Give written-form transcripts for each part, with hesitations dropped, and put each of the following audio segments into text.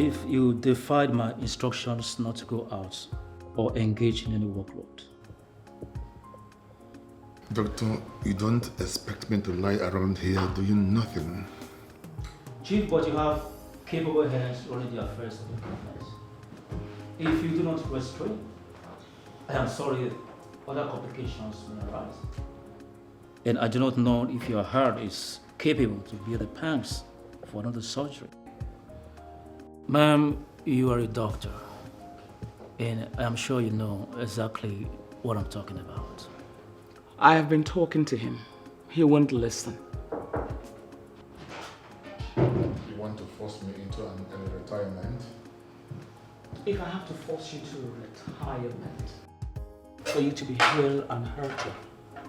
if you defied my instructions not to go out or engage in any workload. Doctor, you don't expect me to lie around here doing nothing. Chief, but you have capable hands running the affairs of the company. If you do not restrain, I am sorry, other complications may arise. And I do not know if your heart is capable to bear the pangs for another surgery. Ma'am, you are a doctor, and I am sure you know exactly what I'm talking about. I have been talking to him. He won't listen. You want to force me into an early retirement? If I have to force you to retirement, for you to be hale and healthy,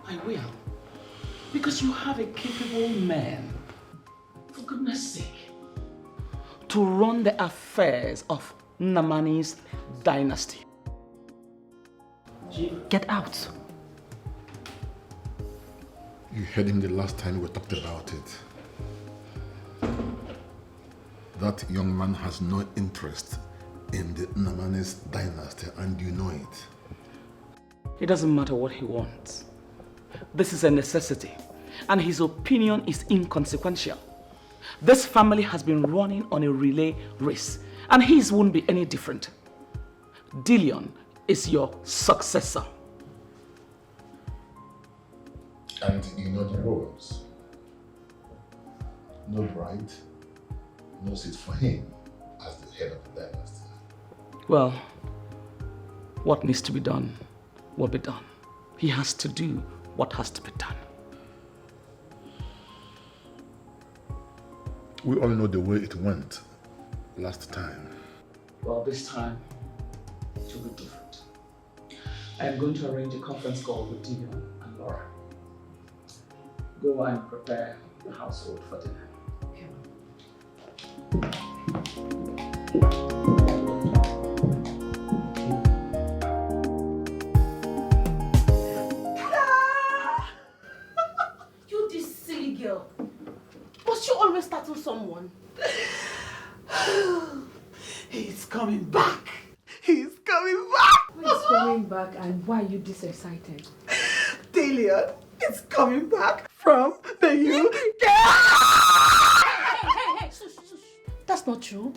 I will. Because you have a capable man, for goodness sake, to run the affairs of Namani's dynasty. Get out. You heard him the last time we talked about it. That young man has no interest in the Namani's dynasty, and you know it. It doesn't matter what he wants. This is a necessity, and his opinion is inconsequential. This family has been running on a relay race, and his won't be any different. Dillion is your successor. And you know the rules. No bride, no seat for him as the head of the dynasty. Well, what needs to be done will be done. He has to do what has to be done. We all know the way it went last time. Well, this time it will be different. I am going to arrange a conference call with Dillion and Laura. Go and prepare the household for dinner. You this silly girl. Must you always startle someone? He's coming back. He's coming back. He's coming back, and why are you this excited? Dillion is coming back from the UK. Hey, shush. That's not true.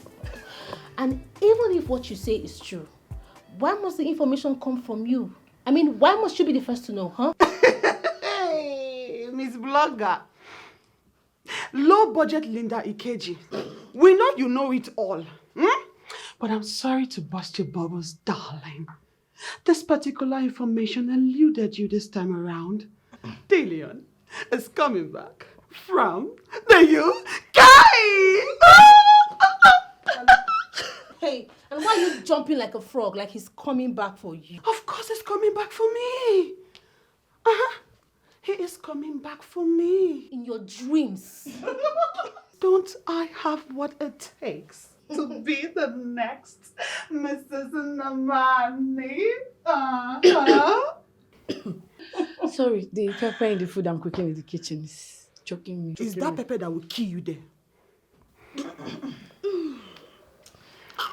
And even if what you say is true, why must the information come from you? I mean, why must you be the first to know, huh? Hey, Miss Blogger. Low budget Linda Ikeji. We know you know it all. But I'm sorry to bust your bubbles, darling. This particular information eluded you this time around. Dillion is coming back from the UK. Hey, and why are you jumping like a frog, like he's coming back for you? Of course he's coming back for me. He is coming back for me. In your dreams. Don't I have what it takes to be the next Mrs. Namani? Sorry, the pepper in the food I'm cooking in the kitchen is choking me. Is that pepper that will kill you there?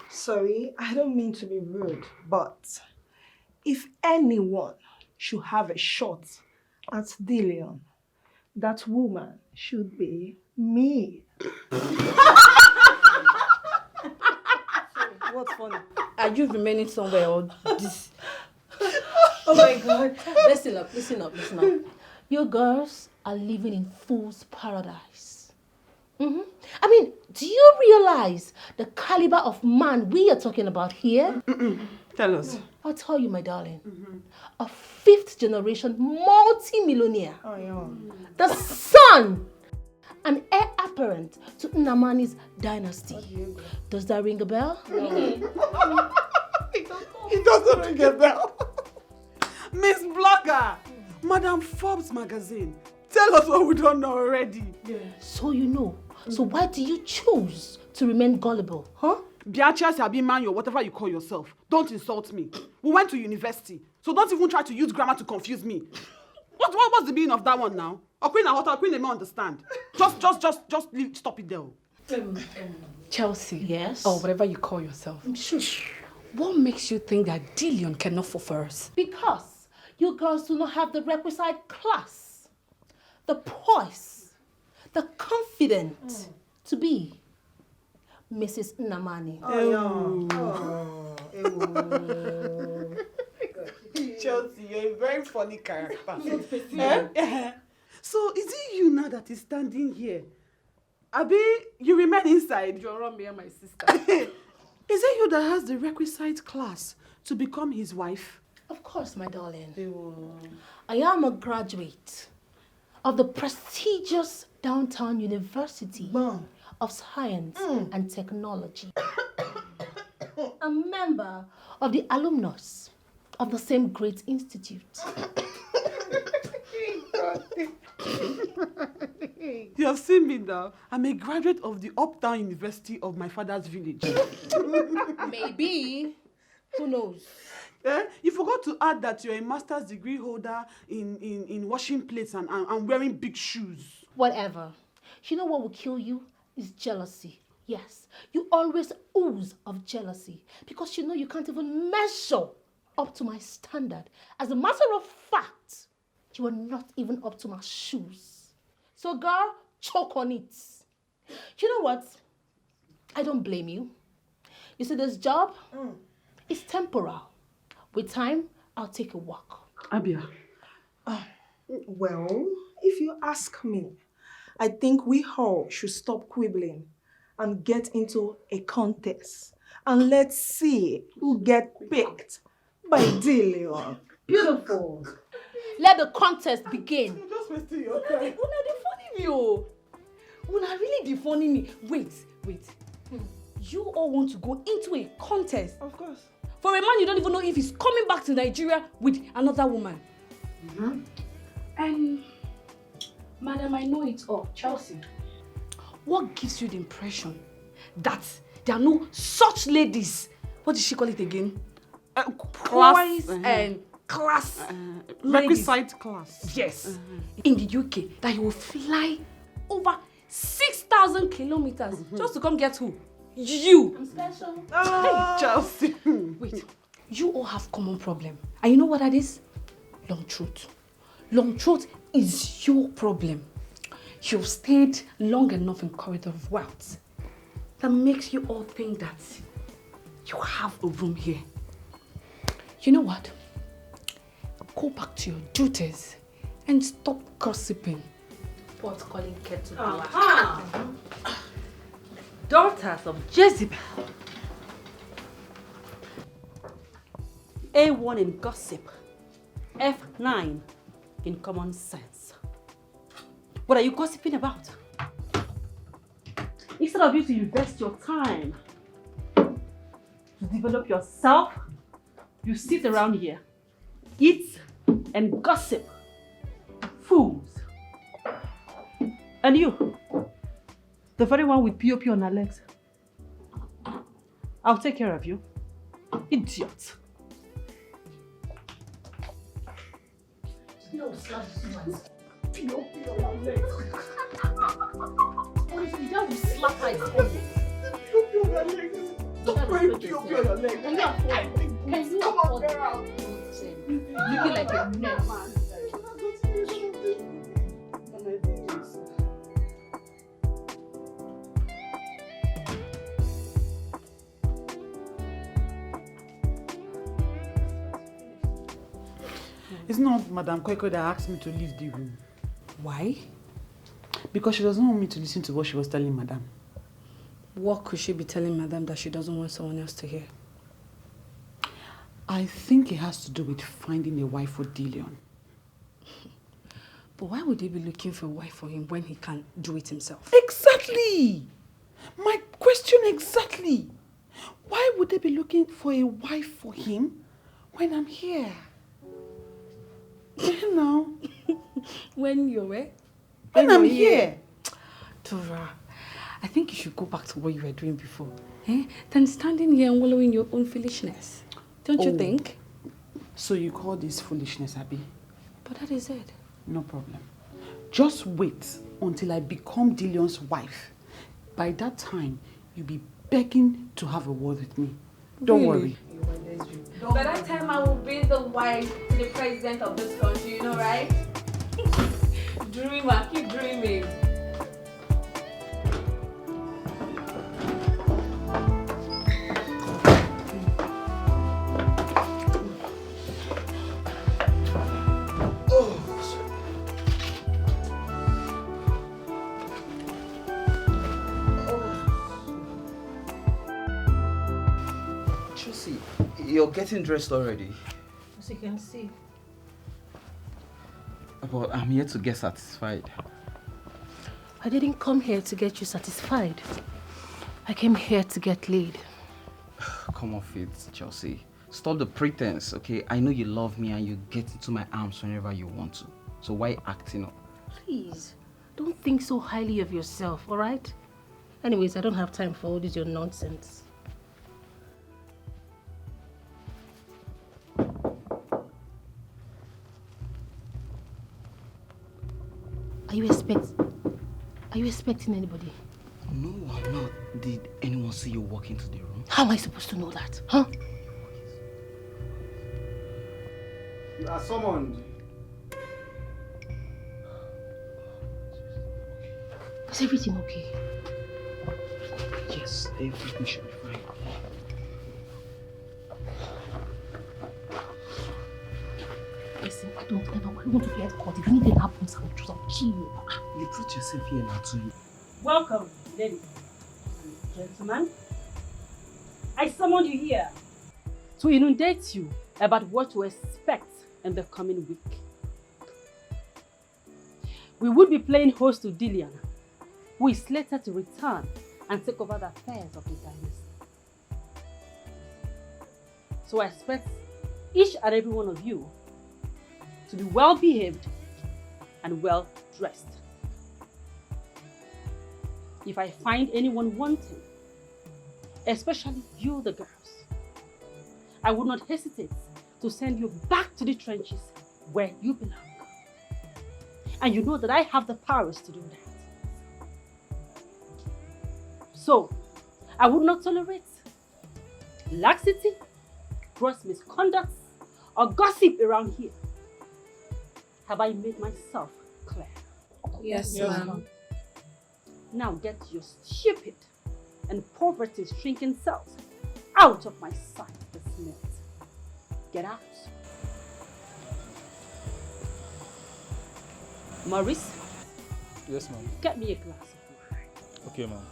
Sorry, I don't mean to be rude, but if anyone should have a shot at Dillion, that woman should be me. What's funny? Are you remaining somewhere or this? Oh my God. Listen up. You girls are living in fool's paradise. I mean, do you realize the caliber of man we are talking about here? Tell us. I'll tell you, my darling. A fifth generation multi-millionaire. Oh, yeah. The son and heir apparent to Namani's dynasty. Does that ring a bell? It doesn't ring a bell. Miss Blogger, Madam Forbes magazine, tell us what we don't know already. So you know. So why do you choose to remain gullible, huh? Bianca Sabiman, or whatever you call yourself, don't insult me. We went to university, so don't even try to use grammar to confuse me. What's the meaning of that one now? Queen, let me understand. Just leave, stop it there. Chelsea. Yes? Or whatever you call yourself. Shush. What makes you think that Dillion cannot fall for us? Because you girls do not have the requisite class, the poise, the confidence to be Mrs. Namani. Chelsea, you're a very funny character. So is it you now that is standing here? Abi, you remain inside. You're around me and my sister. Is it you that has the requisite class to become his wife? Of course, my darling. I am a graduate of the prestigious Downtown University of Science and Technology. A member of the alumnus of the same great institute. You have seen me now. I'm a graduate of the Uptown University of my father's village. Maybe. Who knows? You forgot to add that you're a master's degree holder in washing plates and wearing big shoes. Whatever. You know what will kill you? Is jealousy. Yes, you always ooze of jealousy because you know you can't even measure up to my standard. As a matter of fact, you are not even up to my shoes. So girl, choke on it. You know what? I don't blame you. You see, this job is temporal. With time, I'll take a walk. Abia. Well, if you ask me, I think we all should stop quibbling and get into a contest. And let's see who get picked by Dillion. Beautiful. Let the contest begin. You're just wasting your time. Una defunny me, oh. Una really defunny me. Wait. You all want to go into a contest? Of course. For a man you don't even know if he's coming back to Nigeria with another woman. And, madam, I know it all. Chelsea, what gives you the impression that there are no such ladies? What did she call it again? Poise and class. Requisite class. Yes. In the UK, that you will fly over 6,000 kilometers just to come get who? You. I'm special. Chelsea. Wait, you all have common problem. And you know what that is? Long throat. Long throat is your problem. You've stayed long enough in corridor of wealth. That makes you all think that you have a room here. You know what? Go back to your duties and stop gossiping. Pot calling kettle. Daughters of Jezebel. A1 in gossip. F9 in common sense. What are you gossiping about? Instead of you to invest your time to develop yourself, you sit around here, eat and gossip. Fools. And you, the very one with POP on her legs. I'll take care of you. Idiot. You know, slap POP on her legs. Honestly, you don't slap her in the POP on her legs. Stop wearing POP on your legs. Can you Come on, girl. Looking like a mess. It's not Madame Kweko that asked me to leave the room. Why? Because she doesn't want me to listen to what she was telling Madame. What could she be telling Madame that she doesn't want someone else to hear? I think it has to do with finding a wife for Dillion. But why would he be looking for a wife for him when he can't do it himself? Exactly! My question exactly. Why would they be looking for a wife for him when I'm here? You know. When you're where? When I'm here. Tora, I think you should go back to what you were doing before. Than standing here and wallowing your own foolishness. Don't you think? So you call this foolishness, Abby? But that is it. No problem. Just wait until I become Dillion's wife. By that time, you'll be begging to have a word with me. Don't worry. By that time, I will be the wife to the president of this country, you know, right? Dreamer, keep dreaming. You're getting dressed already. As you can see. But I'm here to get satisfied. I didn't come here to get you satisfied. I came here to get laid. Come off it, Chelsea. Stop the pretense, okay? I know you love me and you get into my arms whenever you want to. So why acting up? Please, don't think so highly of yourself, alright? Anyways, I don't have time for all this your nonsense. Are you expecting anybody? No, I'm not. Did anyone see you walk into the room? How am I supposed to know that, huh? You are summoned. Is everything okay? Yes, everything should be fine. Listen, I want to get caught. If anything happens, I'll kill you. You put yourself here now too. Welcome, ladies and gentlemen. I summoned you here to inundate you about what to expect in the coming week. We will be playing host to Dillion, who is slated to return and take over the affairs of the Dynasty. So I expect each and every one of you to be well behaved and well dressed. If I find anyone wanting, especially you the girls, I would not hesitate to send you back to the trenches where you belong. And you know that I have the powers to do that. So, I would not tolerate laxity, gross misconduct, or gossip around here. Have I made myself clear? Yes, ma'am. Now get your stupid and poverty-stricken selves out of my sight this minute. Get out. Maurice? Yes, ma'am. Get me a glass of wine. Okay, ma'am.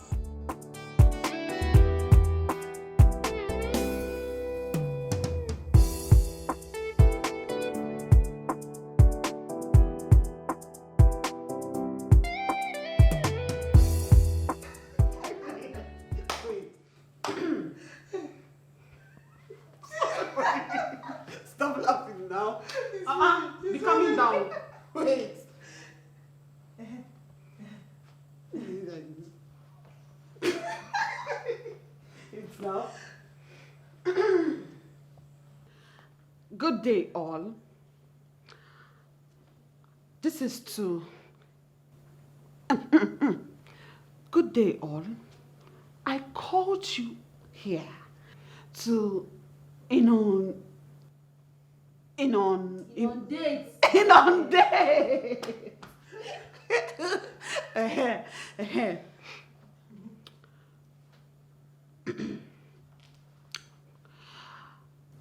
Stop laughing now. Be coming down. Wait. It's now. Good day, all. This is to. Good day, all. I called you here to inundate.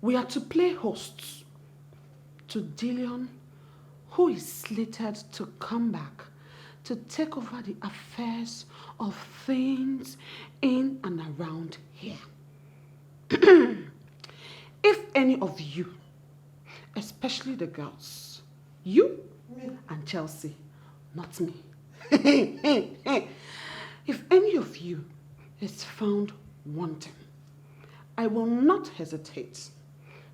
We are to play hosts to Dillion, who is slated to come back to take over the affairs of things in and around here. If any of you, especially the girls, you and Chelsea, not me, if any of you is found wanting, I will not hesitate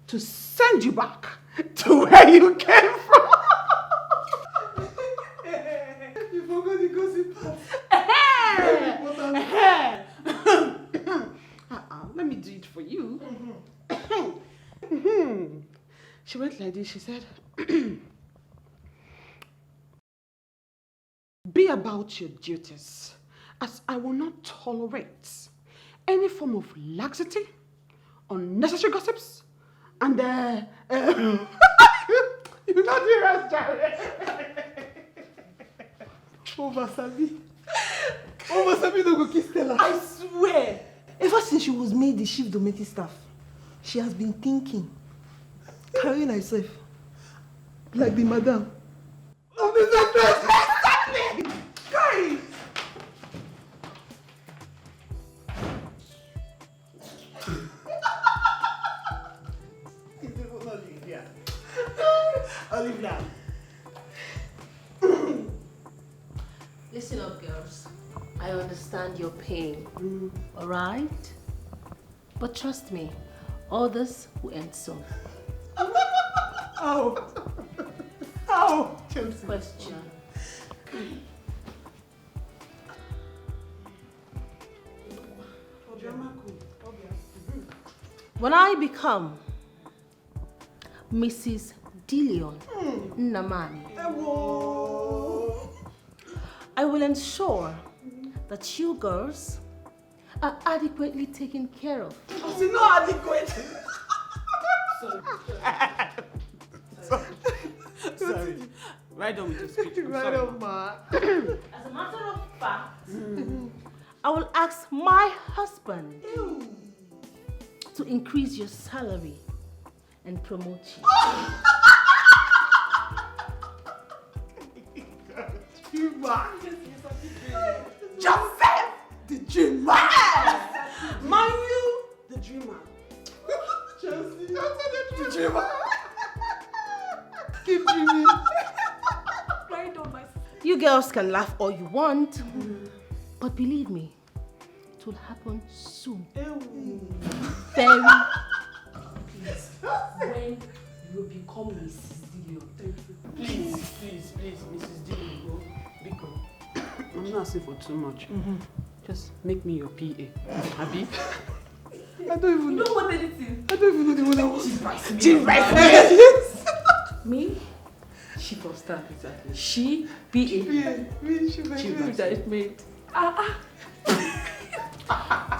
to send you back to where you came from. You forgot the gossip part. Let me do it for you. She went like this, she said, be about your duties, as I will not tolerate any form of laxity, unnecessary gossips, and you know the rest, Jared. Obasabi no go kiss Stella. I swear, ever since she was made the chief domestic staff, she has been thinking, carrying herself like the madam of the Zambia. Guys! Olivia. Listen up, girls. I understand your pain, alright? But trust me, all this will end soon. Ow! Ow! Question. When I become Mrs. Dillion Namani, I will ensure that you girls are adequately taken care of. It's not adequate. Sorry. Right on with your speech. Right on, ma. As a matter of fact, I will ask my husband to increase your salary and promote you. Joseph, the dreamer. Mind you, the dreamer. Chelsea, the dreamer. Keep dreaming. Right on my... You girls can laugh all you want, but believe me, it will happen soon. Very. When you become Mrs. Dillion, please, Mrs. Dillion, go. I'm not asking for too much. Just make me your PA. Abi? I don't even know. You don't want anything. I don't even know the one I want. Chief Vice Me? Chief of staff, exactly. She, PA. Yeah, me, she Chief Vice mate.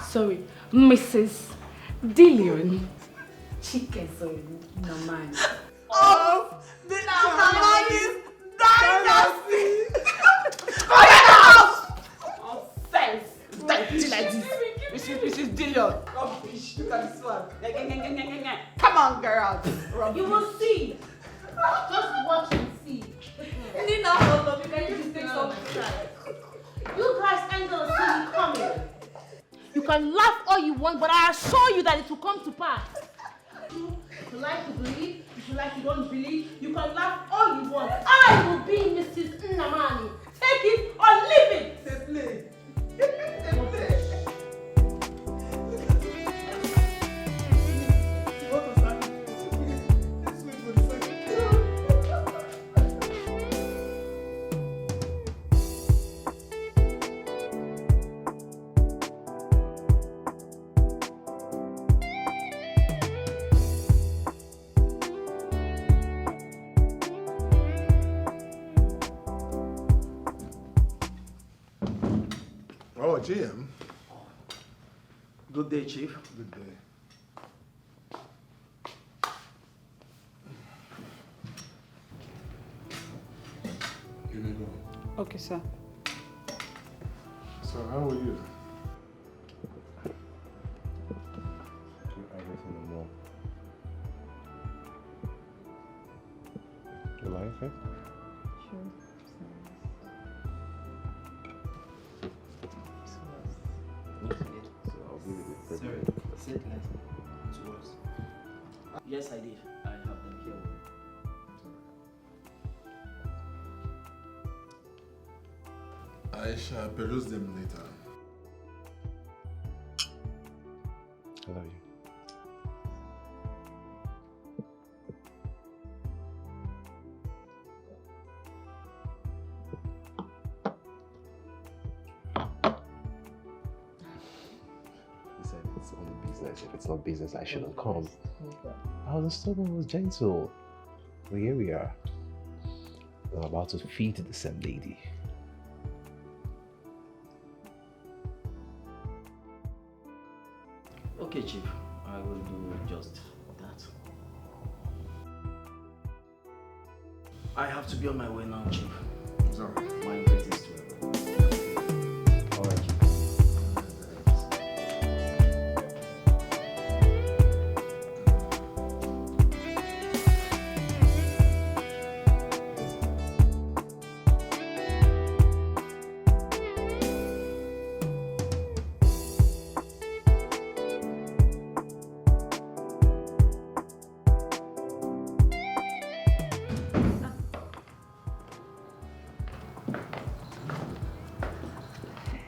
Sorry, Mrs. Dillion. Chicken, sorry, Namani. Of the Namani Dynasty. Offense. Mrs. Dillion. Rubbish. Look at this one. Come on, girls. You will see. Just watch and see. Nina, hold on, you can just take some time. You guys ain't gonna see me coming. You can laugh all you want, but I assure you that it will come to pass. If you like to believe, if you like to don't believe, you can laugh all you want. I will be Mrs. Namani. Take it or leave it. They play. What was that? Let's wait for the second. Oh, GM. Good day, Chief. Good day. Here we go. Okay, sir. So, how are you? Everything more. You like it? Sure. So I'll give you the Sorry, privilege. say it like to us. Yes, I did. I have them here. I shall peruse them later. I love you. He said it's only business. If it's not business, I shouldn't come. I was stubborn, was gentle. But here we are. I'm about to feed the same lady. Okay, Chief. I will do just that. I have to be on my way now, Chief. Sorry. My greetings to everyone. Alright, Chief.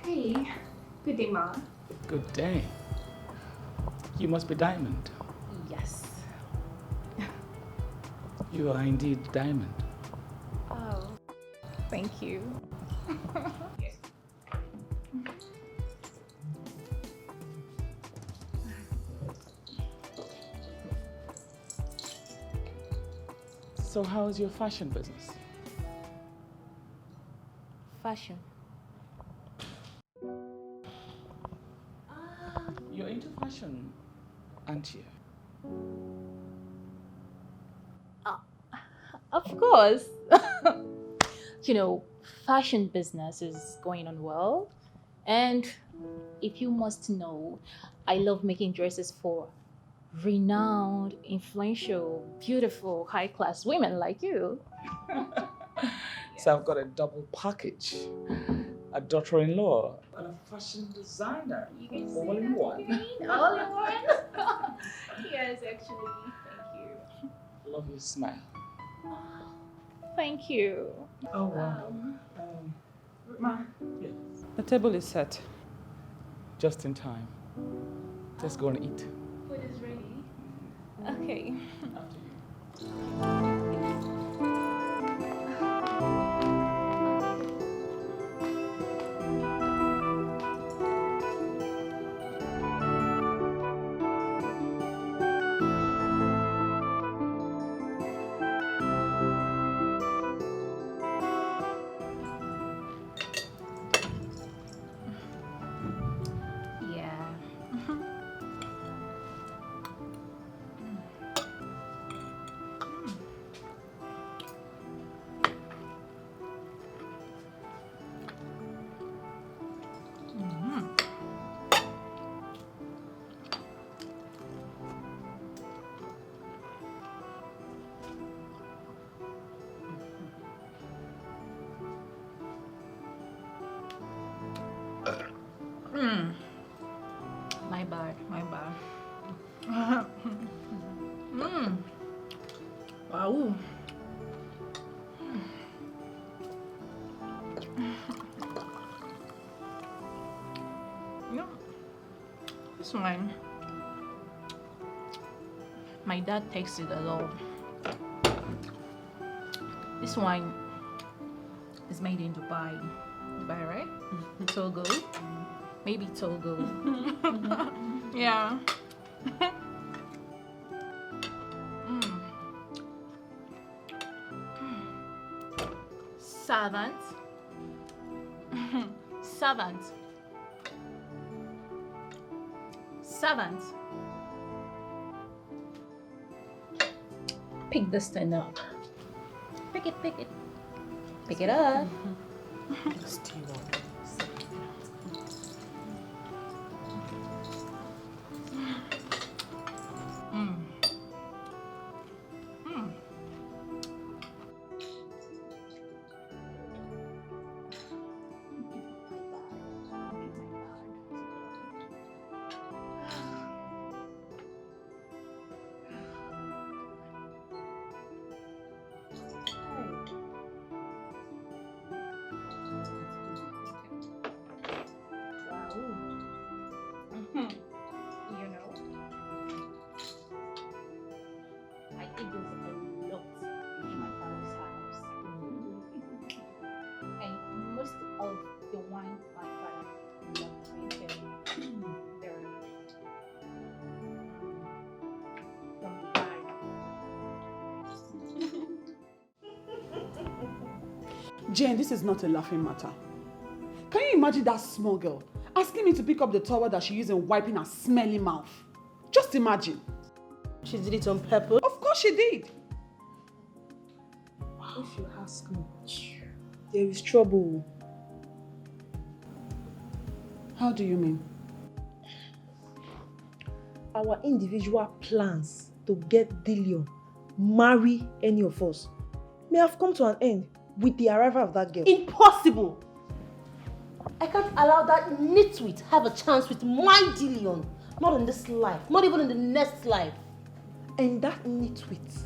Hey, good day, Ma. Good day. You must be Diamond. Yes. You are indeed Diamond. Oh, thank you. So how is your fashion business? Fashion. You're into fashion, aren't you? Of course. You know, fashion business is going on well. And if you must know, I love making dresses for renowned, influential, beautiful, high-class women like you. So I've got a double package. A daughter-in-law and a fashion designer. All in one. All in one? Yes, actually. Thank you. Love your smile. Thank you. Oh, wow. Ma. Yes. The table is set. Just in time. Let's go and eat. Food is ready. Okay. After you. My bad. Wow. No, this one, my dad takes it a lot. This wine is made in Dubai. Dubai, right? Togo. Maybe Togo. Yeah. Servant. Servant. Servant. Pick this thing up. Pick it, pick it. Pick it up. Steward. Jane, this is not a laughing matter. Can you imagine that small girl asking me to pick up the towel that she used in wiping her smelly mouth? Just imagine. She did it on purpose. Of course she did. If you ask me, there is trouble. How do you mean? Our individual plans to get Dillion, marry any of us, may have come to an end with the arrival of that girl. Impossible! I can't allow that nitwit have a chance with my Dillion. Not in this life, not even in the next life. And that nitwit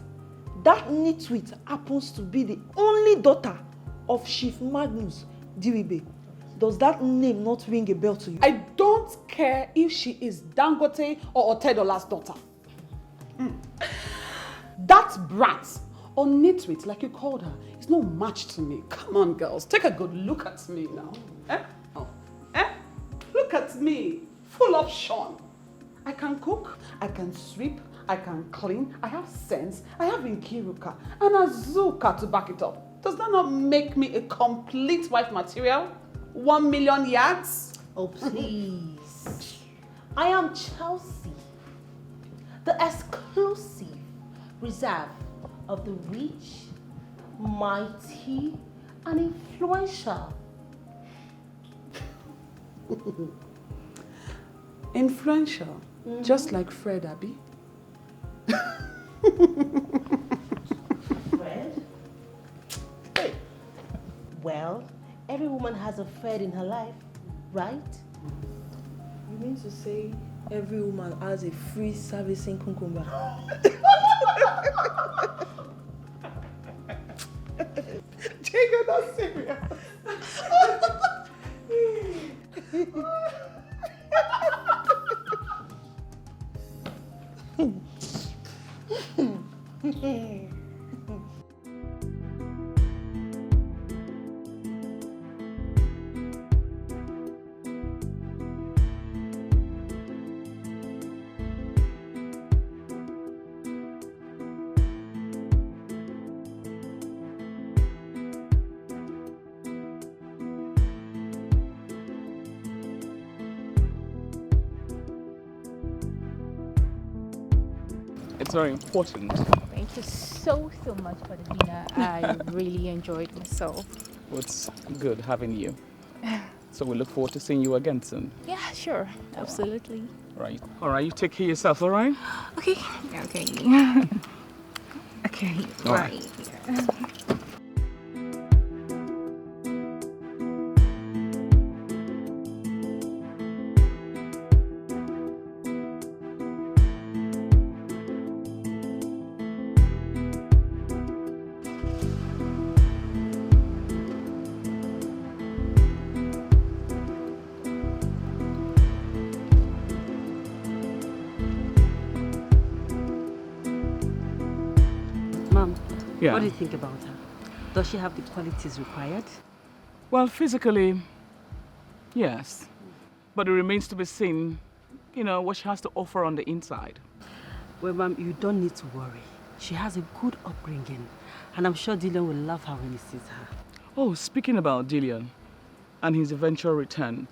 happens to be the only daughter of Chief Magnus Diribe. Does that name not ring a bell to you? I don't care if she is Dangote or Otedola's daughter. That brat, or nitwit like you called her, is no match to me. Come on, girls, take a good look at me now. Look at me, full option. I can cook, I can sweep, I can clean, I have sense, I have Nkiruka and Azuka to back it up. Does that not make me a complete wife material? 1 million yards? Oh, please. I am Chelsea, the exclusive reserve of the rich, mighty, and influential. Influential, just like Fred, Abby. Fred? Hey. Well, every woman has a Fred in her life, right? You mean to say every woman has a free servicing cucumber? Jacob, that's serious. It's very important. Thank you so much for the dinner. I really enjoyed myself. Well, it's good having you. So we look forward to seeing you again soon. Yeah, sure. Absolutely. Right. All right, you take care of yourself, all right? Okay. Okay. Okay. All Right. What do you think about her? Does she have the qualities required? Well, physically, yes. But it remains to be seen, what she has to offer on the inside. Well, Ma'am, you don't need to worry. She has a good upbringing, and I'm sure Dillion will love her when he sees her. Oh, speaking about Dillion and his eventual return,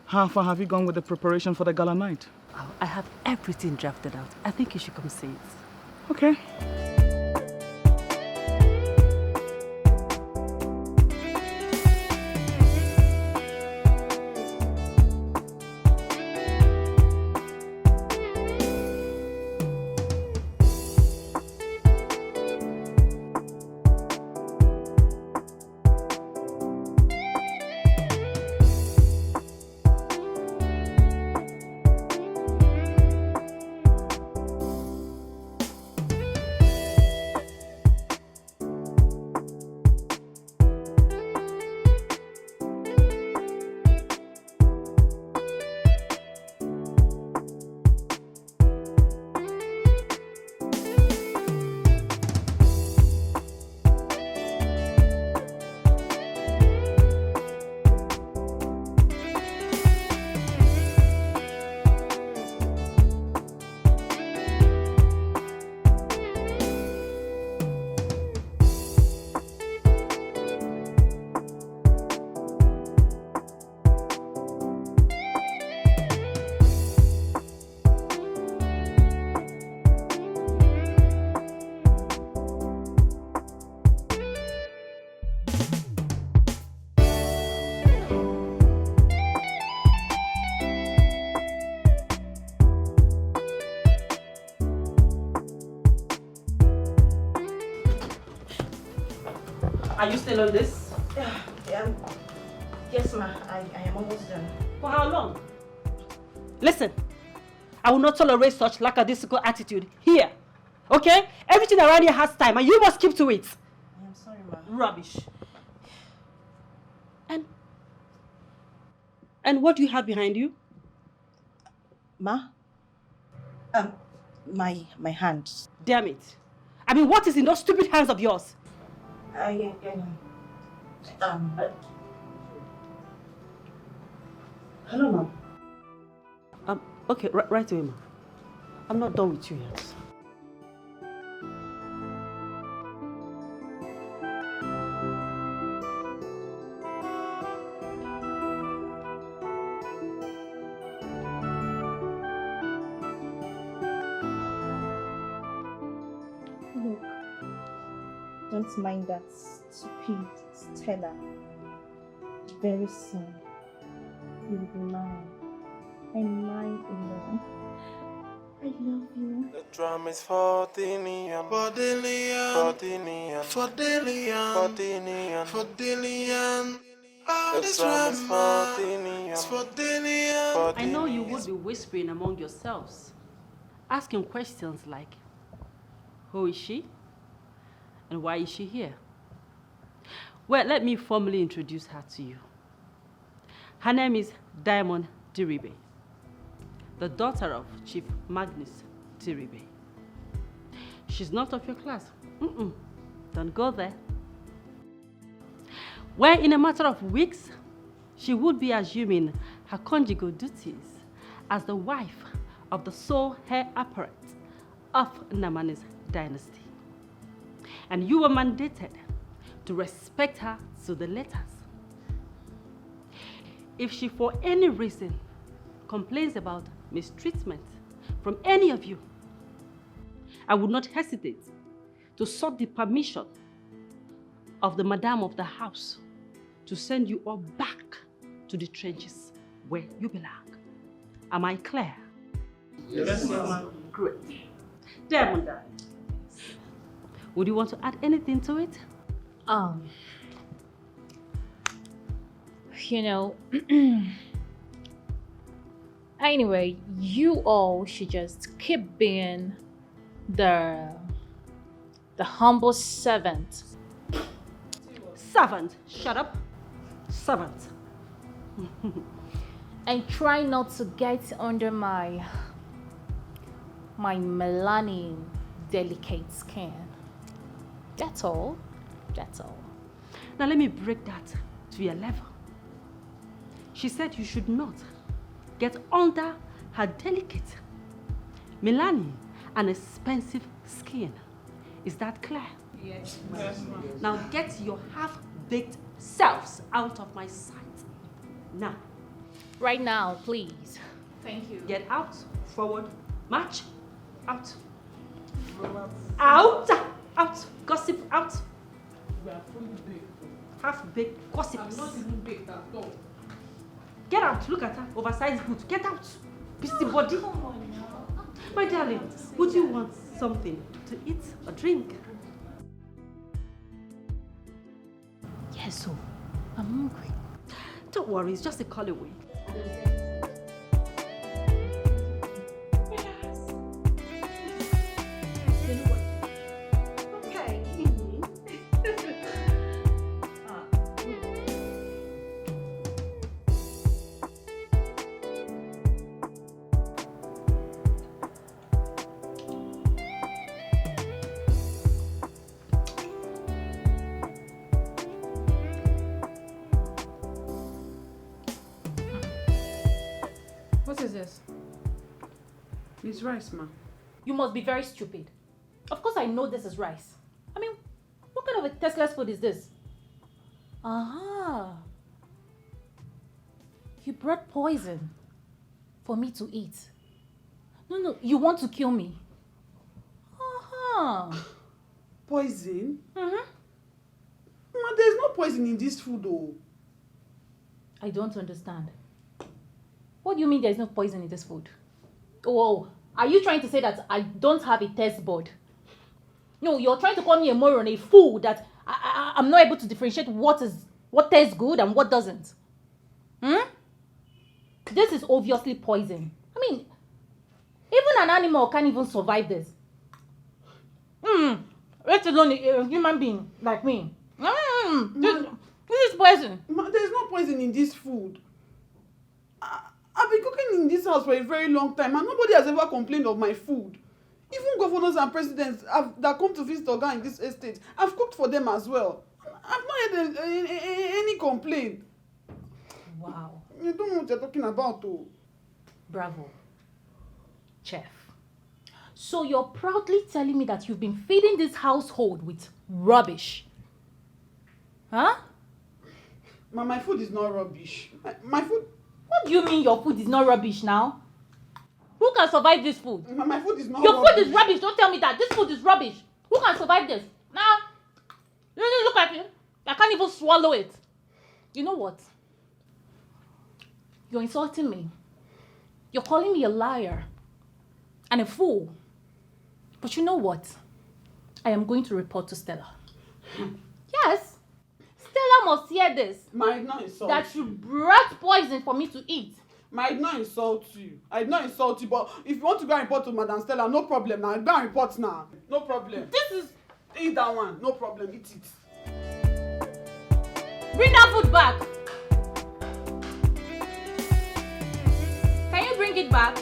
how far have you gone with the preparation for the gala night? Oh, I have everything drafted out. I think you should come see it. Okay. Are you still on this? Yes, ma. I am almost done. For how long? Listen, I will not tolerate such lackadaisical attitude here. Okay? Everything around here has time and you must keep to it. I am sorry, ma. Rubbish. And what do you have behind you? Ma? My hands. Damn it. I mean, what is in those stupid hands of yours? Hello, ma'am. Okay, right away, ma'am. I'm not done with you yet. Look, don't mind that stupid Stella. Very soon, you will be mine. And mine alone. I love you. The drum is for Dillion. For Dillion. For Dillion. For Dillion. For Dillion. For Dillion. Oh, the drum is for Dillion. It's for Dillion. I know you would be whispering among yourselves, asking questions like, who is she? And why is she here? Well, let me formally introduce her to you. Her name is Diamond Diribe, the daughter of Chief Magnus Diribe. She's not of your class. Don't go there. Where in a matter of weeks, she would be assuming her conjugal duties as the wife of the sole heir apparent of Namani's dynasty. And you were mandated to respect her to the letters. If she for any reason complains about mistreatment from any of you, I would not hesitate to sought the permission of the madam of the house to send you all back to the trenches where you belong. Am I clear? Yes, ma'am. Great. Diamond, darling. Would you want to add anything to it? You know, anyway, you all should just keep being the humble servant. Servant, shut up. Servant. And try not to get under my melanin delicate skin. That's all. That's all. Now let me break that to your level. She said you should not get under her delicate, melanin and expensive skin. Is that clear? Yes, ma'am. Now get your half-baked selves out of my sight. Now. Right now, please. Thank you. Get out, forward, march, out. Out, out, gossip, out. We are fully baked. Half-baked gossips. I'm not even baked at all. Get out, look at her, oversized boots. Get out, busybody. Come on now. My darling, would you want something to eat or drink? Yes, so I'm hungry. Don't worry, it's just a call away. What is this? It's rice, ma. You must be very stupid. Of course I know this is rice. I mean, what kind of a tasteless food is this? Aha. You brought poison for me to eat. No, you want to kill me. Aha. Poison? Mm-hmm. Ma, there's no poison in this food, though. I don't understand. What do you mean there's no poison in this food? Oh, are you trying to say that I don't have a taste bud? No, you're trying to call me a moron, a fool, that I'm not able to differentiate what tastes good and what doesn't. This is obviously poison. I mean, even an animal can't even survive this. Let alone a human being like me. This is poison. There's no poison in this food. I've been cooking in this house for a very long time and nobody has ever complained of my food. Even governors and presidents that come to visit Oga in this estate, I've cooked for them as well. I've not had any complaint. Wow. You don't know what you're talking about, though. Bravo. Chef. So you're proudly telling me that you've been feeding this household with rubbish? Huh? My food is not rubbish. My food... What do you mean your food is not rubbish now? Who can survive this food? My food is not Your rubbish. food is rubbish. Don't tell me that. This food is rubbish. Who can survive this? Now, look at it. I can't even swallow it. You know what? You're insulting me. You're calling me a liar and a fool. But you know what? I am going to report to Stella. Yes. Stella must hear this. Might not insult that you brought poison for me to eat. Might not insult you. I'd not insult you, but if you want to go and report to Madam Stella, no problem now. Go and report now. No problem. This is... Eat that one. No problem. Eat it. Bring that food back. Can you bring it back?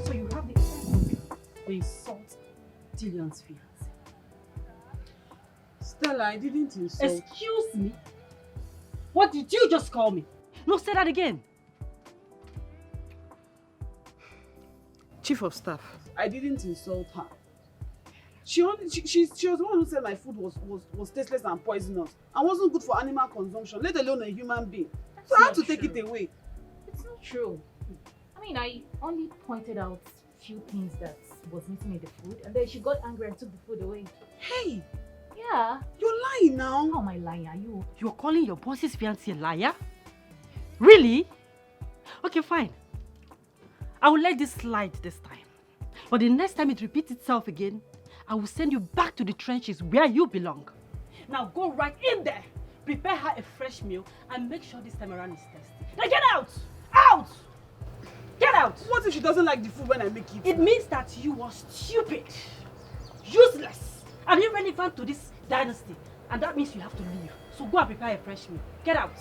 So you have the energy to insult Dillion's fiancé. Stella, I didn't insult. Excuse me? What did you just call me? No, say that again. Chief of Staff, I didn't insult her. She was the one who said my food was tasteless and poisonous and wasn't good for animal consumption, let alone a human being. So I had to take it away. It's not true. I mean, I only pointed out a few things that was missing in the food, and then she got angry and took the food away. Hey! Yeah. You're lying now. How am I lying? Are you? You're calling your boss's fiancé a liar? Really? Okay, fine. I will let this slide this time. But the next time it repeats itself again, I will send you back to the trenches where you belong. Now go right in there, prepare her a fresh meal, and make sure this time around is tasty. Now get out! Out! Get out! What if she doesn't like the food when I make it? It means that you are stupid, useless, and irrelevant to this dynasty. And that means you have to leave. So go and prepare a fresh meal. Get out.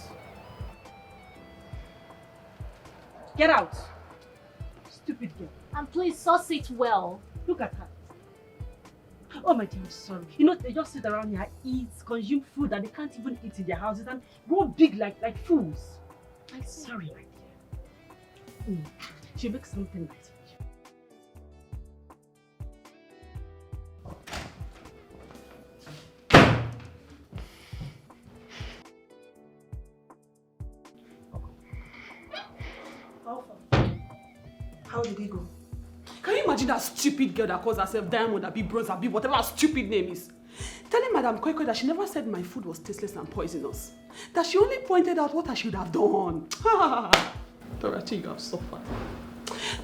Get out. Stupid girl. And please sauce it well. Look at her. Oh my dear, I'm sorry. You know, they just sit around here, eat, consume food that they can't even eat in their houses and grow big like fools. I'm sorry, my dear. She makes something nice for you. How did it go? Can you imagine that stupid girl that calls herself Diamond, Abi, Bronze, Abi, whatever her stupid name is? Telling Madam Koiko that she never said my food was tasteless and poisonous. That she only pointed out what I should have done. Torachi, you have suffered.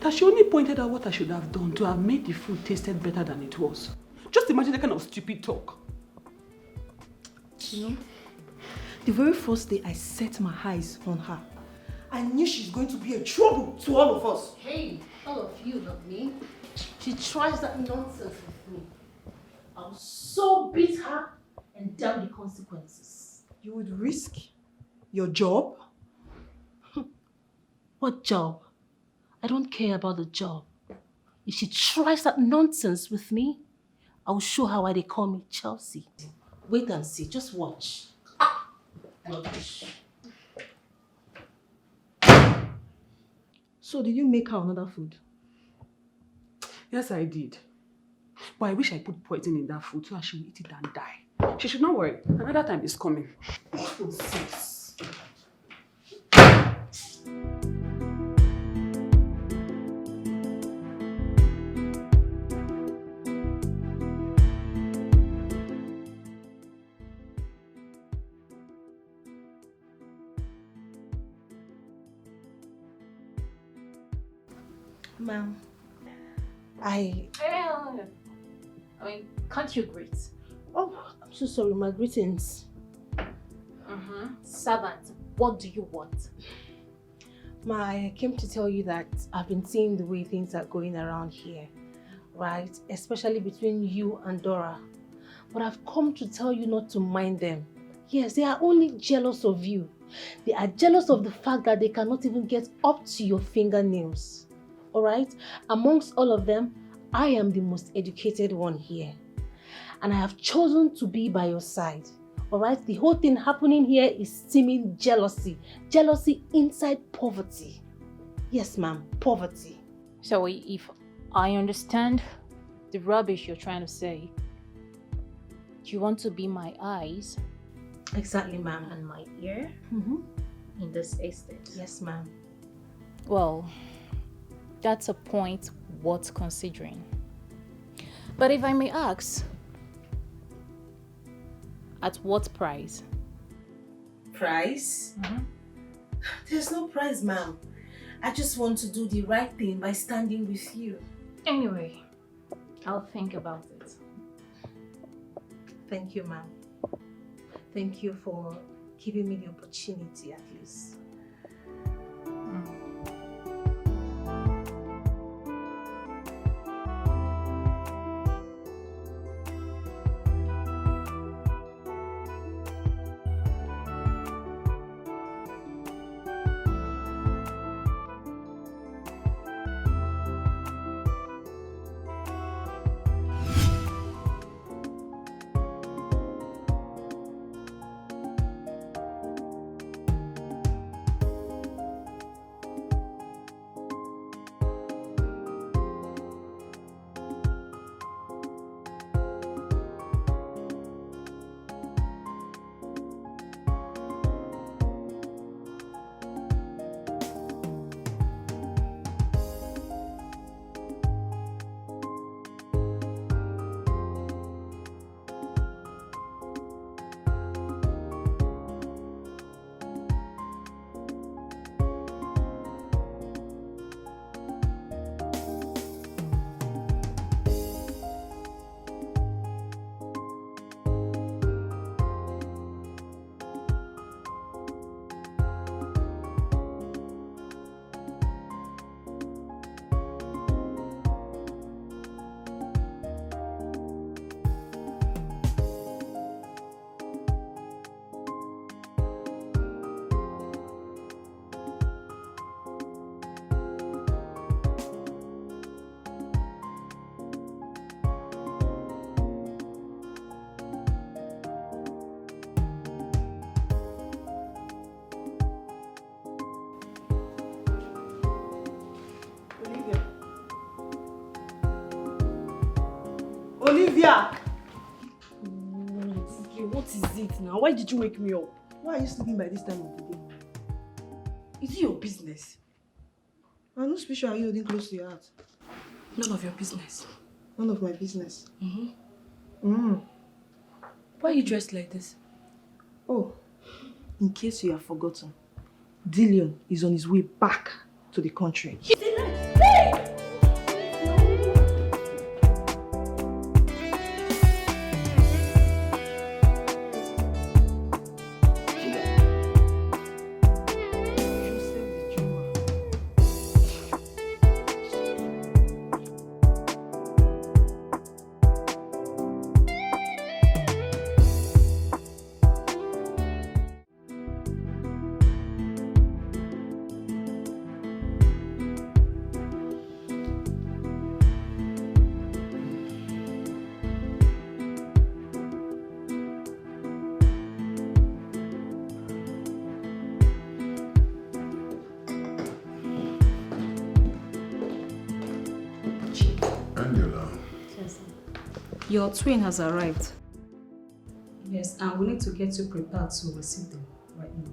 That she only pointed out what I should have done to have made the food tasted better than it was. Just imagine that kind of stupid talk. You know, the very first day I set my eyes on her, I knew she's going to be a trouble to all of us. Hey, all of you, not me. She tries that nonsense with me. I'll so beat her and damn the consequences. You would risk your job? What job? I don't care about the job. If she tries that nonsense with me, I'll show her why they call me Chelsea. Wait and see, just watch. Rubbish. So did you make her another food? Yes, I did. But I wish I put poison in that food so she will eat it and die. She should not worry. Another time is coming. Nonsense. Ma'am, I mean, can't you greet? Oh, I'm so sorry. My greetings. Servant, what do you want? I came to tell you that I've been seeing the way things are going around here, right? Especially between you and Dora. But I've come to tell you not to mind them. Yes, they are only jealous of you. They are jealous of the fact that they cannot even get up to your fingernails. Alright? Amongst all of them, I am the most educated one here. And I have chosen to be by your side. Alright? The whole thing happening here is steaming jealousy. Jealousy inside poverty. Yes, ma'am. Poverty. So if I understand the rubbish you're trying to say, you want to be my eyes? Exactly, ma'am. And my ear? In this estate? Yes, ma'am. Well, that's a point worth considering. But if I may ask, at what price? Price? There's no price, ma'am. I just want to do the right thing by standing with you. Anyway, I'll think about it. Thank you, ma'am. Thank you for giving me the opportunity at least. Olivia! Okay, what is it now? Why did you wake me up? Why are you sleeping by this time of the day? Is it your business? I'm not special. Are you holding close to your heart? None of your business. None of my business. Why are you dressed like this? Oh, in case you have forgotten, Dillion is on his way back to the country. Your twin has arrived. Yes, and we need to get you prepared to receive them right now.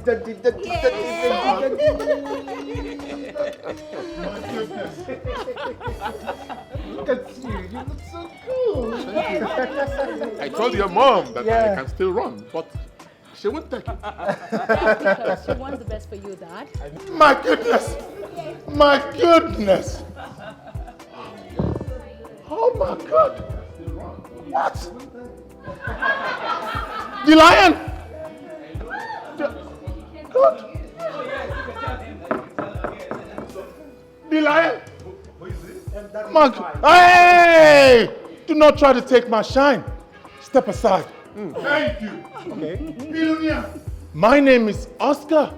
Look at you. You look so good. I told your mom that I can still run, but she won't take it. Because she wants the best for you, Dad. My goodness! My goodness! Oh my God! What? The lion! God! The lion! Mark! Hey! Do not try to take my shine. Step aside. Thank you. Okay. Billionaire. My name is Oscar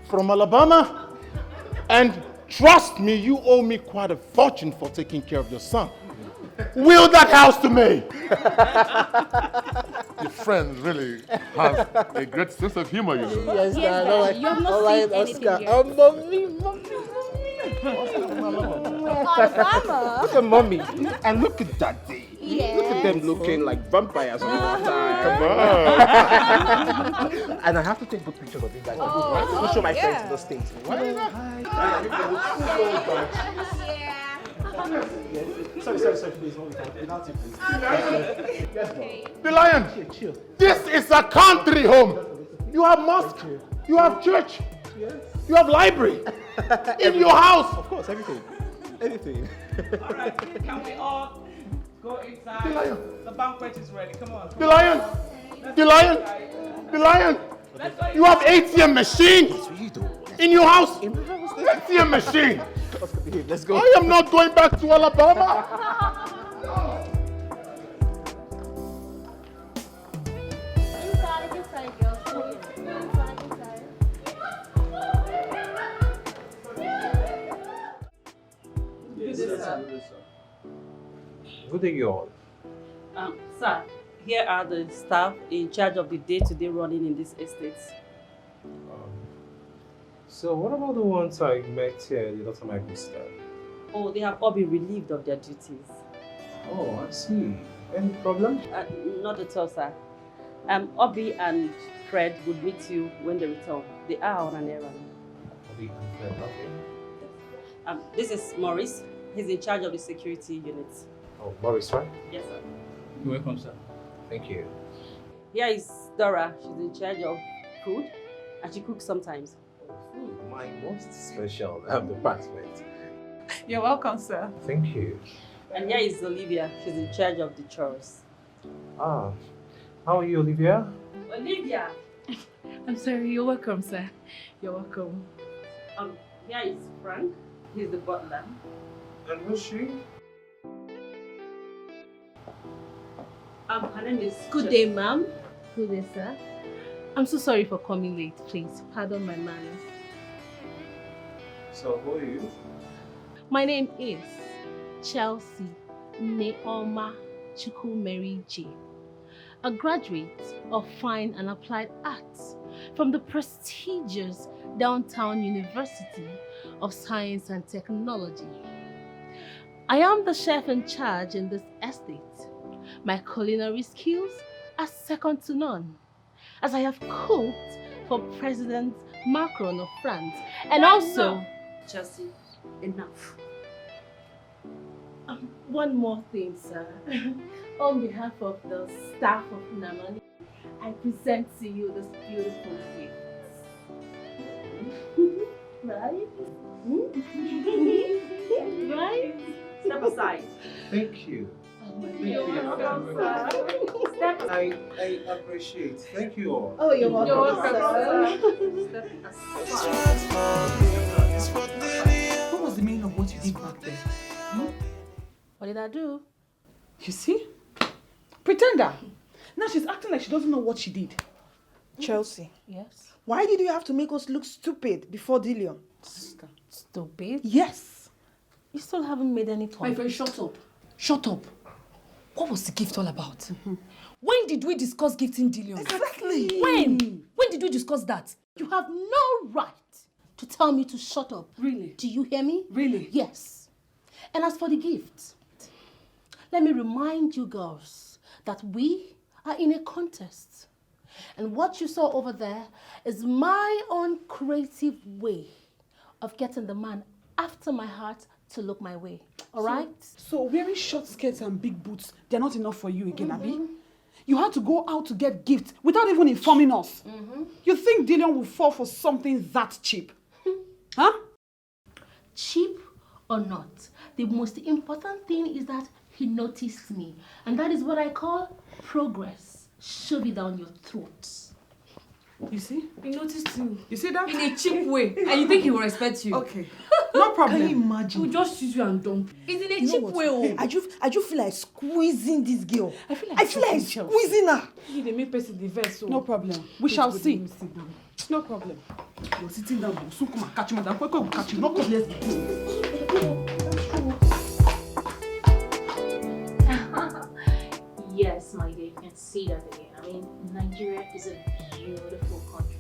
from Alabama. And trust me, you owe me quite a fortune for taking care of your son. Will that house to me. Your friends really have a great sense of humor, you know. Yes, Dad. All right. You have not All right, seen anything Oscar. yet. Oh, mommy. Look at mommy. And look at daddy. Yes. Look at them looking like vampires all the time. Come on. And I have to take good pictures of you guys. I'll show my friends in the States. Sorry, please. Without you, please. The lion. This is a country home. You have mosque. You have church. You have library. In your house. Of course, everything. Anything. All right, can we all go inside? The lion. The banquet is ready. Come on. The lion. The lion. The lion. You have ATM machine. In your house. ATM machine. Let's go. I am not going back to Alabama. Inside, girls. Good day, you all. Sir, here are the staff in charge of the day-to-day running in this estate. So what about the ones I met here the other time I visited? Oh, they have all been relieved of their duties. Oh, I see. Any problem? Not at all, sir. Obi and Fred would meet you when they return. They are on an errand. Obi and Fred, okay. This is Maurice. He's in charge of the security units. Oh, Maurice, right? Yes, sir. You're welcome, sir. Thank you. Here is Dora. She's in charge of food, and she cooks sometimes. Food, my most special department. You're welcome, sir. Thank you. And here is Olivia. She's in charge of the chores. Ah, how are you, Olivia? Olivia! I'm sorry, you're welcome, sir. You're welcome. Here is Frank. He's the butler. And who's she? Her name is... Good day, ma'am. Good day, sir. I'm so sorry for coming late. Please, pardon my manners. So, who are you? My name is Chelsea Neoma Chukwumeri J, a graduate of Fine and Applied Arts from the prestigious Downtown University of Science and Technology. I am the chef in charge in this estate. My culinary skills are second to none, as I have cooked for President Macron of France and also... No. Chelsea, enough. One more thing, sir. On behalf of the staff of Namani, I present to you this beautiful gift. Right? Right? Step aside. Thank you. You're welcome, sir. Step aside. I appreciate. Thank you all. Oh, you're welcome, You're welcome, sir. What was the meaning of what you did back there? What did I do? You see? Pretender. Now she's acting like she doesn't know what she did. Chelsea, Yes. why did you have to make us look stupid before Dillion? Stupid? Yes. You still haven't made any point. My friend, shut up. Shut up. What was the gift all about? When did we discuss gifting Dillion? Exactly. When? When did we discuss that? You have no right to tell me to shut up. Really? Do you hear me? Really? Yes. And as for the gift, let me remind you girls that we are in a contest. And what you saw over there is my own creative way of getting the man after my heart to look my way. All right? So wearing short skirts and big boots, they're not enough for you again, Abi? You had to go out to get gifts without even informing us. You think Dillion will fall for something that cheap? Huh? Cheap or not, the most important thing is that he noticed me. And that is what I call progress. Shove it down your throat. You see? He noticed you. You see that? In a cheap way. And you think he will respect you. Okay. No problem. Can you imagine? He will just use you and dump. It's in a cheap way. Oh. I just feel like squeezing this girl. I feel like squeezing her. They make person the verse. So. No problem. We shall see. No problem. You're sitting down. So come and catch me. That will catch you. Not let's go. Yes, my dear, you can see that again. I mean, Nigeria is a beautiful country.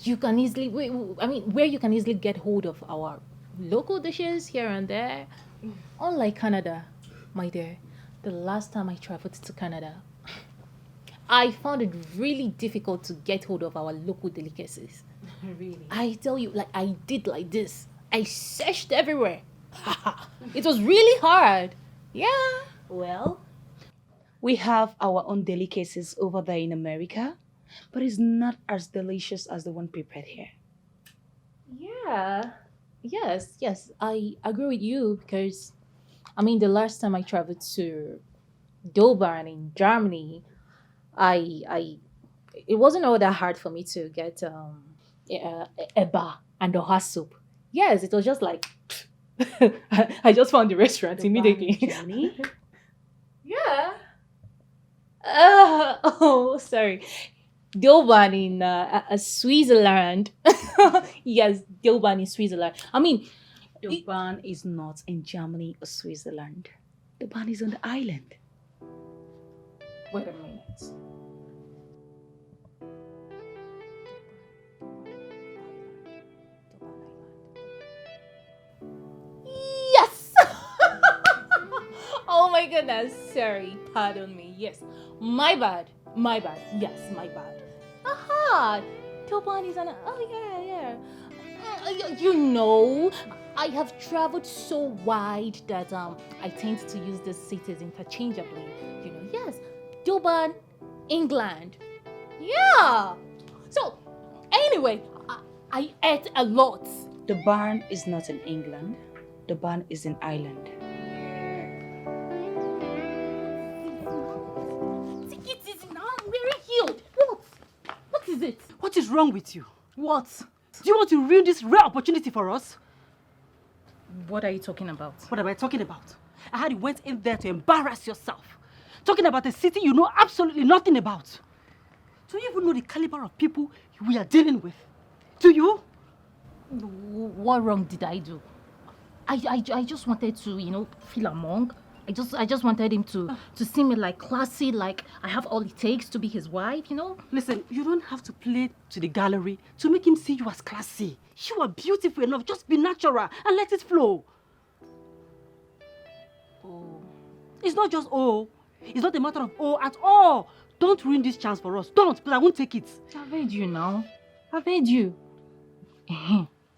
You can easily, where you can easily get hold of our local dishes here and there. Unlike Canada, my dear, the last time I traveled to Canada, I found it really difficult to get hold of our local delicacies. Really? I tell you, like I did like this. I searched everywhere. It was really hard. Yeah. Well, we have our own delicacies over there in America, but it's not as delicious as the one prepared here. Yeah. Yes, I agree with you because, I mean, the last time I traveled to Dillion in Germany, it wasn't all that hard for me to get eba and oha soup. Yes, it was just like, I just found the restaurant immediately. Yeah. Sorry. Dillion in Switzerland. Yes, Dillion in Switzerland. I mean, Dillion is not in Germany or Switzerland. Dillion is on the island. Wait a minute. Yes! Oh my goodness. Sorry. Pardon me. Yes. My bad. Yes, my bad. Aha! Dillion is on yeah. You know, I have traveled so wide that I tend to use the cities interchangeably. You know, yes. Dillion, England. Yeah. So, anyway, I ate a lot. Dillion is not in England. Dillion is in Ireland. What is it? What is wrong with you? What? Do you want to ruin this rare opportunity for us? What are you talking about? What am I talking about? I heard you went in there to embarrass yourself. Talking about a city you know absolutely nothing about. Do you even know the caliber of people we are dealing with? Do you? What wrong did I do? I just wanted to, feel among. I just wanted him to see me like classy, like I have all it takes to be his wife, Listen, you don't have to play to the gallery to make him see you as classy. You are beautiful enough. Just be natural and let it flow. Oh. It's not just oh. It's not a matter of oh at all. Don't ruin this chance for us. Don't, but I won't take it. I've heard you now. I've heard you.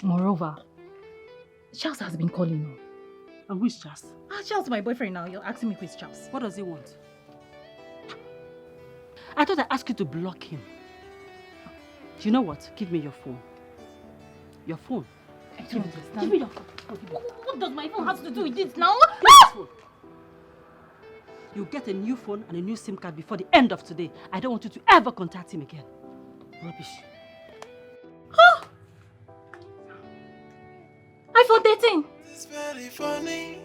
Moreover, Charles has been calling you. And who is Charles? Charles, my boyfriend now. You're asking me who is Charles. What does he want? I thought I asked you to block him. Do you know what? Give me your phone. Your phone. I don't understand. Give me your phone. What does my phone have to do with this now? You'll get a new phone and a new SIM card before the end of today. I don't want you to ever contact him again. Rubbish. iPhone 13. It's very funny.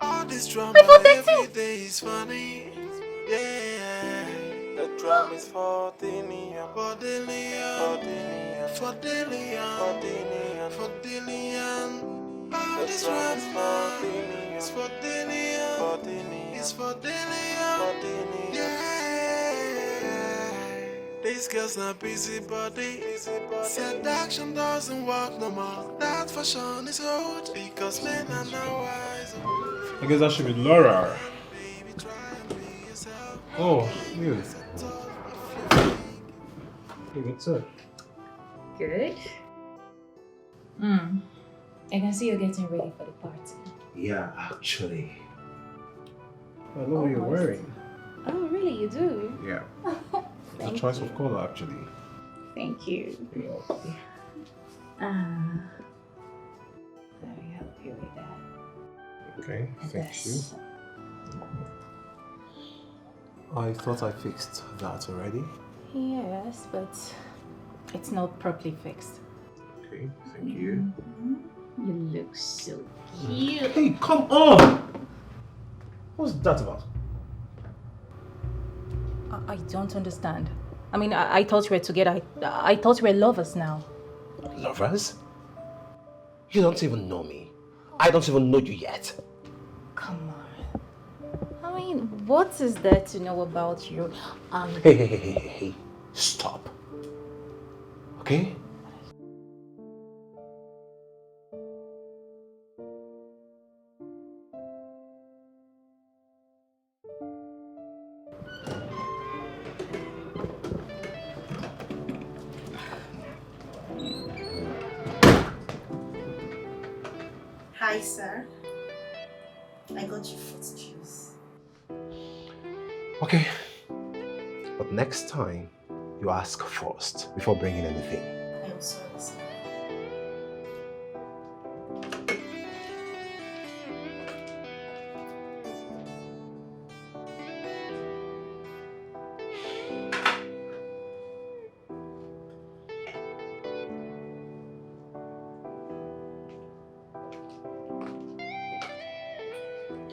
All this drama iPhone 13. every day is funny. Yeah. The drum is for Dillion. For Dillion. For Dillion. For Dillion. All this drama is for Dillion. It's for Dillion. Yeah. These girls not busybody. Seduction doesn't work no more. That for sure is old. Because men are now wise. I guess that should be Laura. Oh, yes. Even so. Good. I can see you're getting ready for the party. Yeah, actually. I know what you're Almost. wearing. Oh, really? You do? Yeah. It's a Thank choice you. of color, actually. Thank you. You're welcome. Let me help you with that. Okay, And thank this. you. I thought I fixed that already. Yes, but it's not properly fixed. Okay, thank you. You look so cute. Hey, come on! What's that about? I don't understand. I mean, I thought we were together. I thought we were lovers now. Lovers? You don't even know me. I don't even know you yet. Come on. I mean, what is there to know about you? Hey. Stop. Okay? Hi, sir. I got you fruit juice. Okay. But next time, you ask first before bringing anything. I'm sorry, sir.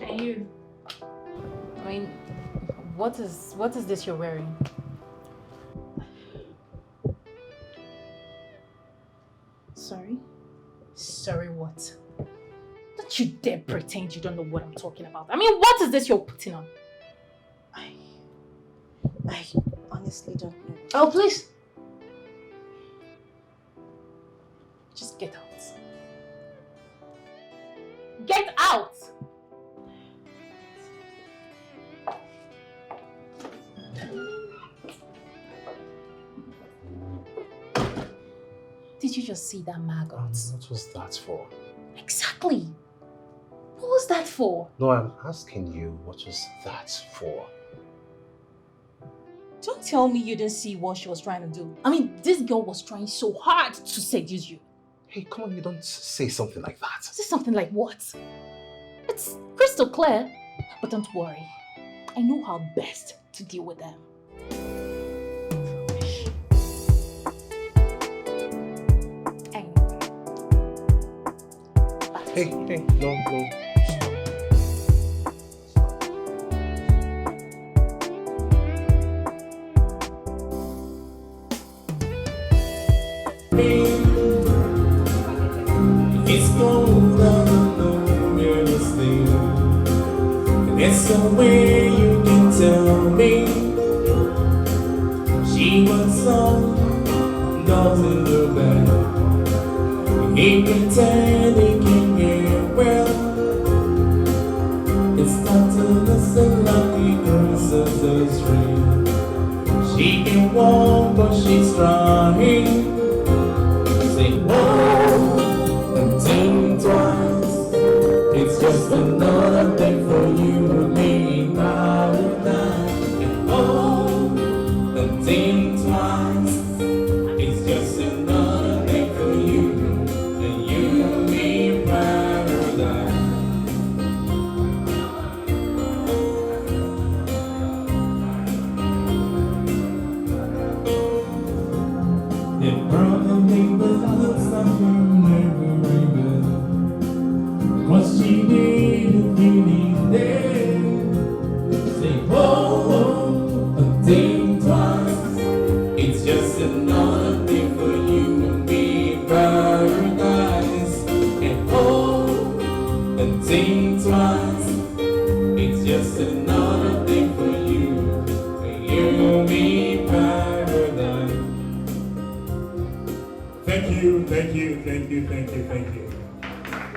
And you? I mean, what is this you're wearing? Sorry? Sorry, what? Don't you dare pretend you don't know what I'm talking about. I mean, what is this you're putting on? I honestly don't know. Oh, please. Just get out. Get out! Did you just see that maggot? What was that for? Exactly. What was that for? No, I'm asking you, what was that for? Don't tell me you didn't see what she was trying to do. I mean, this girl was trying so hard to seduce you. Hey, come on, you don't say something like that. Is this something like what? It's crystal clear. But don't worry. I know how best to deal with them. Hey, no. It's cold, I don't know where to stay. There's somewhere you can tell me. She wants some dogs in the bed. He pretend he can get well. It's not to listen like the girls of the street. She can walk but she's trying. Say whoa and think twice. It's just another thing for you and me in paradise. And oh and think twice. It's just another thing for you and you and me in paradise. It probably looks like you never even what she did if you need it. Say whoa, and think twice. It's just another thing for you and me in paradise. And oh, and think twice. It's just another thing for you and you and me in paradise. Thank you.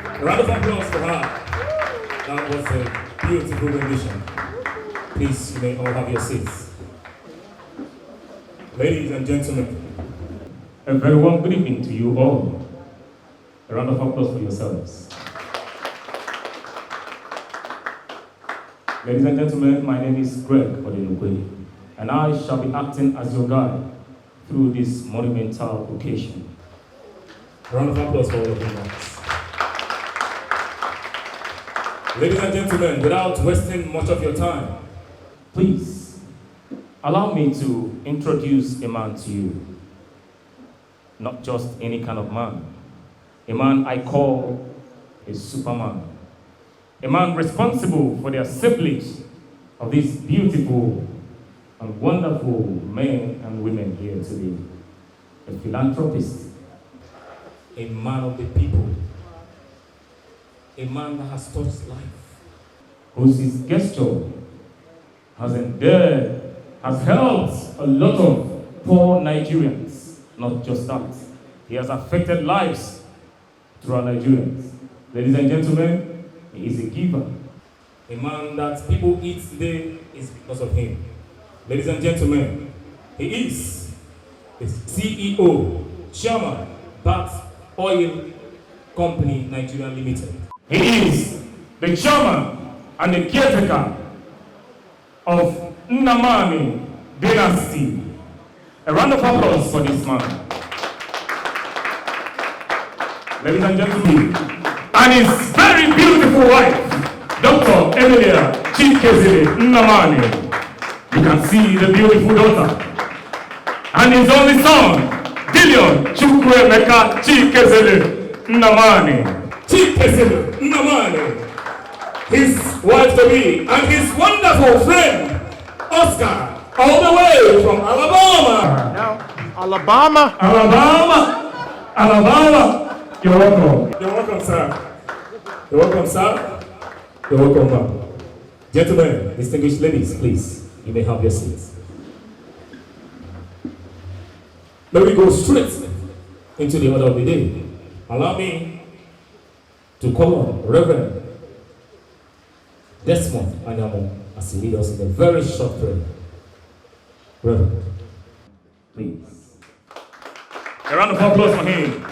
A round of applause for her. That was a beautiful rendition. Please, you may all have your seats. Ladies and gentlemen, a very warm good evening to you all. A round of applause for yourselves. Ladies and gentlemen, my name is Greg Odenukwe, and I shall be acting as your guide through this monumental occasion. A round of applause for all of you. Ladies and gentlemen, without wasting much of your time, please allow me to introduce a man to you. Not just any kind of man. A man I call a Superman. A man responsible for the assemblage of these beautiful and wonderful men and women here today. A philanthropist. A man of the people. A man that has touched life. Whose gesture has endeared, has helped a lot of poor Nigerians. Not just that. He has affected lives through our Nigerians. Ladies and gentlemen, he is a giver. A man that people eat today is because of him. Ladies and gentlemen, he is the CEO, Chairman, Bath Oil Company Nigeria Limited. He is the chairman and the caretaker of Namani Dynasty. A round of applause for this man. Ladies and gentlemen, and his very beautiful wife, Dr. Emilia Chikezile Namani. You can see the beautiful daughter. And his only son, Dillion Chukwemeka Chikezile Namani. Chikezile Namani. His wife-to-be and his wonderful friend, Oscar, all the way from Alabama. Now, Alabama. You're welcome. You're welcome, sir. You're welcome, sir. You're welcome, ma'am. Gentlemen, distinguished ladies, please, you may have your seats. Let me go straight into the order of the day. Allow me to call on Reverend Desmond Anyamo as he leads us in a very short prayer. Reverend, please. A round of applause for him.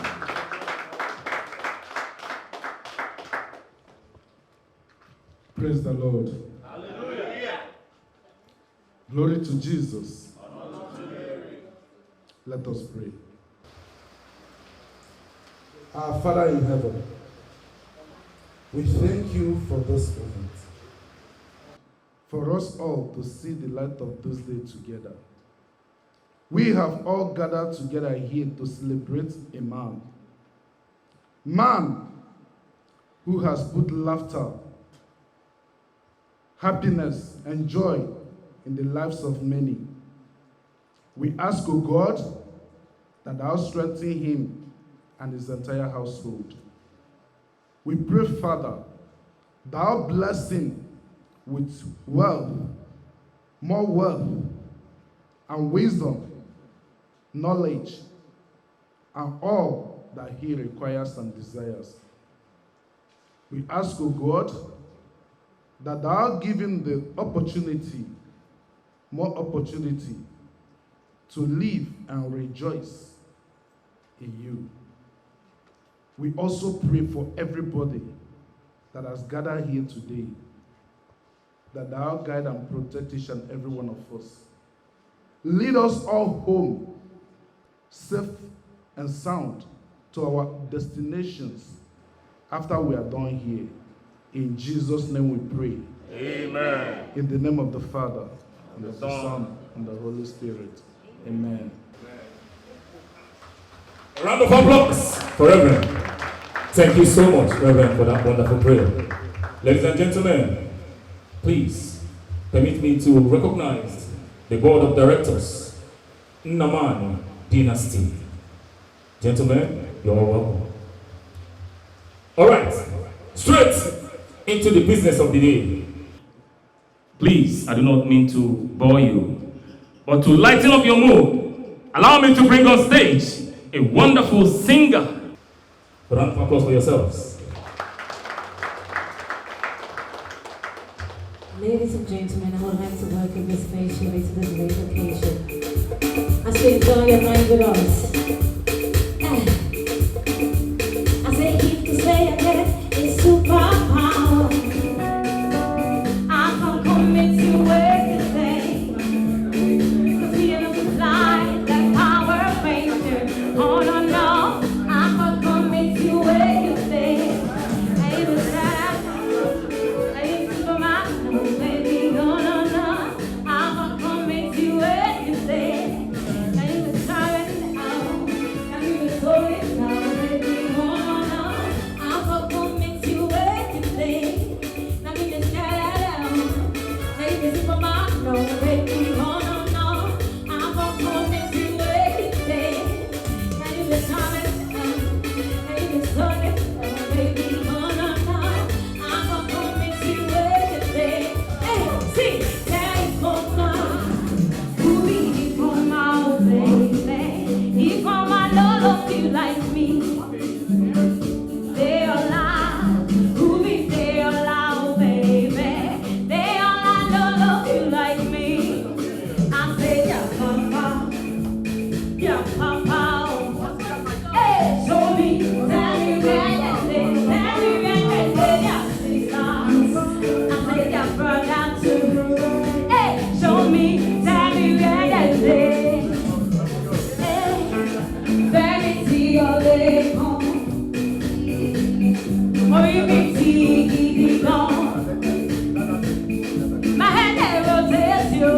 Praise the Lord. Hallelujah. Glory to Jesus. Let us pray. Our Father in heaven, we thank you for this moment. For us all to see the light of this day together. We have all gathered together here to celebrate a man. Man who has put laughter, happiness, and joy in the lives of many. We ask, O God, that thou strengthen him and his entire household. We pray, Father, thou bless him with wealth, more wealth, and wisdom, knowledge, and all that he requires and desires. We ask, O God, that thou give him the opportunity, more opportunity, to live and rejoice in you. We also pray for everybody that has gathered here today, that thou guide and protect each and every one of us. Lead us all home, safe and sound, to our destinations after we are done here. In Jesus' name we pray. Amen. In the name of the Father, and of the Son, and the Holy Spirit. Amen. A round of applause for Reverend. Thank you so much, Reverend, for that wonderful prayer. Ladies and gentlemen, please permit me to recognize the board of directors, Namani Dynasty. Gentlemen, you're all welcome. All right, straight into the business of the day. Please, I do not mean to bore you, but to lighten up your mood, allow me to bring on stage a wonderful singer. A round of applause for yourselves. Ladies and gentlemen, I would like to welcome you especially to this great occasion. I say enjoy your night with us. I say if you say again, it's superpower. I can commit to everything. Feel the fly, that Power Ranger. Oh no no, I can commit to everything. Baby, baby, Superman, baby, oh no no, I can commit to everything. Baby, turn out, baby, slow it down, baby, oh no no, I can commit to everything. Now me just shout out, baby, Superman, no, baby, oh no no, I can commit to everything. Baby, turn it out, baby, slow it down, baby, oh no no, I can commit to everything. Hey, see, take over. He from my baby, he from my love, you like me. They all lie, Ruby, they all lie, baby. They all lie, love you like me. I say, yeah, papa, yeah, papa. Hey, show me, tell me where you live, tell me where you live, yeah, sisters. I say, yeah, brother too. Hey, show me, tell me where you live. Hey, verity of the home. Oh, you be tea, gone. My head never rotates you.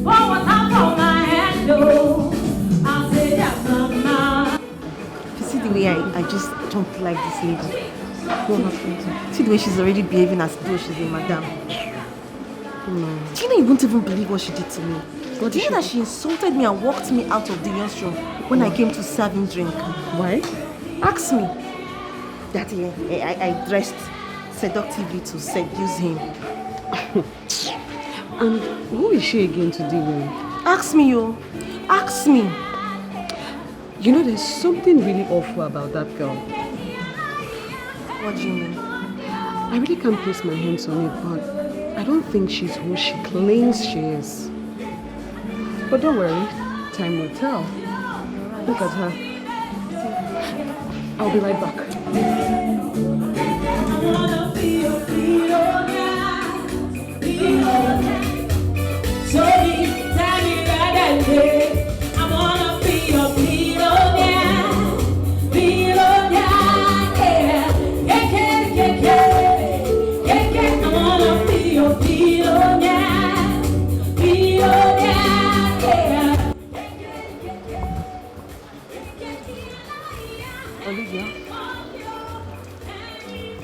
Oh, what I'm for my hand, though. I say, yeah, mama. You see the way I just don't like this lady. What happened? See the way she's already behaving as though she's a madam. No. Do you know you won't even believe what she did to me? Do you know that she insulted me and walked me out of Dillion's room when I came to serve him drink? Why? Ask me. That I dressed seductively to seduce him. And who is she again to deal with? Ask me, yo. Ask me. You know, there's something really awful about that girl. What do you mean? I really can't place my hands on it, but I don't think she's who she claims she is. But don't worry, time will tell. Look at her. I'll be right back.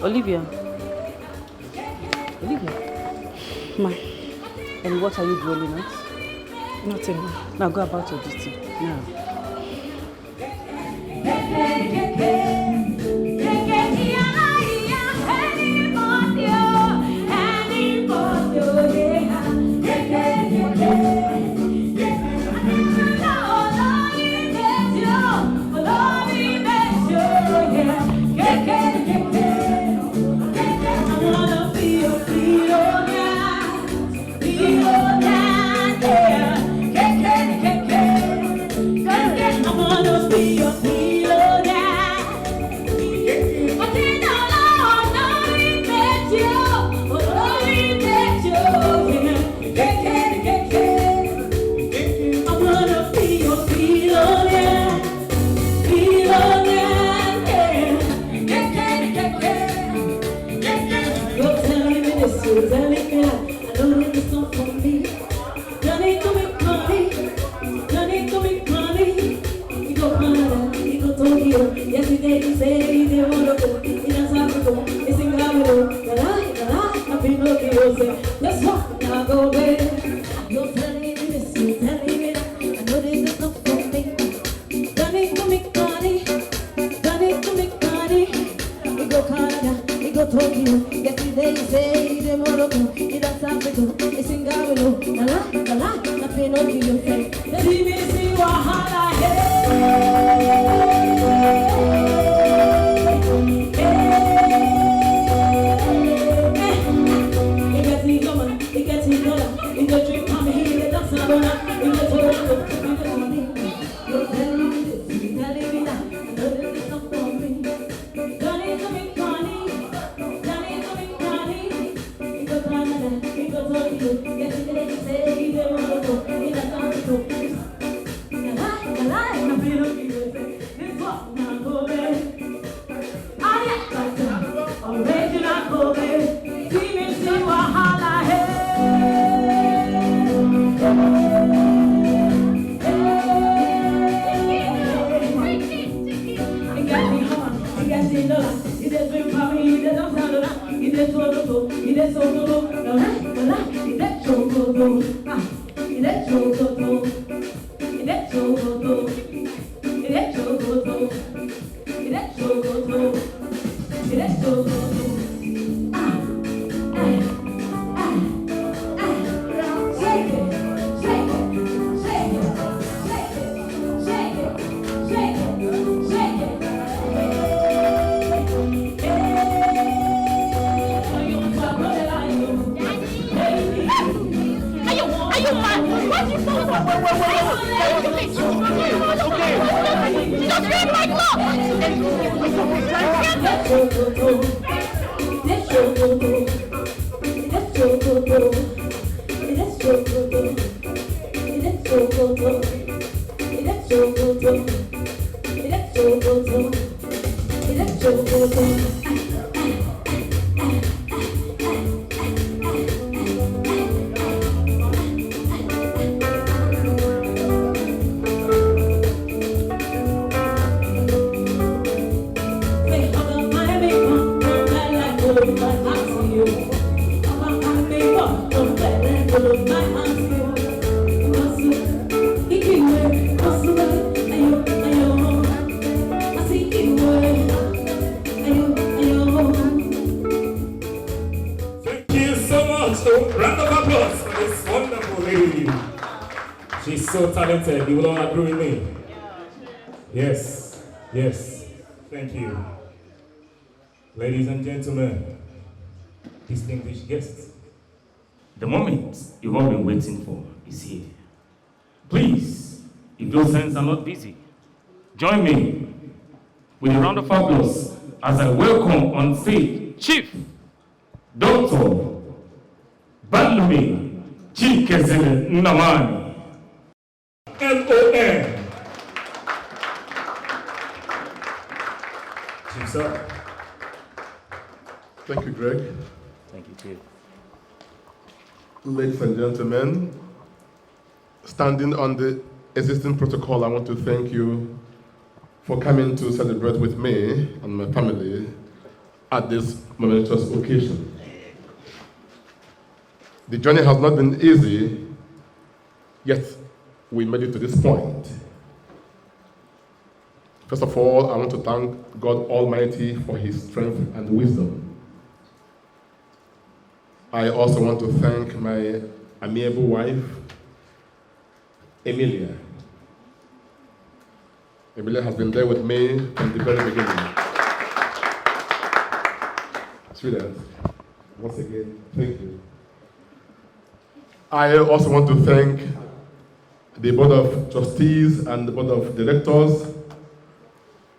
Olivia. Ma. And what are you dwelling at? Nothing. Now go about your duty. Now. He gets So talented, you will all agree with me. Yes, yes, thank you. Ladies and gentlemen, distinguished guests, the moment you've all been waiting for is here. Please, if those hands are not busy, join me with a round of applause as I welcome on stage Chief Dr. Balumi Chikesele Namani. M.O.N. Chief, sir. Thank you, Greg. Thank you, Chief. Ladies and gentlemen, standing on the existing protocol, I want to thank you for coming to celebrate with me and my family at this momentous occasion. The journey has not been easy, yet we made it to this point. First of all, I want to thank God Almighty for His strength and wisdom. I also want to thank my amiable wife, Emilia. Emilia has been there with me from the very beginning. Sweetheart, once again, thank you. I also want to thank the Board of Trustees and the Board of Directors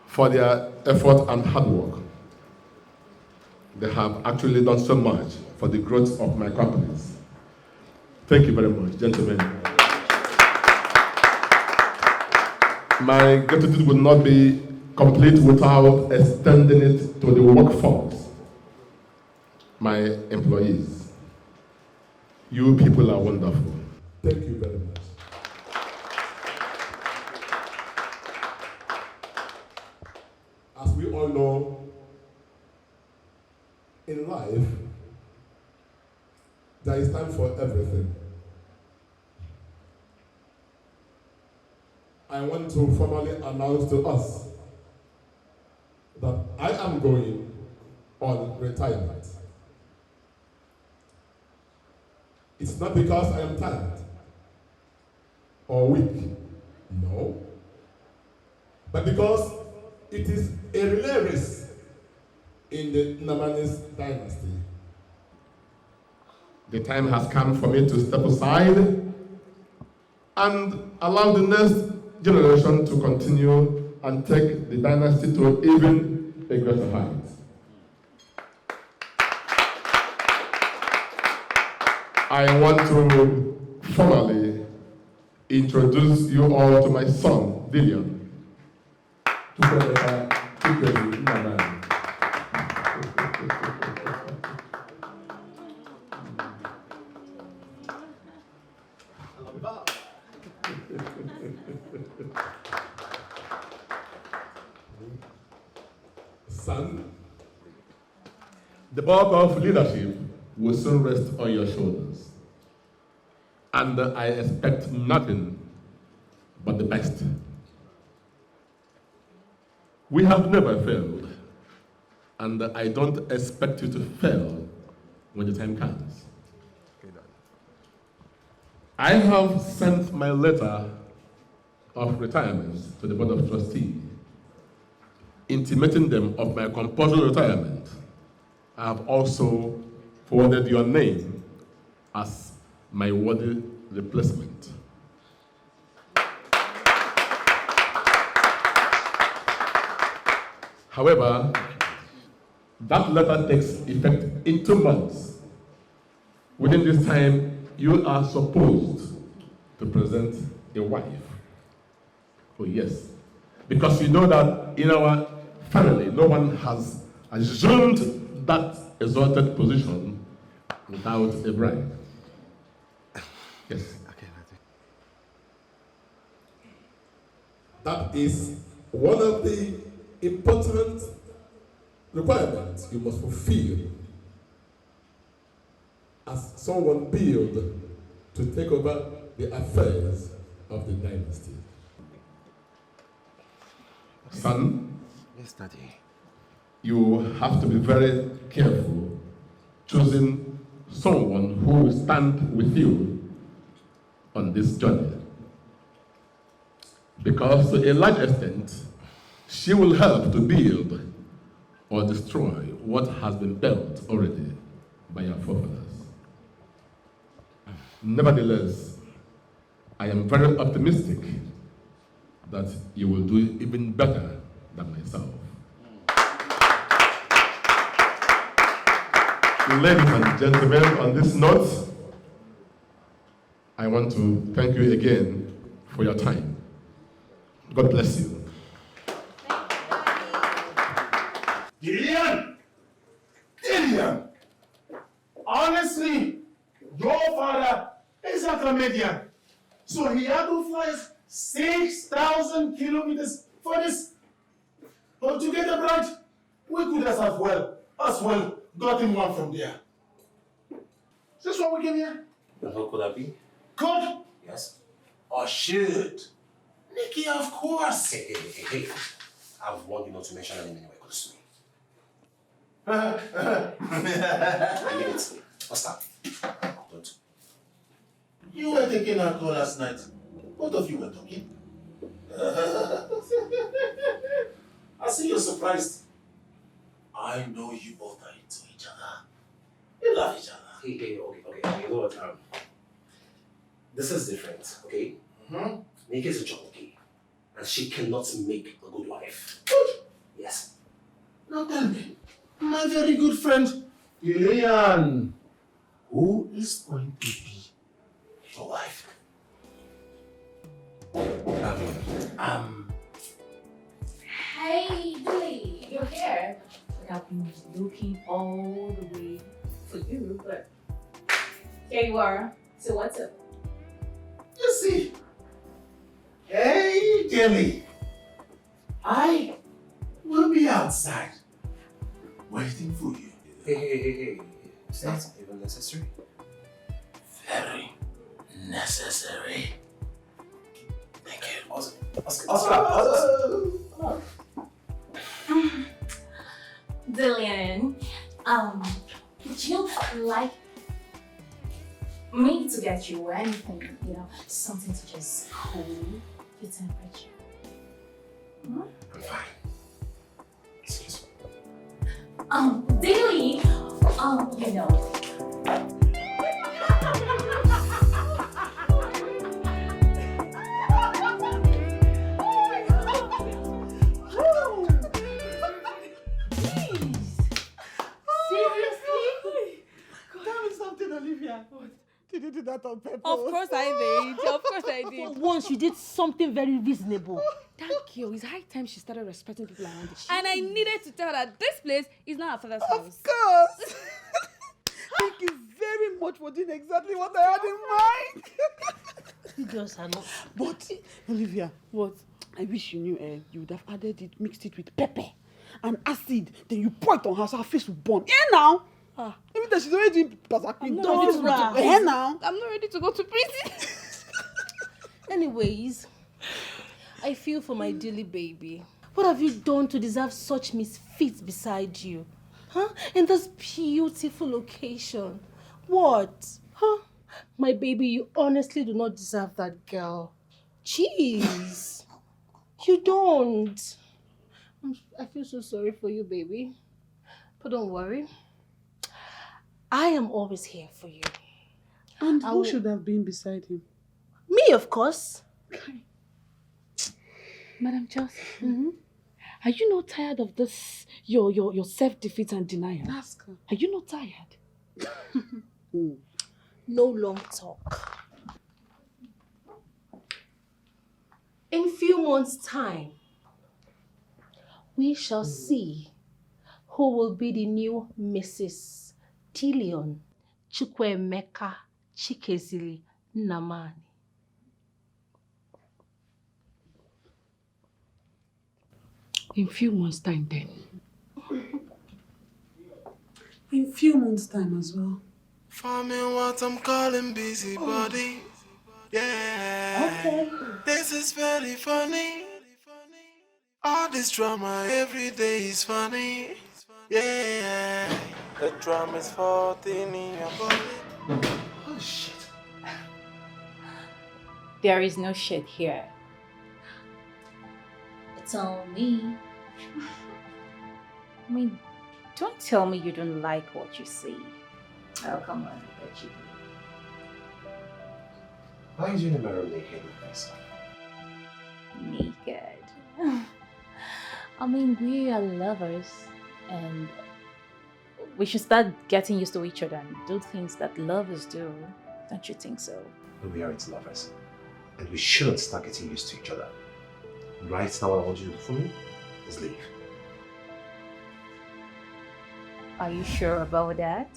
for their effort and hard work. They have actually done so much for the growth of my companies. Thank you very much, gentlemen. My gratitude would not be complete without extending it to the workforce, my employees. You people are wonderful. Thank you very much. As we all know, in life, there is time for everything. I want to formally announce to us that I am going on retirement. It's not because I am tired or weak, no, but because it is a relay race in the Namani's dynasty. The time has come for me to step aside and allow the next generation to continue and take the dynasty to even a greater height. I want to formally introduce you all to my son, Dillion. Son, The bulk of leadership will soon rest on your shoulders. And I expect nothing but the best. We have never failed, and I don't expect you to fail when the time comes. I have sent my letter of retirement to the Board of Trustees, intimating them of my compulsory retirement. I have also forwarded your name as my worthy replacement. However, that letter takes effect in 2 months. Within this time, you are supposed to present a wife. Oh yes, because you know that in our family, no one has assumed that exalted position without a bride. Yes. That is one of the important requirements you must fulfill as someone billed to take over the affairs of the dynasty. Son? Yes, Daddy. You have to be very careful choosing someone who will stand with you on this journey. Because to a large extent, she will help to build or destroy what has been built already by your forefathers. Nevertheless, I am very optimistic that you will do even better than myself. Ladies and gentlemen, on this note, I want to thank you again for your time. God bless you. Dillion! Dillion! Honestly, your father is a comedian. So he had to fly 6,000 kilometers for this. But to get a bride, we could as well gotten one from there. Is this what we came here? And how could that be? Could? Yes. Or should? Nikki, of course. Hey. I've warned you not to mention her name anyway, close to me. Leave it. What's that? Don't. You were taking a call last night. Both of you were talking. I see you're surprised. I know you both are into each other. You love each other. Hey, okay. You know what? This is different, okay? Nikki is a jockey, and she cannot make a good wife. Good? Yes. Now tell me, my very good friend, Dillion, who is going to be your wife? Hey, Dilly, you're here. I've been looking all the way for you, but here you are. So what's up? You see, hey, Dilly, I will be outside waiting for you. Hey. Is that even necessary? Very necessary. Thank you. Oscar. Dillion, would you like me to get you anything, something to just cool your temperature? I'm fine. Excuse me. Dilly, Did you do that on purpose? Of course I did. For once, you did something very reasonable. That girl, it's high time she started respecting people around her. And I needed to tell her that this place is not her father's house. Of course. Thank you very much for doing exactly what I had in mind. You just are not. But, Olivia, what? I wish you knew you would have added it, mixed it with pepper. and acid, then you pour it on her so her face will burn. Yeah, now. Even though she's already doing Pasakwi. Don't now. I'm not ready to go to prison. Anyways, I feel for my Dilly baby. What have you done to deserve such misfits beside you? Huh? In this beautiful location. What? Huh? My baby, you honestly do not deserve that girl. Jeez. You don't. I feel so sorry for you, baby. But don't worry. I am always here for you. And who should have been beside him? Me, of course. Madam Chelsea, are you not tired of this, your self-defeat and denial? Ask her. Are you not tired? No long talk. In few months' time, we shall see who will be the new Mrs. Dillion Chukwemeka Chikezili Namani. In few months' time then. In few months' time as well. Farming what I'm calling busybody. Yeah. Okay. This is very funny. All this drama every day is funny. Yeah. The drama is for your body. Oh shit. There is no shit here. It's all me. I mean, don't tell me you don't like what you see. Oh, come on, I bet you. Why are you in the mirror naked with myself? Naked. I mean, we are lovers and we should start getting used to each other and do things that lovers do. Don't you think so? We are its lovers. And we shouldn't start getting used to each other. Right now, what I want you to do for me is leave. Are you sure about that?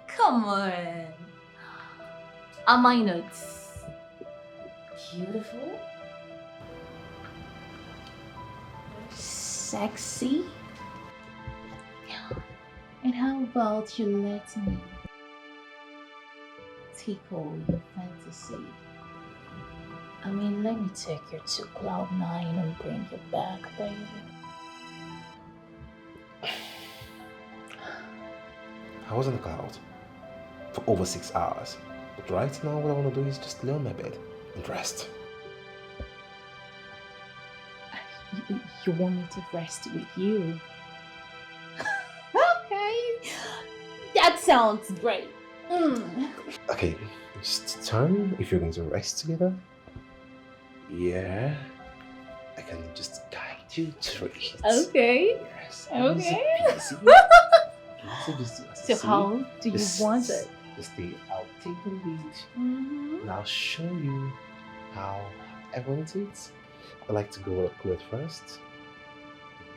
Come on. Am I not beautiful? Sexy? And how about you let me tickle your fantasy? I mean, let me take you to Cloud9 and bring you back, baby. I was on the cloud for over 6 hours. But right now, what I want to do is just lay on my bed and rest. You want me to rest with you? Okay. That sounds great. Okay, just turn if you're going to rest together. Yeah. I can just guide you through it. Okay. Yes. Okay. So how do you want it? Just I'll take the lead. And I'll show you how I want it. I like to go up close first.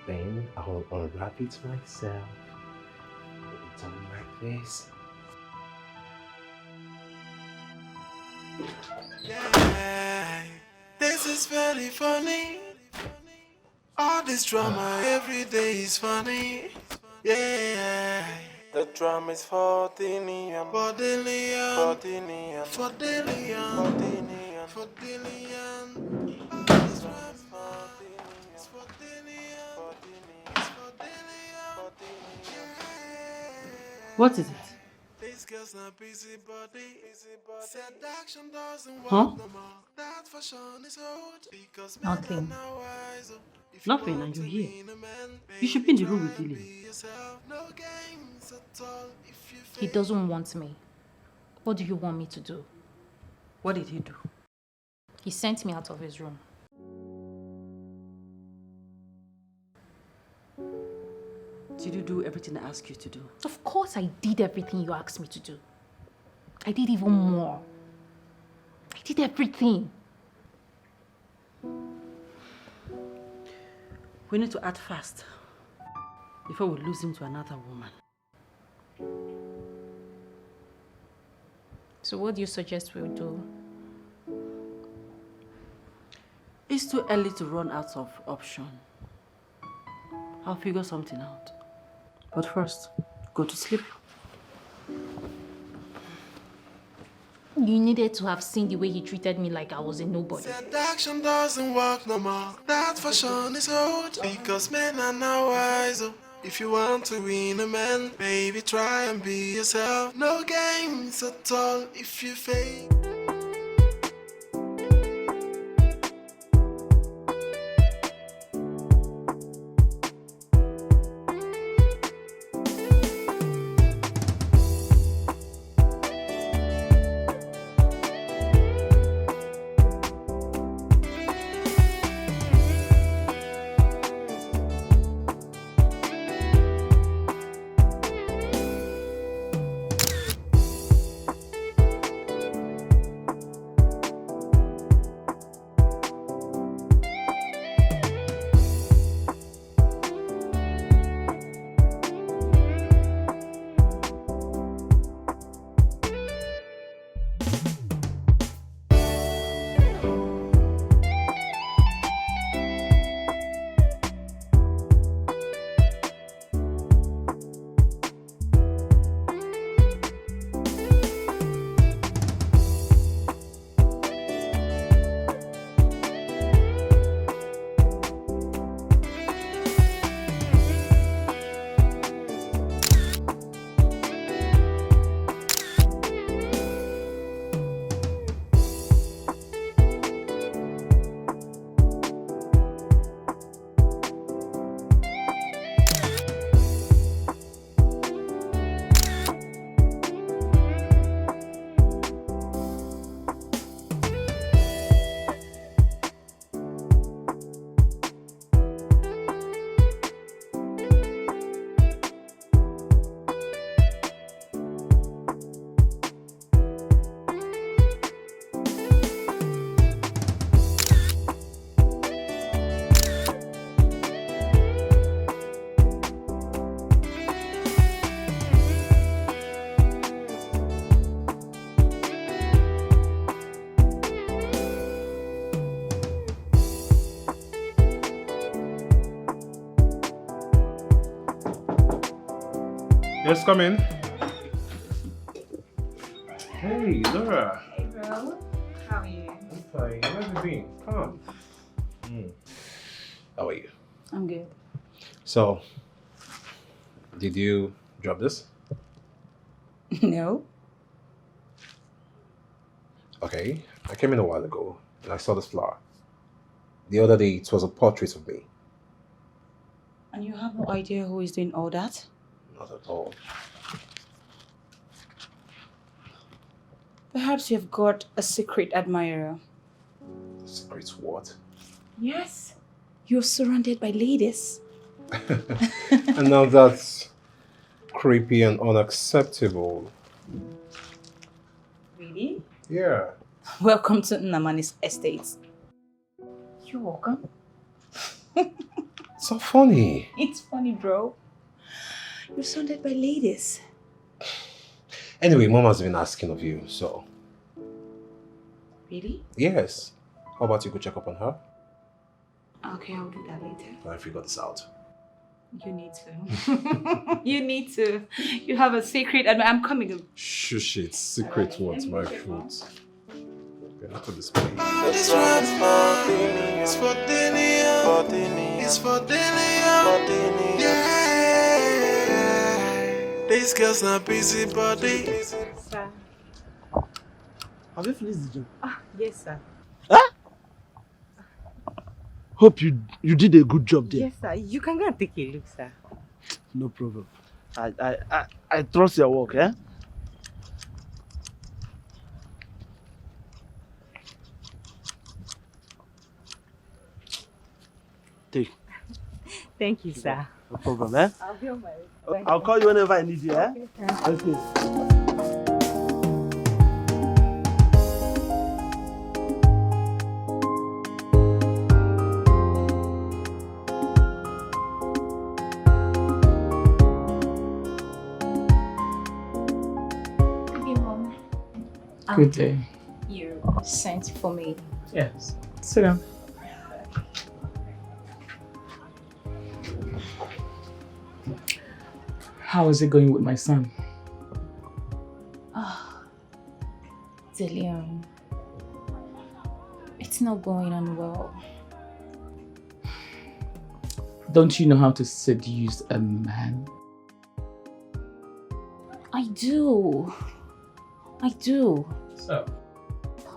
Then I'll unwrap it myself. Put it on my face. Yeah. This is very funny. All this drama every day is funny. Yeah. The drama is for Dillion, for Dillion, for Dillion, for Dillion, for Dillion, for Dillion. All this drama is for Dillion, for Dillion, for Dillion, for Dillion. What is it? This girl's not busybody. Seduction doesn't work Huh? no more. That fashion is old because Nothing. men are wise. Nothing, and you're here. You should be in the room with Dillion. He doesn't want me. What do you want me to do? What did he do? He sent me out of his room. Did you do everything I asked you to do? Of course I did everything you asked me to do. I did even more. I did everything. We need to act fast before we lose him to another woman. So what do you suggest we do? It's too early to run out of option. I'll figure something out. But first, go to sleep. You needed to have seen the way he treated me like I was a nobody. Seduction doesn't work no more. That fashion is old. Because men are now wiser. If you want to win a man, baby, try and be yourself. No games at all if you fail. Yes, come in. Hey, Laura. Hey, bro. How are you? I'm fine. Where have you been? Come on. How are you? I'm good. So, did you drop this? No. Okay, I came in a while ago and I saw this flower. The other day, it was a portrait of me. And you have no idea who is doing all that? Not at all. Perhaps you've got a secret admirer. Secret what? Yes. You're surrounded by ladies. And now that's creepy and unacceptable. Really? Yeah. Welcome to Namani's estate. You're welcome. It's so funny. It's funny, bro. You're surrounded by ladies. Anyway, Mom has been asking of you, so. Really? Yes. How about you go check up on her? Okay, I'll do that later. I figure this out. You need to. You need to. You have a secret and I'm coming. Shush it. Secret what? My foot. Okay, not to display. This one's for Dillion. It's for Dillion. It's for Dillion. Yeah. These girls not busy body. Sir. Have you finished the job? Yes, sir. Huh? Hope you did a good job there. Yes, sir. You can go and take a look, sir. No problem. I trust your work, eh? Take. Thank you, sir. No problem, eh? I'll be on my way. I'll call you whenever I need you, eh? Okay. Good day. You sent for me. Yes. Sit down. How is it going with my son? Ah, Dillion. It's not going on well. Don't you know how to seduce a man? I do. So?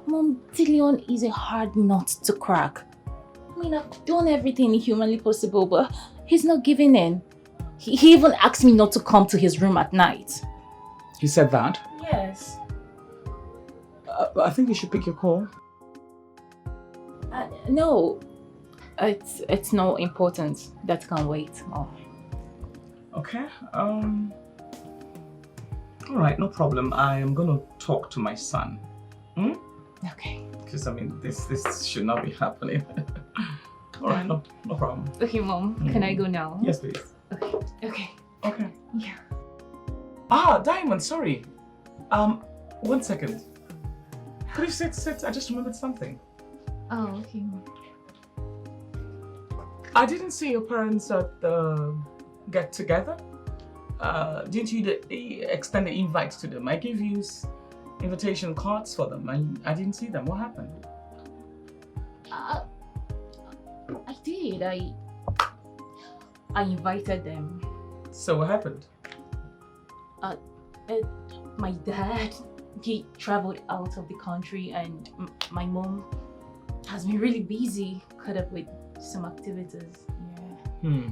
Mom, Dillion is a hard nut to crack. I mean, I've done everything humanly possible, but he's not giving in. He even asked me not to come to his room at night. He said that? Yes. I think you should pick your call. No, it's not important. That can wait. Oh. Okay. All right, no problem. I am gonna talk to my son. Okay. Because I mean, this should not be happening. All right, no problem. Okay, Mom. Can I go now? Yes, please. Okay. Okay. Yeah. Ah, Diamond. Sorry. 1 second. Could you sit? I just remembered something. Oh, okay. I didn't see your parents at the get together. Didn't you extend the invite to them? I gave you invitation cards for them and I didn't see them. What happened? I did. I invited them. So what happened? My dad, he traveled out of the country and my mom has been really busy, caught up with some activities. Yeah.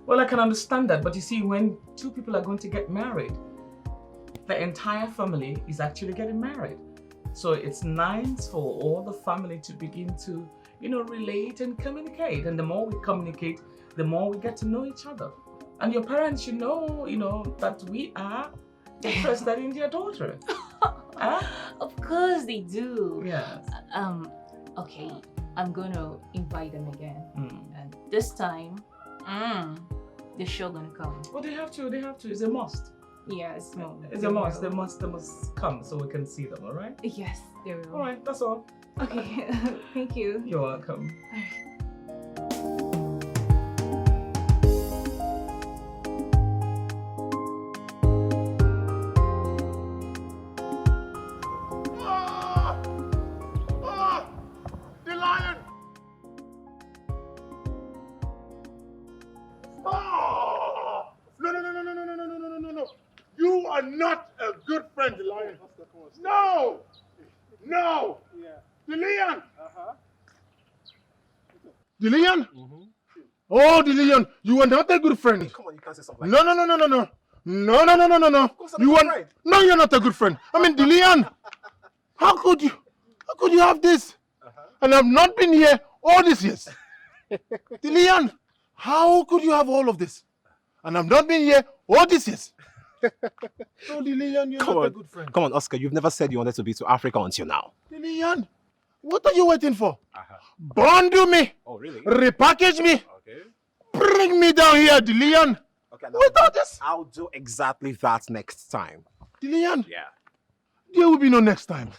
Well, I can understand that, but you see, when two people are going to get married, the entire family is actually getting married. So it's nice for all the family to begin to, relate and communicate. And the more we communicate, the more we get to know each other. And your parents should know, that we are interested in their daughter. Huh? Of course they do. Yes. Okay, I'm gonna invite them again. And this time, they're sure gonna come. Well, they have to. It's a must. Yes, no. It's a must. They must come so we can see them, all right? Yes, they will. All right, that's all. Okay, thank you. You're welcome. The lion! Oh! No. You are not a good friend, the lion. No! Dillion! Dillion? Oh, Dillion, you are not a good friend. Come on, you can't say something like No. No. You're not a good friend. I mean, Dillion, how could you have this? And I've not been here all these years. Dillion, how could you have all of this? And I've not been here all these years. So, Dillion, you're not a good friend. Come on, Oscar, you've never said you wanted to be to Africa until now. Dillion, what are you waiting for? Bundle me. Oh, really? Repackage me. Okay. Bring me down here, Dillion. Okay, without this. I'll do exactly that next time. Dillion. Yeah. There will be no next time.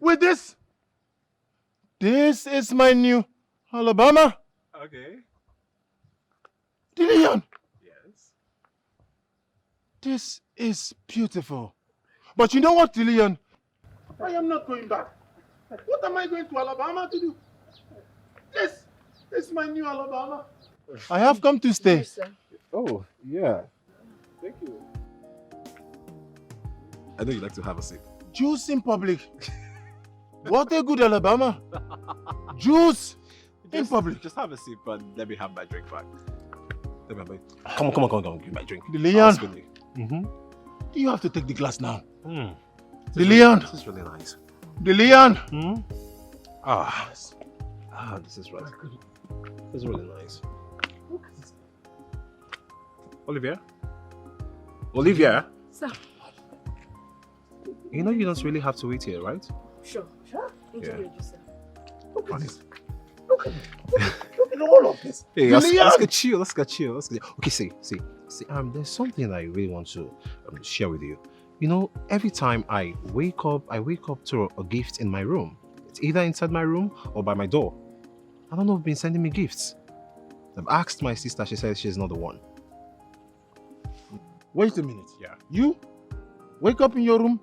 With this is my new Alabama. Okay. Dillion. Yes. This is beautiful. But you know what, Dillion? I am not going back. What am I going to Alabama to do? This is my new Alabama. I have come to stay. Oh, yeah. Thank you. I know you like to have a seat. Juice in public. What a good Alabama. Juice in public. Just have a seat, but let me have my drink back. Come on, give my drink. Dillion. You have to take the glass now. Dillion. This is really nice. Dillion. This is right. This is really nice. Olivia? Sir. You know you don't really have to wait here, right? Sure. Enjoy your juice, sir. Look at this. Look at all of this. Hey, let's get chill. Okay, see. There's something I really want to share with you. You know, every time I wake up to a gift in my room. It's either inside my room or by my door. I don't know who's been sending me gifts. I've asked my sister, she says she's not the one. Wait a minute. Yeah. You wake up in your room,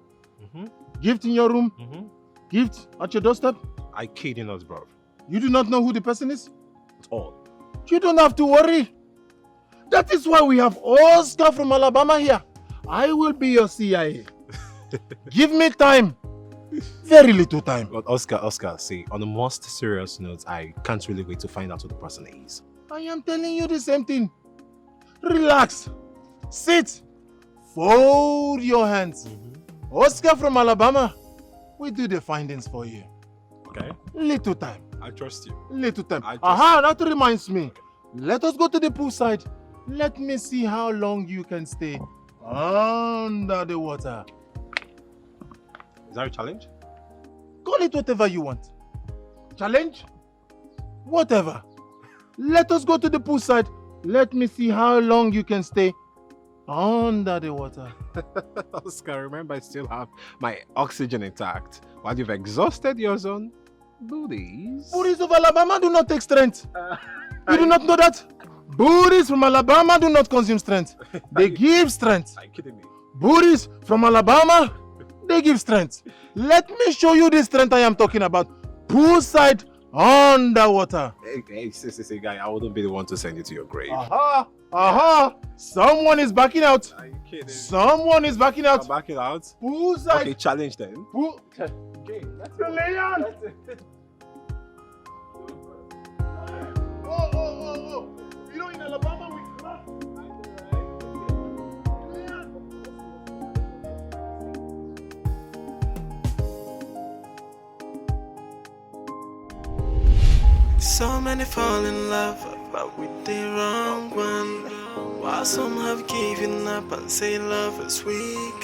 gift in your room, gift at your doorstep. I kidding us, bro. You do not know who the person is? At all. You don't have to worry. That is why we have Oscar from Alabama here. I will be your CIA. Give me time. Very little time. But Oscar, see, on a most serious note, I can't really wait to find out who the person is. I am telling you the same thing. Relax. Sit. Fold your hands. Oscar from Alabama. We do the findings for you. Okay. Little time. I trust you. Little time. I trust Aha, that reminds me. Let us go to the poolside. Let me see how long you can stay under the water. Is that a challenge? Call it whatever you want. Challenge? Whatever. Let us go to the poolside. Let me see how long you can stay under the water. Oscar, remember I still have my oxygen intact while you've exhausted your own booties. Booties of Alabama do not take strength. You do not know that? Booties from Alabama do not consume strength. They give strength. Are you kidding me? Booties from Alabama, they give strength. Let me show you the strength I am talking about. Poolside underwater. Hey, guy, I wouldn't be the one to send you to your grave. Aha! Aha! Someone is backing out. Are you kidding? Someone is backing out. I'm backing out? Poolside. Okay, challenge then. Okay, let's go. Dillion! Oh. You know, in Alabama, we clap. So many fall in love, but with the wrong one. While some have given up and say love is weak.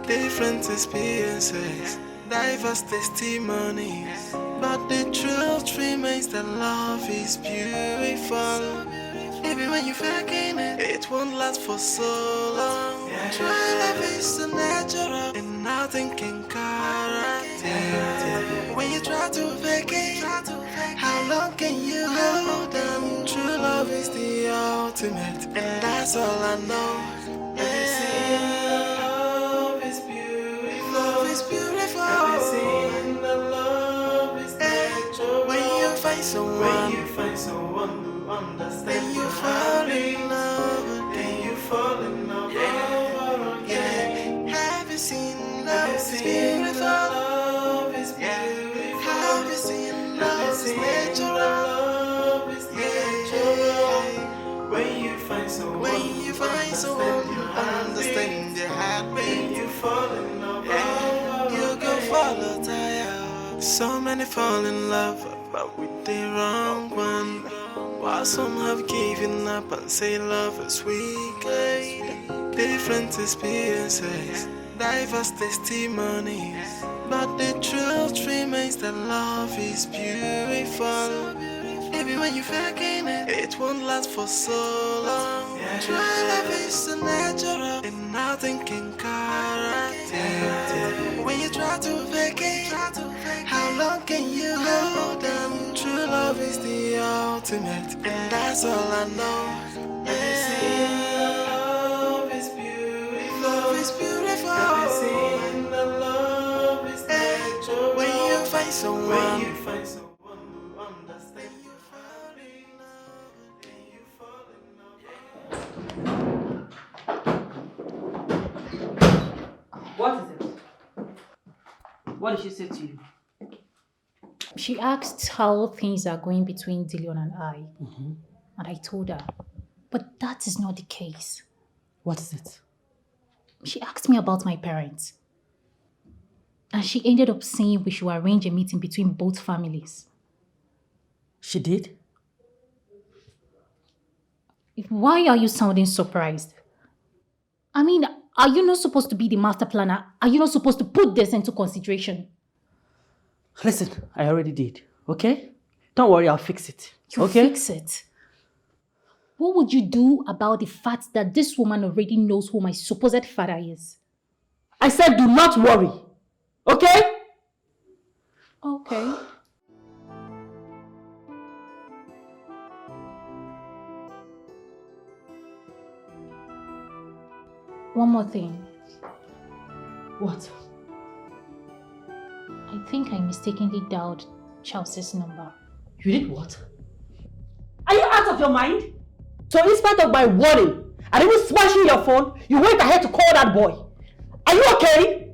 Different experiences, diverse testimonies, but the truth remains that love is beautiful. Even when you're faking it, it won't last for so long. True love is so natural, and nothing can correct it. When you try to fake it, how long can you hold on? True love is the ultimate, and that's all I know. Love is beautiful. Love is beautiful. Love is natural. When you find someone who understands, then you fall in love. Then you fall in love. Yeah. Have you seen love is beautiful? Love is beautiful. Have you seen love is natural? Love is natural. When you find someone who understands your heartbeat, you fall in love. You go follow tire. So many fall in love, but with the wrong one. While some have given up and say love is weak. Different experiences, diverse testimonies, but the truth remains that love is beautiful. Even when you're faking it, it won't last for so long. True love is so natural, and nothing can correct it. When you try to fake it, how long can you hold on? True love is the ultimate, and that's all I know. Love is beautiful. Love is beautiful. Love is natural. When you find someone who understands. What is it? What did she say to you? She asked how things are going between Dillion and I. And I told her, but that is not the case. What is it? She asked me about my parents. And she ended up saying we should arrange a meeting between both families. She did? Why are you sounding surprised? I mean, are you not supposed to be the master planner? Are you not supposed to put this into consideration? Listen, I already did, okay? Don't worry, I'll fix it. You'll fix it? What would you do about the fact that this woman already knows who my supposed father is? I said do not worry, okay? Okay. One more thing. What? I think I mistakenly dialed Chelsea's number. You did what? Are you out of your mind? So in spite of my warning and even smashing your phone, you went ahead to call that boy. Are you okay?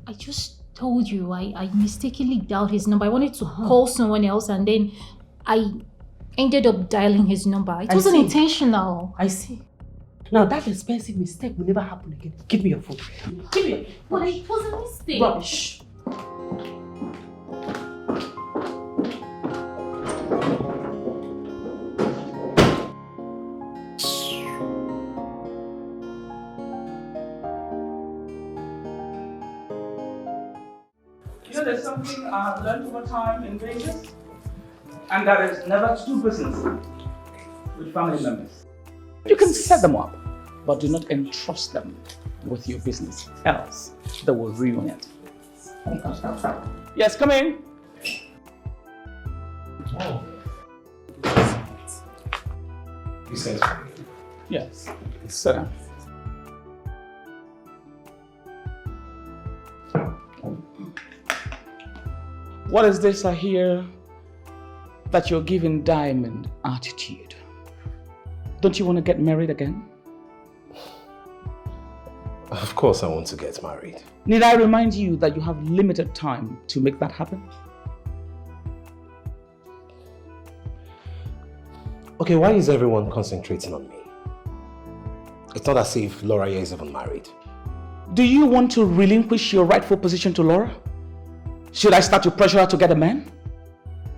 I just told you I mistakenly dialed his number. I wanted to call someone else and then I ended up dialing his number. It wasn't intentional. I see. Now that expensive mistake will never happen again. Give me your phone. Give me your phone. But it was a mistake. Rubbish. You know, there's something I've learned over time in Vegas, and that is never to do business with family members. You can set them up, but do not entrust them with your business, else they will ruin it. Yes, come in. Oh. You said Yes, sit down. What is this I hear that you're giving Diamond attitude? Don't you want to get married again? Of course I want to get married. Need I remind you that you have limited time to make that happen? Okay, why is everyone concentrating on me? It's not as if Laura here is even married. Do you want to relinquish your rightful position to Laura? Should I start to pressure her to get a man?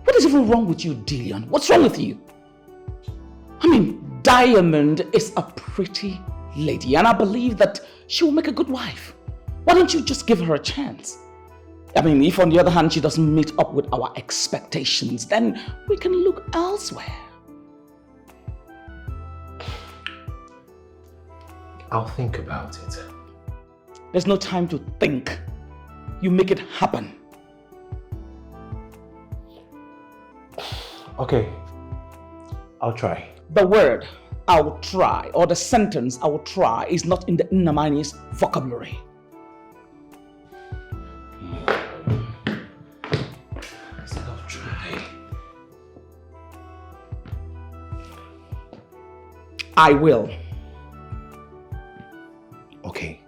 What is even wrong with you, Dillion? What's wrong with you? I mean, Diamond is a pretty lady and I believe that she will make a good wife. Why don't you just give her a chance? I mean, if on the other hand she doesn't meet up with our expectations, then we can look elsewhere. I'll think about it. There's no time to think. You make it happen. Okay, I'll try. The word "I will try" or the sentence "I will try" is not in the Namani's vocabulary. I'll try. I will. Okay,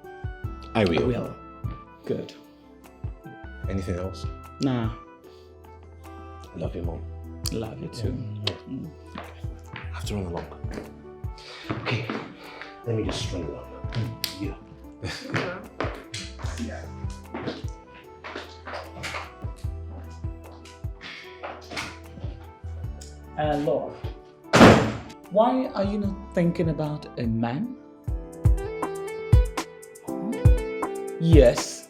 I will. I will. Good. Anything else? Nah. Love you, Mom. Love you too. I have to run along. Okay, let me just run along. Yeah. Yeah. Laura, why are you not thinking about a man? Yes.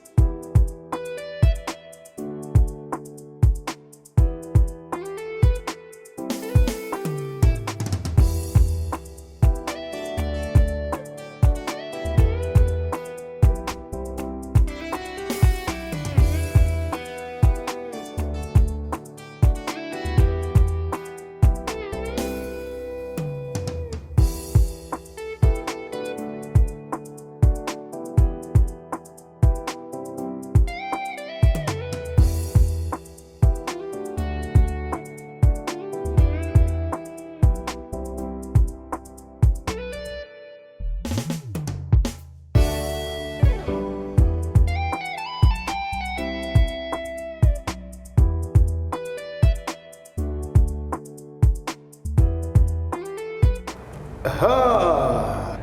Aha!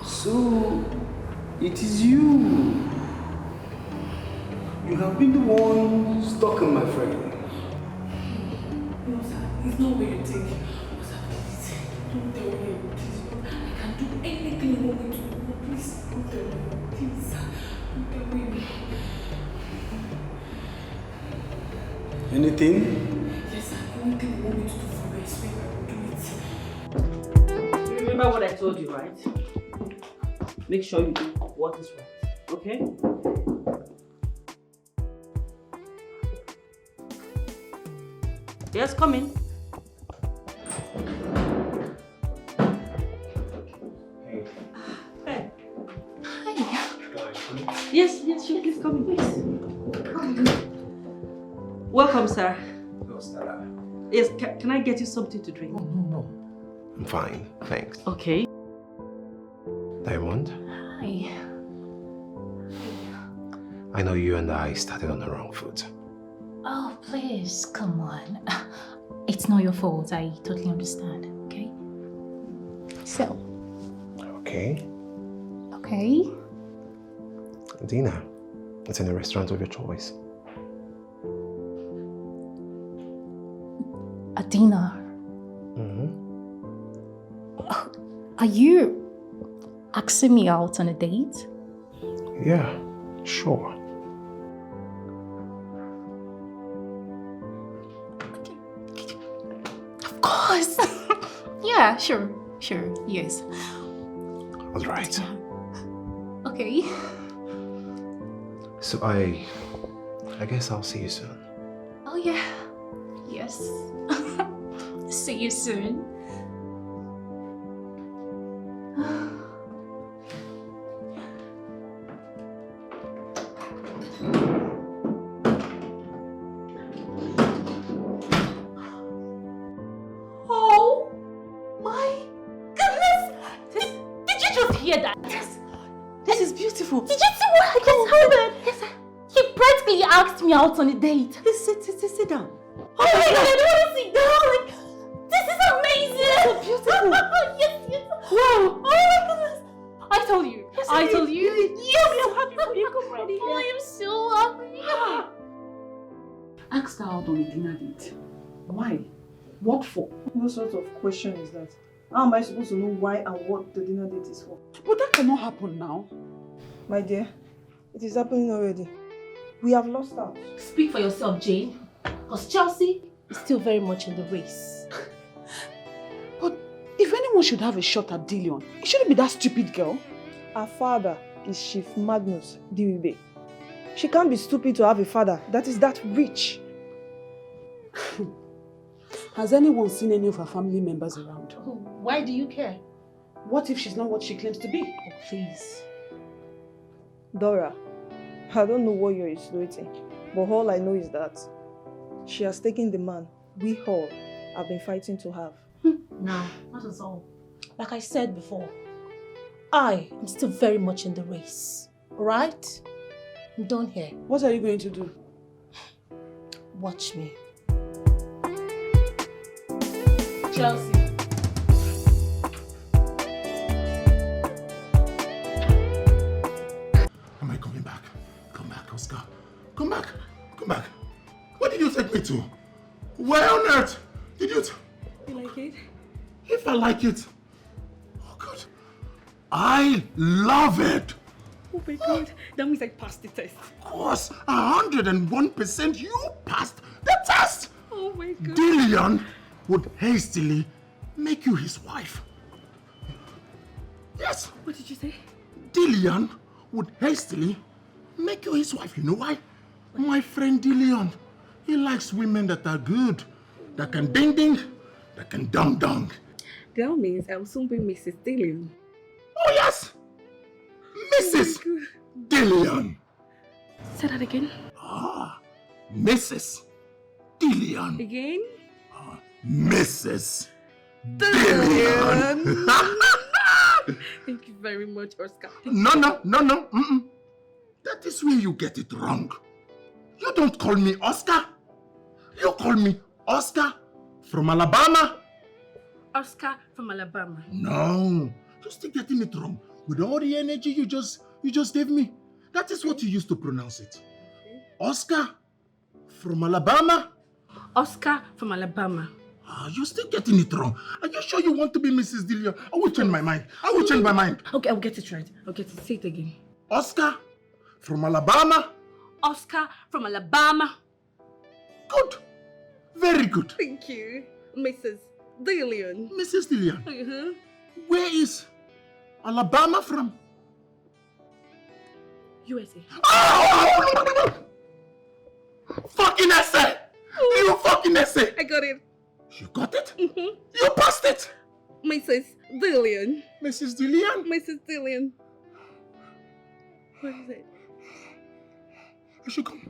So, it is you. You have been the one stalking my friend. No, sir. It's not what you think. No, sir, please. Don't tell me. Please. I can do anything you want me to do. Please, don't tell me. Please, sir. Don't tell me. Anything? Yes, sir. Anything you want me to do for me, I swear I will do it. You remember what I told you, right? Make sure you do what is right, okay? Yes, come in. Yes, sure, please come in, please. Welcome, sir. Yes, can I get you something to drink? No. I'm fine, thanks. Okay. Diamond, Hi. I know you and I started on the wrong foot. Oh, please, come on. It's not your fault. I totally understand, okay? So. Okay. Okay. Dinner. It's in a restaurant of your choice. A dinner? Mm-hmm. Are you asking me out on a date? Yeah, sure. Of course. Yeah, sure, yes. All right. Okay. So I guess I'll see you soon. Oh yeah. Yes. See you soon. Oh my goodness! Did you just hear that? Yes. This is beautiful. Did you see what I just heard? Yes. He practically asked me out on a date. Please sit down. Oh my god, I don't want to sit down. Like, this is amazing. So beautiful. Yes. Wow. Oh my goodness. I told you. Yes, I told you. Yes, I'm happy for you. Come ready. Oh, I am so happy. Asked her out on a dinner date. Why? What for? What sort of question is that? How am I supposed to know why and what the dinner date is for? But that cannot happen now. My dear, it is happening already. We have lost out. Speak for yourself, Jane. Because Chelsea is still very much in the race. But if anyone should have a shot at Dillion, it shouldn't be that stupid girl. Her father is Chief Magnus Diribe. She can't be stupid to have a father that is that rich. Has anyone seen any of her family members around? Why do you care? What if she's not what she claims to be? Oh, please. Dora, I don't know what you're insinuating, but all I know is that she has taken the man we all have been fighting to have. No, not at all. Like I said before, I am still very much in the race. Alright? I'm done here. What are you going to do? Watch me. Chelsea. Am I coming back? Come back, Oscar. Come back. What did you take me to? Where on earth did you... You like it? If I like it. Oh, good. I love it. Oh my God, that means I passed the test. Of course, 101% you passed the test. Oh my God. Dillion would hastily make you his wife. Yes. What did you say? Dillion would hastily make you his wife. You know why? My friend Dillion, he likes women that are good, that can ding ding, that can dong dong. That means I'll soon be Mrs. Dillion. Oh yes! Mrs. Dillion. Say that again. Mrs. Dillion. Again? Mrs. Dillion. Thank you very much, Oscar. No. That is where you get it wrong. You don't call me Oscar. You call me Oscar from Alabama. Oscar from Alabama. No, you're still getting it wrong. With all the energy you just gave me, that is what you used to pronounce it. Oscar from Alabama. Oscar from Alabama. You're still getting it wrong. Are you sure you want to be Mrs. Dillion? I will change my mind. Okay, I'll get it right. I'll get it. Say it again. Oscar from Alabama. Oscar from Alabama. Good. Very good. Thank you, Mrs. Dillion. Mrs. Dillion. Where is Alabama from? USA. Oh! Fucking essay! You fucking essay! I got it. You got it? You passed it! Mrs. Dillion. Mrs. Dillion? Mrs. Dillion. What is it? You should come.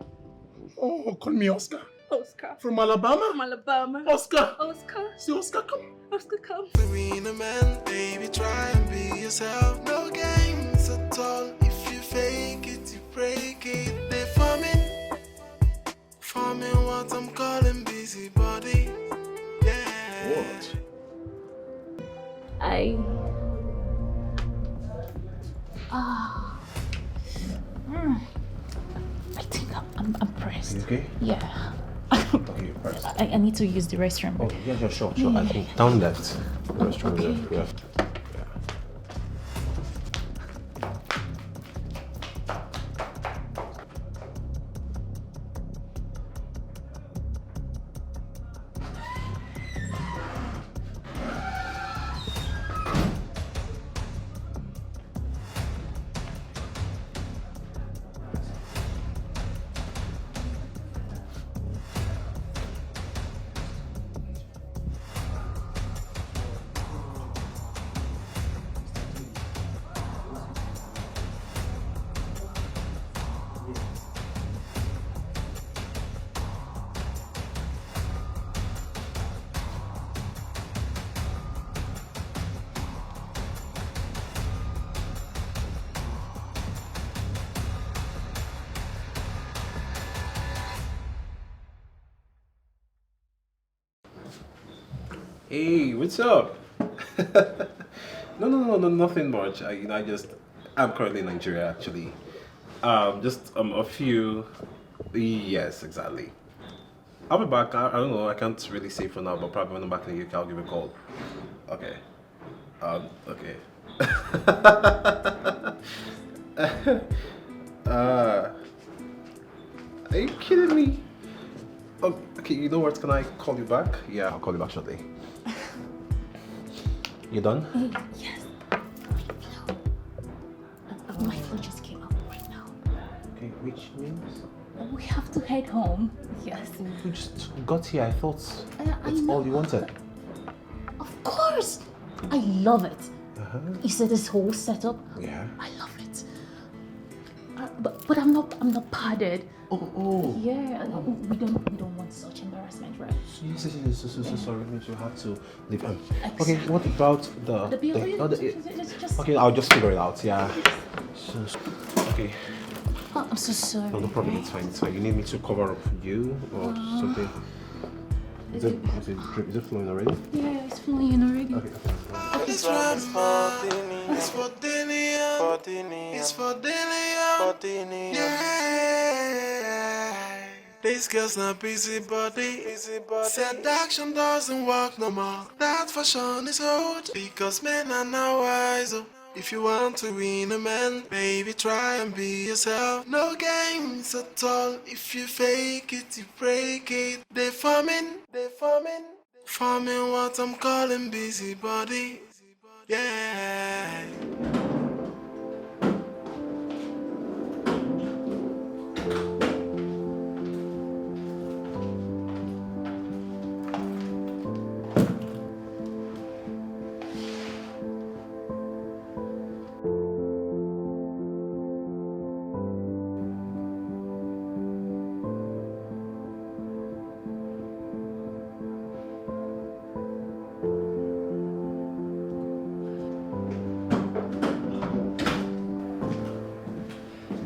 Oh, call me Oscar. Oscar. From Alabama? From Alabama. Oscar. Oscar. See Oscar, come. Oscar, come. Being a man, baby, try and be yourself. No games at all. If you fake it, you break it. They forming what I'm calling busybody. Yeah. What? I think I'm pressed. You okay? Yeah. Okay, you're pressed. I need to use the restroom. Oh, yeah, sure. Yeah. I think down left. Restroom Okay. left. Hey, what's up? No, nothing much. I'm currently in Nigeria actually. Just a few. Yes, exactly. I'll be back. I don't know. I can't really say for now, but probably when I'm back in the UK, I'll give you a call. Okay. Okay. Are you kidding me? Oh, okay, you know what? Can I call you back? Yeah, I'll call you back shortly. You done? Yes. My phone just came up right now. Okay, which means? We have to head home. Yes. We just got here. I thought that's all you wanted. Of course. I love it. You see this whole setup? Yeah. I love it. But I'm not padded. Oh. Yeah. We don't want such embarrassment, right? Yes. Sorry, means you have to leave. Okay, what about the bill? Just okay, I'll just figure it out. Yeah. Okay. Oh, I'm so sorry. No problem. It's fine. You need me to cover up you or something? Is it flowing already? Yeah, it's flowing already. Okay. This rap is for Dillion. It's for Dillion. It's for Dillion. Yeah. This girl's not busybody. Seduction doesn't work no more. That fashion is old. Because men are now wise. If you want to win a man, baby, try and be yourself. No games at all. If you fake it, you break it. They forming what I'm calling busybody. Yeah.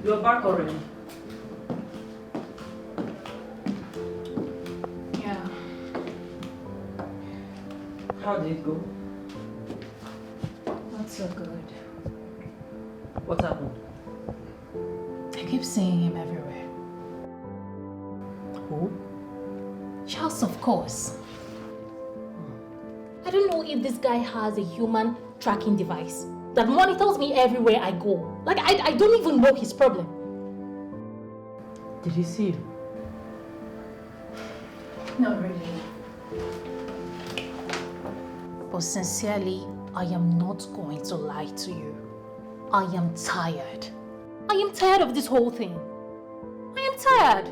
You're back already? Yeah. How did it go? Not so good. What happened? I keep seeing him everywhere. Who? Charles, of course. I don't know if this guy has a human tracking device that monitors me everywhere I go. Like, I don't even know his problem. Did he see you? Not really. But sincerely, I am not going to lie to you. I am tired. I am tired of this whole thing. I am tired.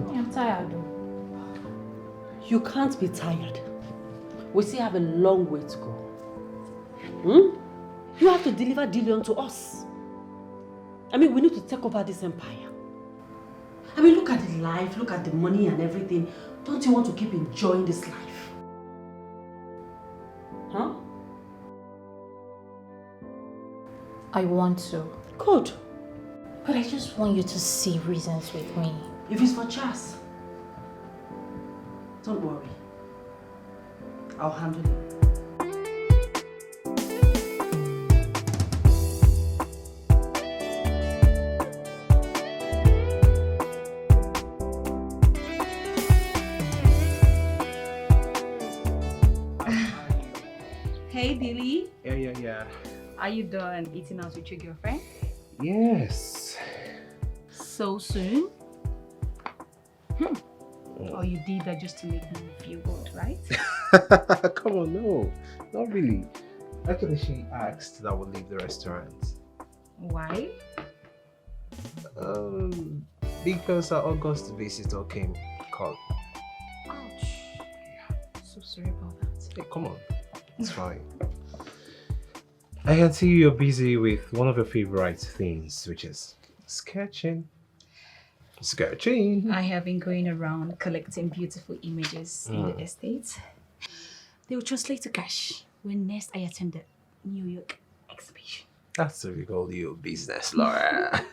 I am tired. You can't be tired. We still have a long way to go. You have to deliver Dillion to us. I mean, we need to take over this empire. I mean, look at the life, look at the money and everything. Don't you want to keep enjoying this life? Huh? I want to. Good. But I just want you to see reasons with me. If it's for Chas, don't worry. I'll handle it. Hey, Dilly. Yeah. Are you done eating out with your girlfriend? Yes. So soon? Or you did that just to make me feel good, right? Come on, no. Not really. Actually, she asked that I would leave the restaurant. Why? Because our August visitor came called. Ouch. So sorry about that. Hey, come on. It's fine. I can see you're busy with one of your favorite things, which is sketching. Sketching. I have been going around collecting beautiful images in the estate. They will translate to cash when next I attend the New York exhibition. That's what we call you business, Laura.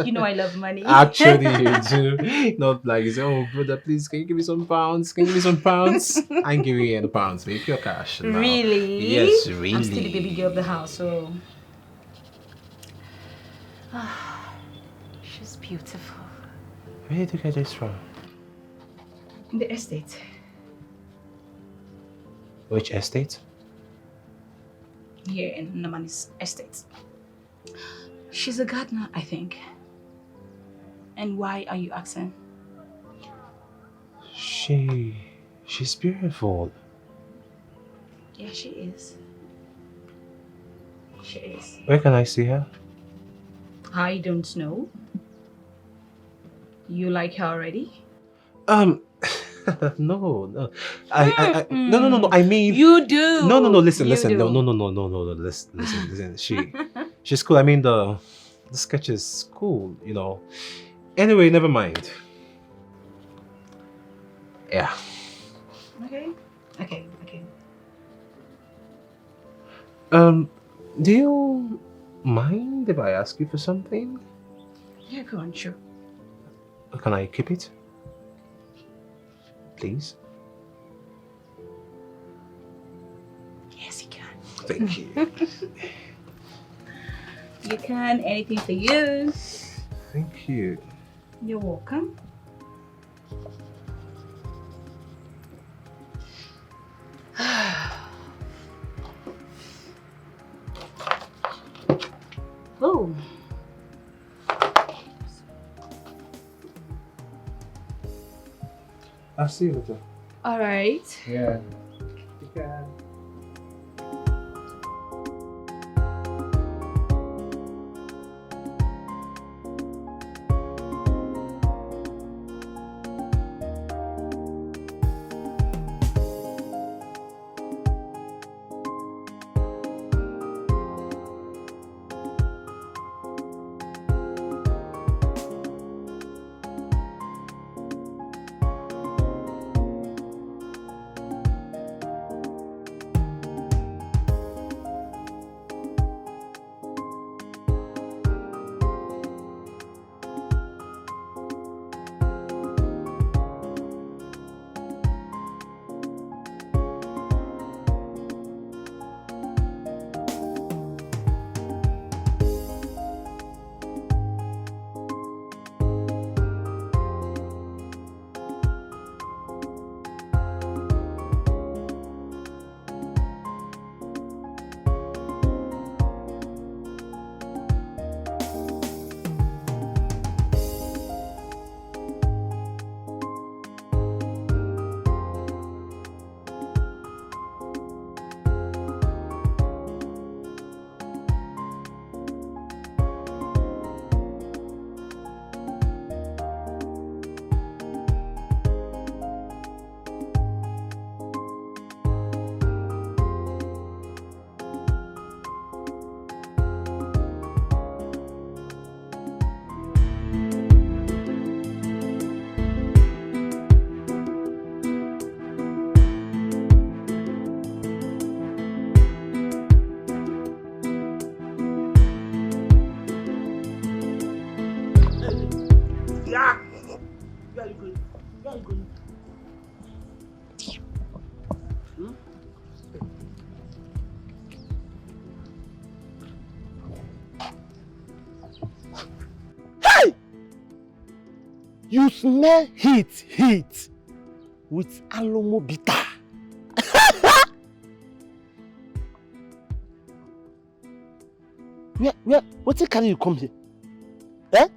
You know I love money. Actually, you do. Not like you say, oh, brother, please, can you give me some pounds? Can you give me some pounds? I ain't giving you any pounds, babe. Pure cash. Now. Really? Yes, really. I'm still the baby girl of the house, so... she's beautiful. Where did you get this from? In the estate. Which estate? Here in Namani's estate. She's a gardener, I think. And why are you asking? She's beautiful. Yeah, she is. She is. Where can I see her? I don't know. You like her already? No. No, I mean... You do! No, listen. You No, listen. She's cool. I mean, the sketch is cool, you know. Anyway, never mind. Yeah. Okay. Do you mind if I ask you for something? Yeah, go on, sure. Can I keep it? Please? Yes, you can. Thank you. You can. Anything for you. Thank you. You're welcome. Oh. I'll see you later. All right. Yeah. You can. You smell heat with alomo bitter. What can you come here? Eh?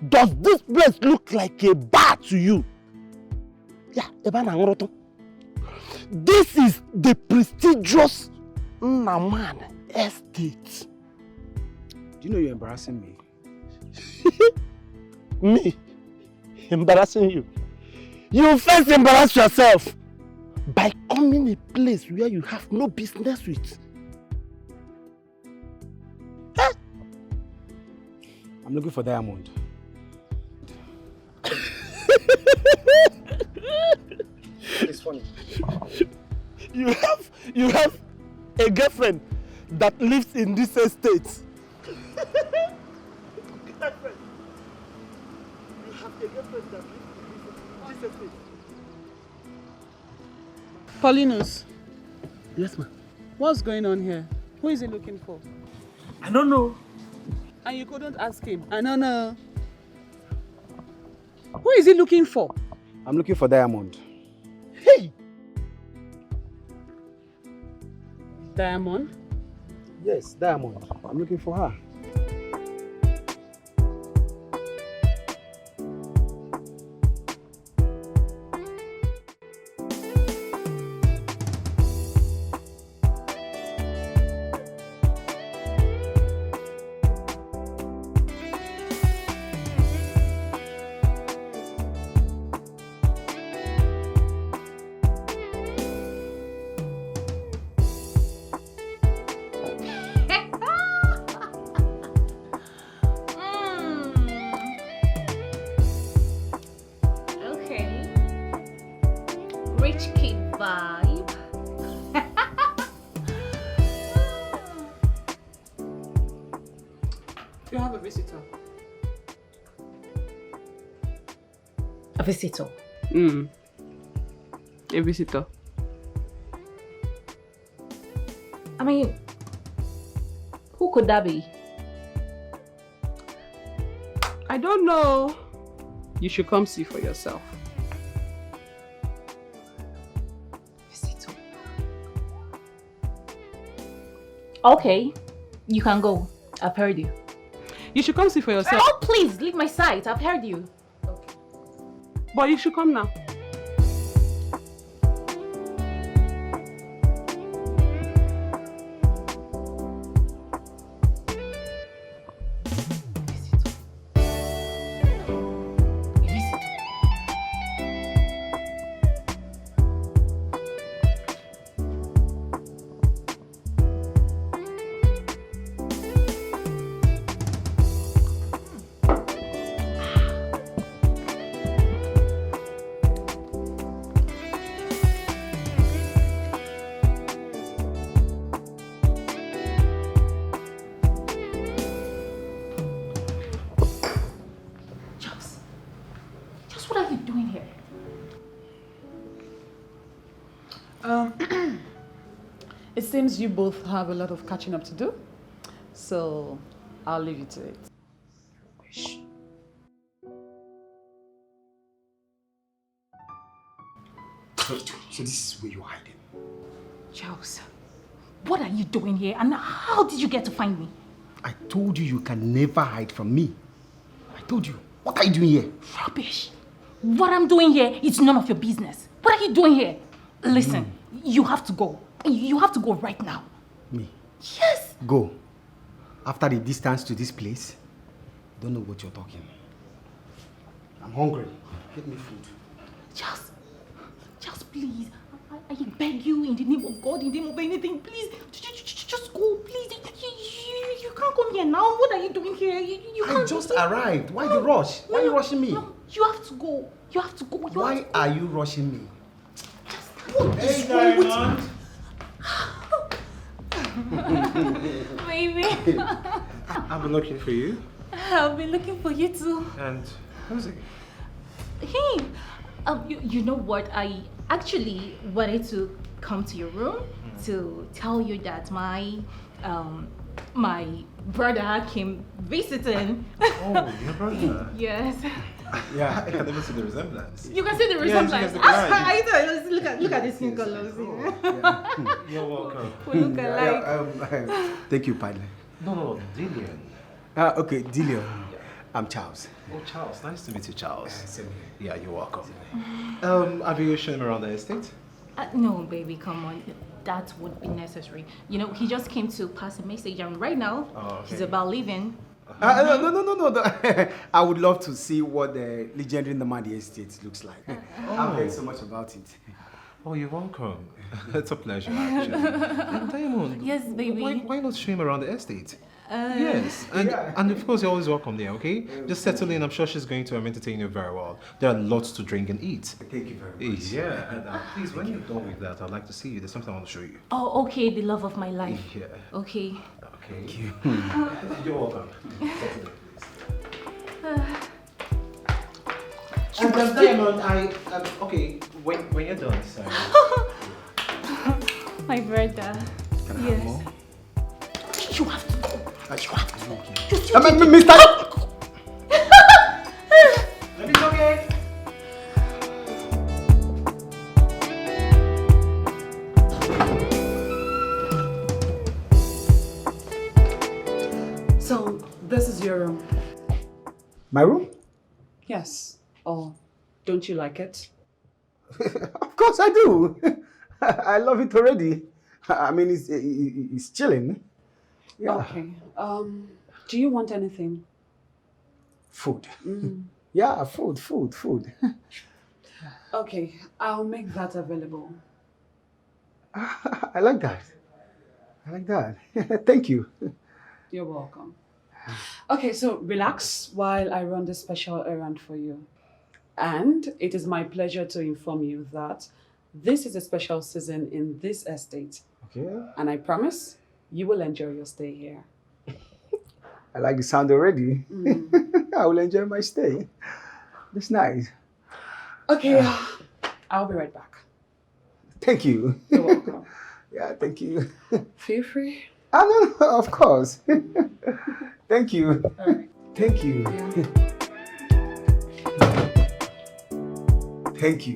Does this place look like a bar to you? Yeah, this is the prestigious Namani estate. Do you know you're embarrassing me? Me? Embarrassing you? You first embarrass yourself by coming a place where you have no business with. Huh? I'm looking for diamond. It's funny. You have a girlfriend that lives in this estate. Girlfriend. You have a girlfriend that lives in this estate. Paulinus. Yes, ma'am. What's going on here? Who is he looking for? I don't know. And you couldn't ask him? I don't know. Who is he looking for? I'm looking for diamond. Hey! Diamond? Yes, diamond. I'm looking for her. Visitor. A visitor. I mean, who could that be? I don't know. You should come see for yourself. Visitor. Okay, you can go. I've heard you. You should come see for yourself. Oh, please, leave my sight. I've heard you. But you should come now. It seems you both have a lot of catching up to do, so I'll leave you to it. So this is where you're hiding? Charles, what are you doing here and how did you get to find me? I told you you can never hide from me. I told you. What are you doing here? Rubbish. What I'm doing here is none of your business. What are you doing here? Listen, you have to go. You have to go right now. Me? Yes. Go. After the distance to this place, I don't know what you're talking. I'm hungry. Get me food. Charles, please. I beg you in the name of God, in the name of anything, please. Just go, please. You can't come here now. What are you doing here? You can't. I just arrived. Why the rush? Why are you rushing me? No, you have to go. You have to go. Why are you rushing me? What is wrong with you? Baby. I've been looking for you. I've been looking for you too. And who's it? Hey, you know what? I actually wanted to come to your room to tell you that my brother came visiting. Oh, your brother? Yes. Yeah, I can never see the resemblance. You can see the Yes, resemblance. you can see Look at the skin colors. You're welcome. We look alike. Thank you, partner. No, Dillion. Okay, Dillion. I'm Charles. Oh, Charles. Nice to meet you, Charles. Same here. Yeah, you're welcome. Have you shown him around the estate? No, baby, come on. That would be necessary. You know, he just came to pass a message, and right now, he's about leaving. No. I would love to see what the legendary Namani estate looks like. I've heard so much about it. Oh, you're welcome. It's a pleasure, actually. And Diamond. Yes, baby. Why not show him around the estate? Yes, and of course you're always welcome there, okay? Just settle in. I'm sure she's going to entertain you very well. There are lots to drink and eat. Thank you very much. Yeah, and please, when you're done with that, I'd like to see you. There's something I want to show you. Oh, okay, the love of my life. Yeah. Okay. Thank you. You're welcome. And Diamond, okay, when you're done, sorry. My brother. Can I have more? You have to go. You have to go. Mr. It's okay. So, this is your room. My room? Yes. Oh, don't you like it? Of course I do. I love it already. I mean, it's chilling. Yeah. Okay. Do you want anything? Food. Yeah, food. Okay, I'll make that available. I like that. Thank you. You're welcome. Okay, so relax while I run this special errand for you. And it is my pleasure to inform you that this is a special season in this estate. Okay. And I promise you will enjoy your stay here. I like the sound already. I will enjoy my stay. It's nice. Okay, I'll be right back. Thank you. You're welcome. Yeah, thank you. Feel free. No, of course. Thank you. Thank you. Thank you.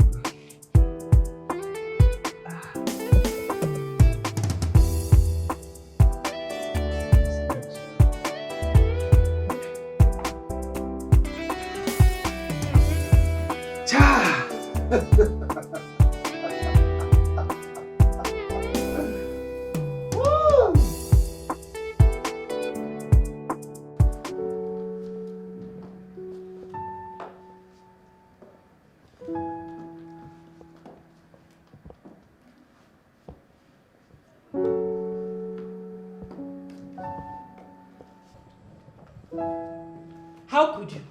How could you?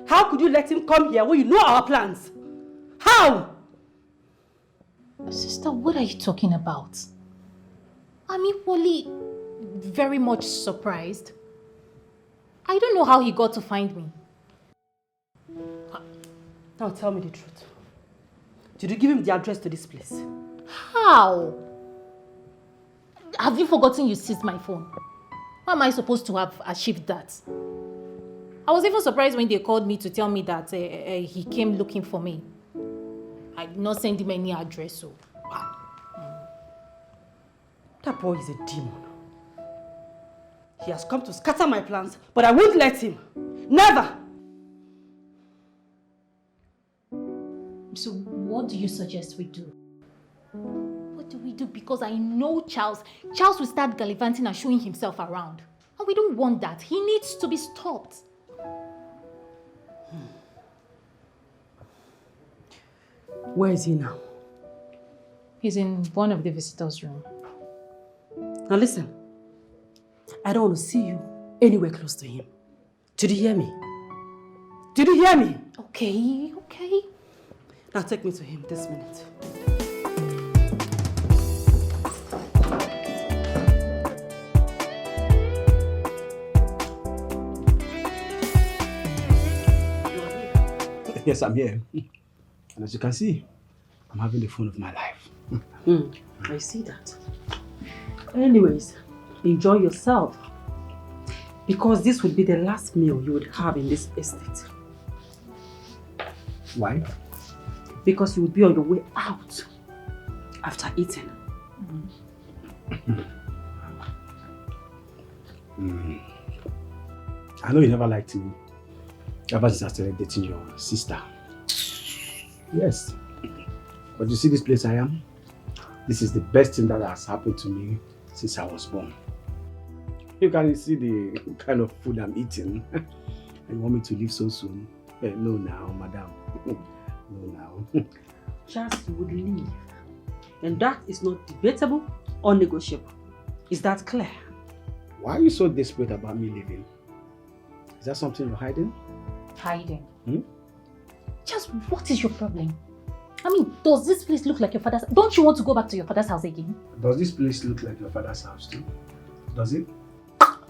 How could you let him come here when you know our plans? How? Sister, what are you talking about? I'm equally very much surprised. I don't know how he got to find me. Now tell me the truth. Did you give him the address to this place? How? Have you forgotten you seized my phone? How am I supposed to have achieved that? I was even surprised when they called me to tell me that he came looking for me. I did not send him any address, so... That boy is a demon. He has come to scatter my plans, but I won't let him. Never! So what do you suggest we do? What do we do? Because I know Charles will start gallivanting and showing himself around. And we don't want that. He needs to be stopped. Where is he now? He's in one of the visitors' room. Now listen, I don't want to see you anywhere close to him. Did you hear me? Did you hear me? Okay. Now take me to him this minute. Yes, I'm here. And as you can see, I'm having the fun of my life. I see that. Anyways, enjoy yourself. Because this would be the last meal you would have in this estate. Why? Because you would be on your way out after eating. I know you never liked me ever since I started dating your sister. Yes. But you see this place I am? This is the best thing that has happened to me since I was born. You can see the kind of food I'm eating. And you want me to leave so soon? No now, madam. No now. Just you would leave. And that is not debatable or negotiable. Is that clear? Why are you so desperate about me leaving? Is that something you're hiding? Hiding? Just what is your problem? I mean, does this place look like your father's? Don't you want to go back to your father's house again? Does this place look like your father's house too? Does it?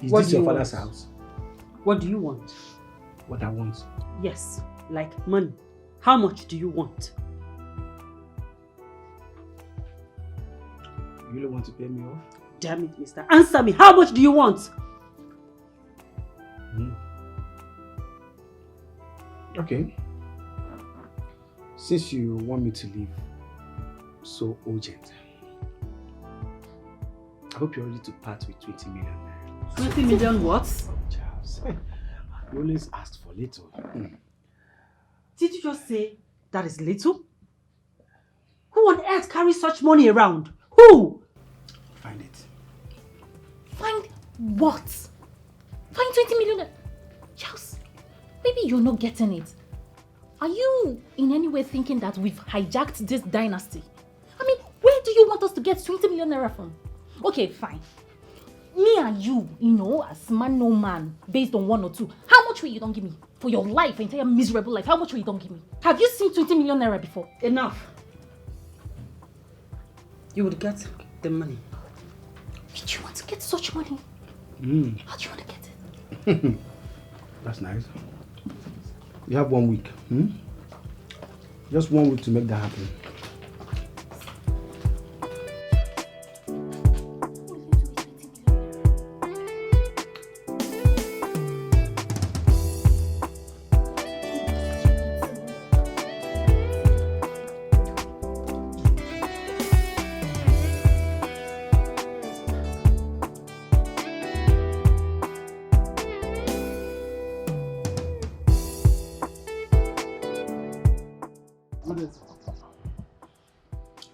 Is What this do your you father's want? house? What do you want? What I want? Yes, like money. How much do you want? You really want to pay me off? Damn it, mister. Answer me. How much do you want? Okay. Since you want me to leave so urgent, I hope you're ready to part with 20 million. 20 million what? Charles, you always asked for little. Did you just say that is little? Who on earth carries such money around? Who? Find it. Find what? Find 20 million? Charles, maybe you're not getting it. Are you in any way thinking that we've hijacked this dynasty? I mean, where do you want us to get 20 million naira from? Okay, fine. Me and you, as man no man, based on 1 or 2, how much will you don't give me? For your life, entire miserable life, how much will you don't give me? Have you seen 20 million naira before? Enough. You would get the money. Did you want to get such money? How do you want to get it? That's nice. You have 1 week. Just 1 week to make that happen.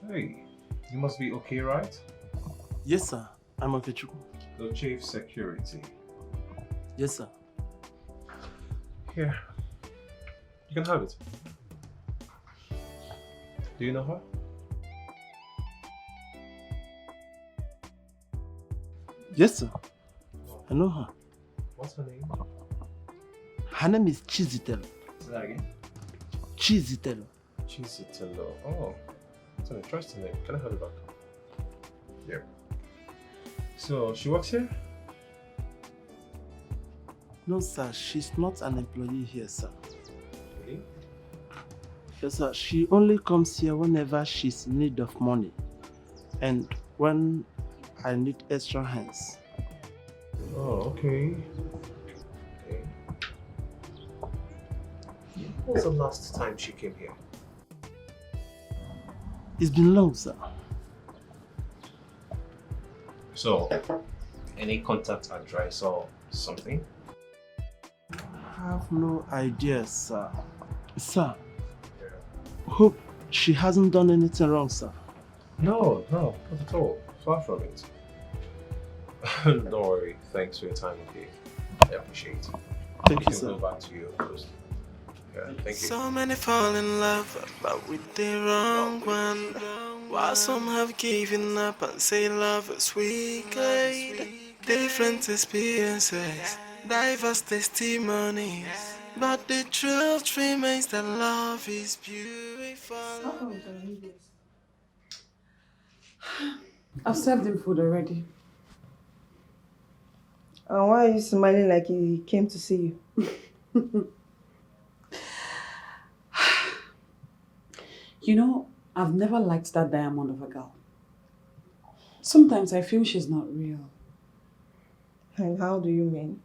Hey, you must be okay, right? Yes, sir. I'm okay. The chief security. Yes, sir. Here. You can have it. Do you know her? Yes, sir. I know her. What's her name? Her name is Chizitelo. Say that again. Chizitelo. Chizitelo. Oh, that's an interesting name. Can I have it back? Yeah. So, she works here? No, sir. She's not an employee here, sir. Really? Yes, sir. She only comes here whenever she's in need of money. And when I need extra hands. Oh, okay. Okay. When was the last time she came here? It's been long, sir. So, any contact address or something? I have no idea, sir. Sir, hope she hasn't done anything wrong, sir. No, not at all. Far from it. Don't worry. Thanks for your time, okay? I appreciate it. Thank you, can sir. Go back to your post. Yeah, thank you. So many fall in love, but with the wrong one. While some have given up and say love is wicked. Different experiences, diverse testimonies. But the truth remains that love is beautiful. I've served him food already. And why are you smiling like he came to see you? You know, I've never liked that diamond of a girl. Sometimes I feel she's not real. And how do you mean?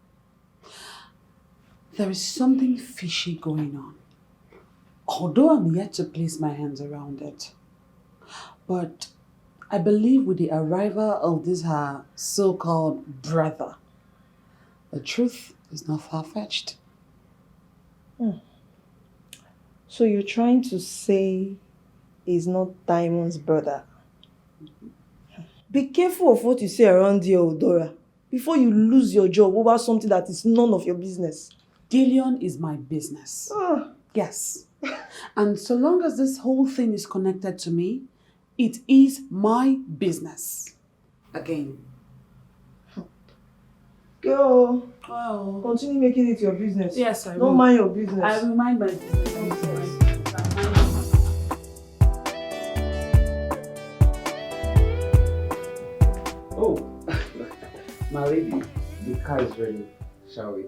There is something fishy going on. Although I'm yet to place my hands around it. But I believe with the arrival of this her so-called brother, the truth is not far-fetched. So you're trying to say he's not Diamond's brother? Be careful of what you say around here, Odora, before you lose your job over something that is none of your business. Dillion is my business. Yes. And so long as this whole thing is connected to me, it is my business. Again. Girl, oh. Continue making it your business. Yes, I will. Don't mind your business. I will mind my business. Oh, my lady, the car is ready. Shall we?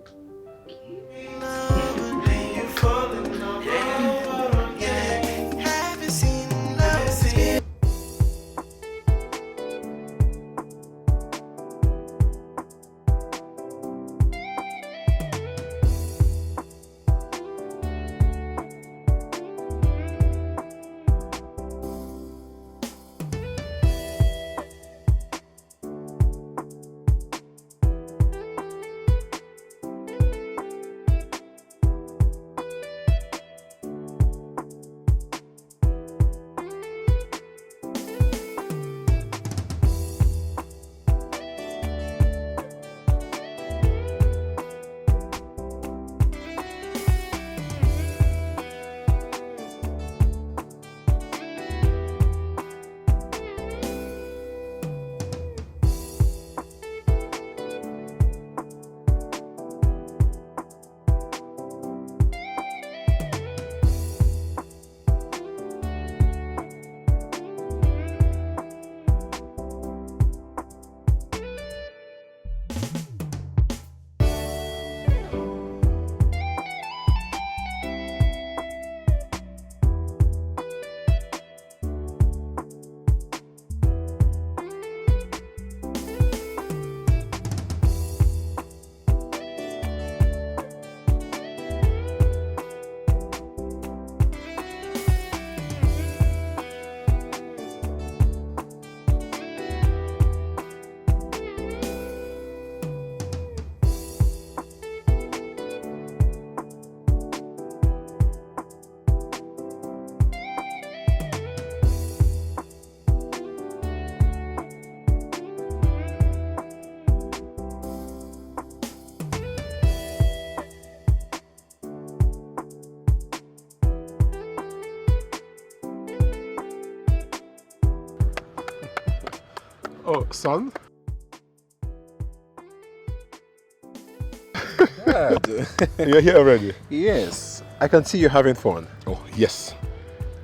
Oh, son? Dad. You're here already? Yes. I can see you're having fun. Oh, yes.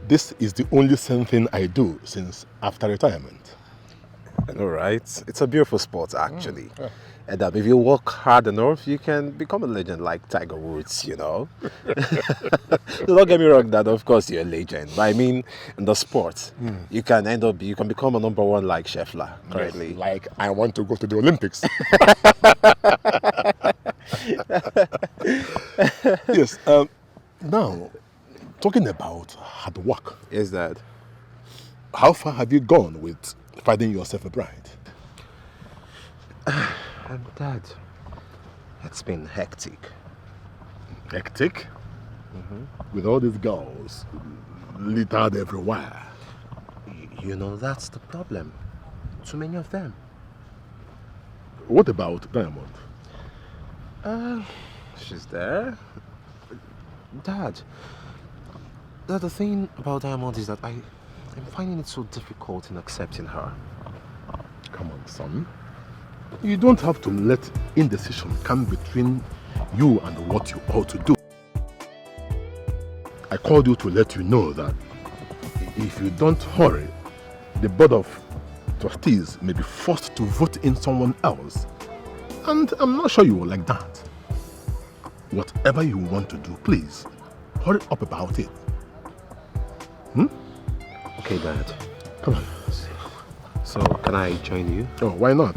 This is the only same thing I do since after retirement. I know, right? It's a beautiful sport, actually. And if you work hard enough, you can become a legend like Tiger Woods, you know? Don't get me wrong, Dad, of course you're a legend. But I mean, in the sport, you can become a #1 like Scheffler, currently. Yes, like I want to go to the Olympics. Yes, now, talking about hard work. Yes, Dad. How far have you gone with finding yourself a bride? Dad, it's been hectic. Hectic? With all these girls littered everywhere. You know, that's the problem. Too many of them. What about Diamond? She's there. Dad, the thing about Diamond is that I'm finding it so difficult in accepting her. Come on, son. You don't have to let indecision come between you and what you ought to do. I called you to let you know that if you don't hurry, the board of trustees may be forced to vote in someone else. And I'm not sure you will like that. Whatever you want to do, please, hurry up about it. Okay, Dad. Come on. So, can I join you? Oh, why not?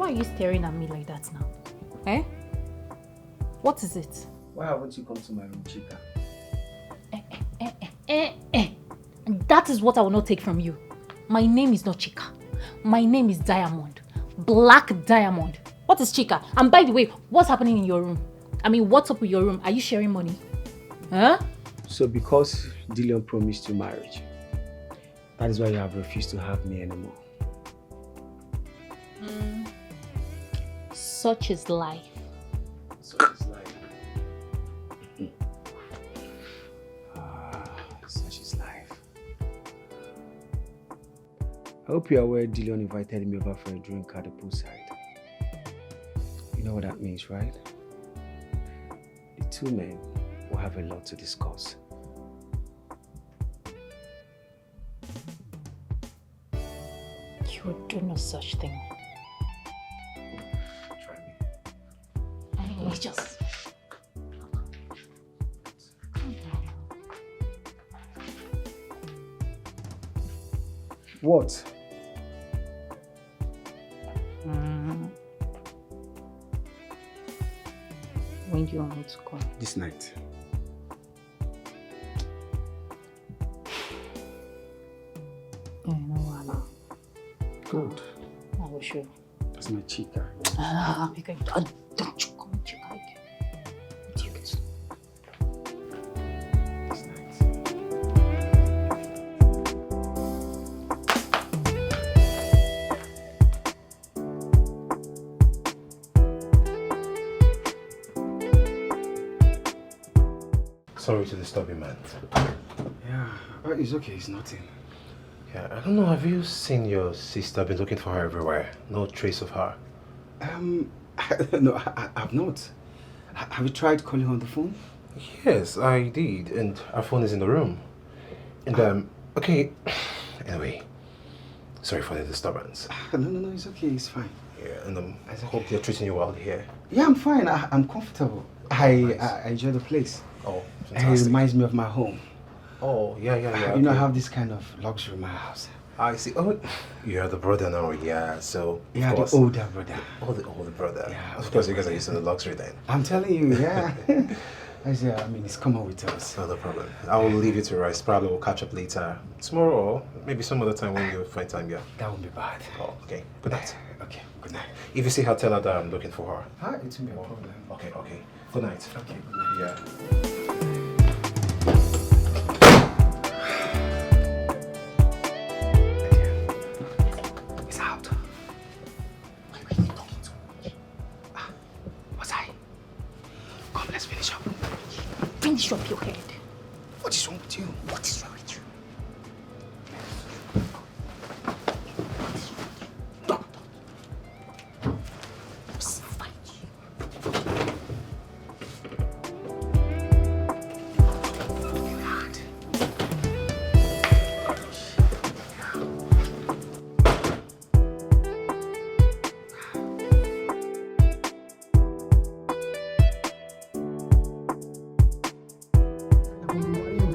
Why are you staring at me like that now? Eh? What is it? Why haven't you come to my room, Chica? That is what I will not take from you. My name is not Chica. My name is Diamond. Black Diamond. What is Chica? And by the way, what's happening in your room? I mean, what's up with your room? Are you sharing money? Huh? So because Dillion promised you marriage, that is why you have refused to have me anymore. Such is life. Such is life. Such is life. I hope you are aware Dillion invited me over for a drink at the poolside. You know what that means, right? The two men will have a lot to discuss. You would do no such thing. Try me. Anyway, just... What? When do you want me to come? This night. Yeah, no one. Good. I will show. That's my Chica. Because don't you come, Chica again. Idiot. Sorry to disturb you, man. Yeah, it's okay, it's nothing. Yeah, I don't know, have you seen your sister? I've been looking for her everywhere. No trace of her. No, I've not. Have you tried calling her on the phone? Yes, I did, and her phone is in the room. And, okay, anyway, sorry for the disturbance. No, it's okay, it's fine. Yeah, and I hope they're treating you well here. Yeah, I'm fine, I'm comfortable. I enjoy the place. Oh, It fantastic. reminds me of my home. Oh, yeah. You know, I have this kind of luxury in my house. I see. Oh, you're the brother now, yeah, so... Yeah, of course, the older brother. Oh, the older brother. Yeah, of course, you guys are used to the luxury then. I'm telling you, yeah. I mean, it's common with us. No problem. I will leave you to rest. Probably we'll catch up later. Tomorrow or maybe some other time when you find time, yeah. That won't be bad. Oh, okay. Good night. Okay, good night. If you see her, tell her that I'm looking for her. It won't be a problem. Okay. Good night. Okay, good night. Yeah. It's out. Why are you talking so much? What's I? Come, let's finish up. Finish up your head. What is wrong with you? What is wrong with you?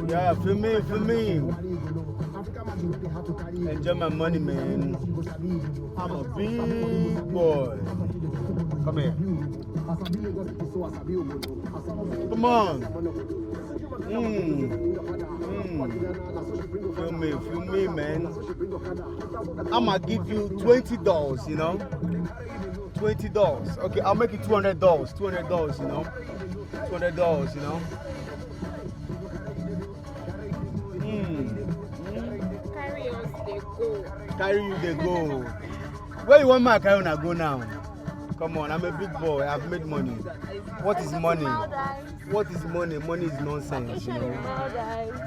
Yeah, for me. Enjoy my money, man. I'm a big boy. Come here. Come on. Feel me, man. I'ma give you $20, you know? $20. Okay, I'll make it $200. $200, you know? $200, you know? Carry you, they go. Where you want my carry on go now? Come on, I'm a big boy. I've made money. What is money? What is money? Money is nonsense, you know.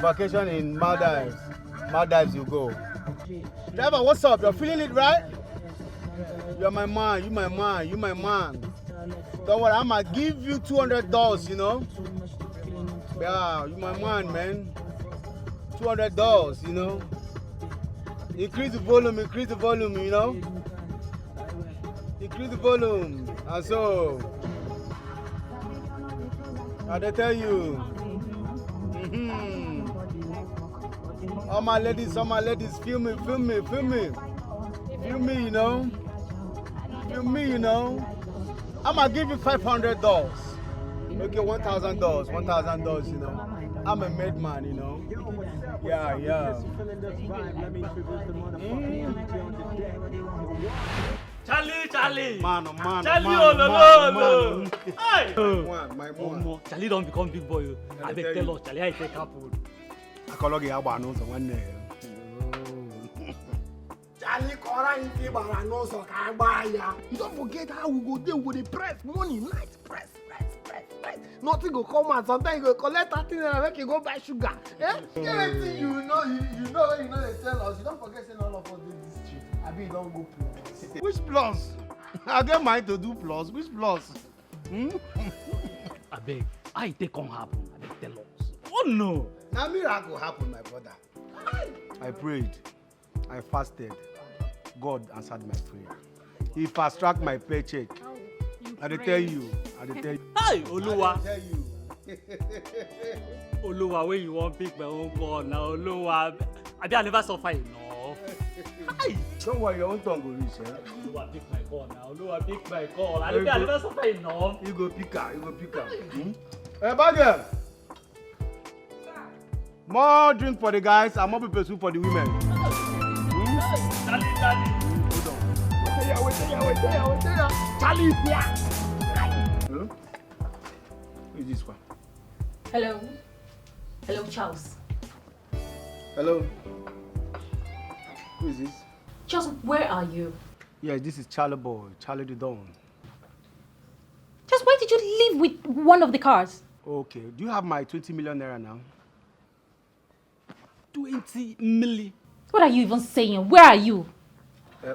Vacation in Maldives. Maldives you go. Driver, what's up? You're feeling it, right? You're my man. You my man. You my man. Don't worry, I'ma give you $200, you know. Yeah, you my man. $200, you know. Increase the volume, you know. Increase the volume. And so, I tell you. All my ladies, feel me, you know. you me, you know, I'ma give you $500. Okay, $1,000, $1,000, you know. I'm a made man, you know. Yeah, yeah. Charlie! Man, Charlie, man. Hey! My one. Charlie don't become big boy. I beg tell us, Charlie, how you take apple? Akologi agba no so one day. Charlie, you don't forget how we go there with the press money, night press. Nothing go come out. Sometimes you go collect 30 and make you go buy sugar. Eh? Anything you know they tell us. You don't forget saying all of us do this trip. I mean, you don't go plus. Which plus? I get mine to do plus. Which plus? I beg, how you take on happen? I beg tell us. Oh no! Now miracle happen, my brother. I prayed. I fasted. God answered my prayer. He fast-tracked my paycheck. I tell you. Hey, Oluwa. I tell you. Oluwa, when you want pick my own call now, Oluwa. I never suffer enough. Hey. Don't worry, your own tongue will reach. Oluwa, pick my call now. Oluwa, pick my call. I never suffer enough. You go pick her. Hey, Bagel. More drink for the guys and more people soup for the women. Charlie. Hold on. Wait there. Charlie is here. Hello? Who is this one? Hello, Charles. Hello? Who is this? Charles, where are you? Yeah, this is Charlie Boy, Charlie the Don. Charles, why did you leave with one of the cars? Okay, do you have my 20 million naira now? 20 million. What are you even saying? Where are you?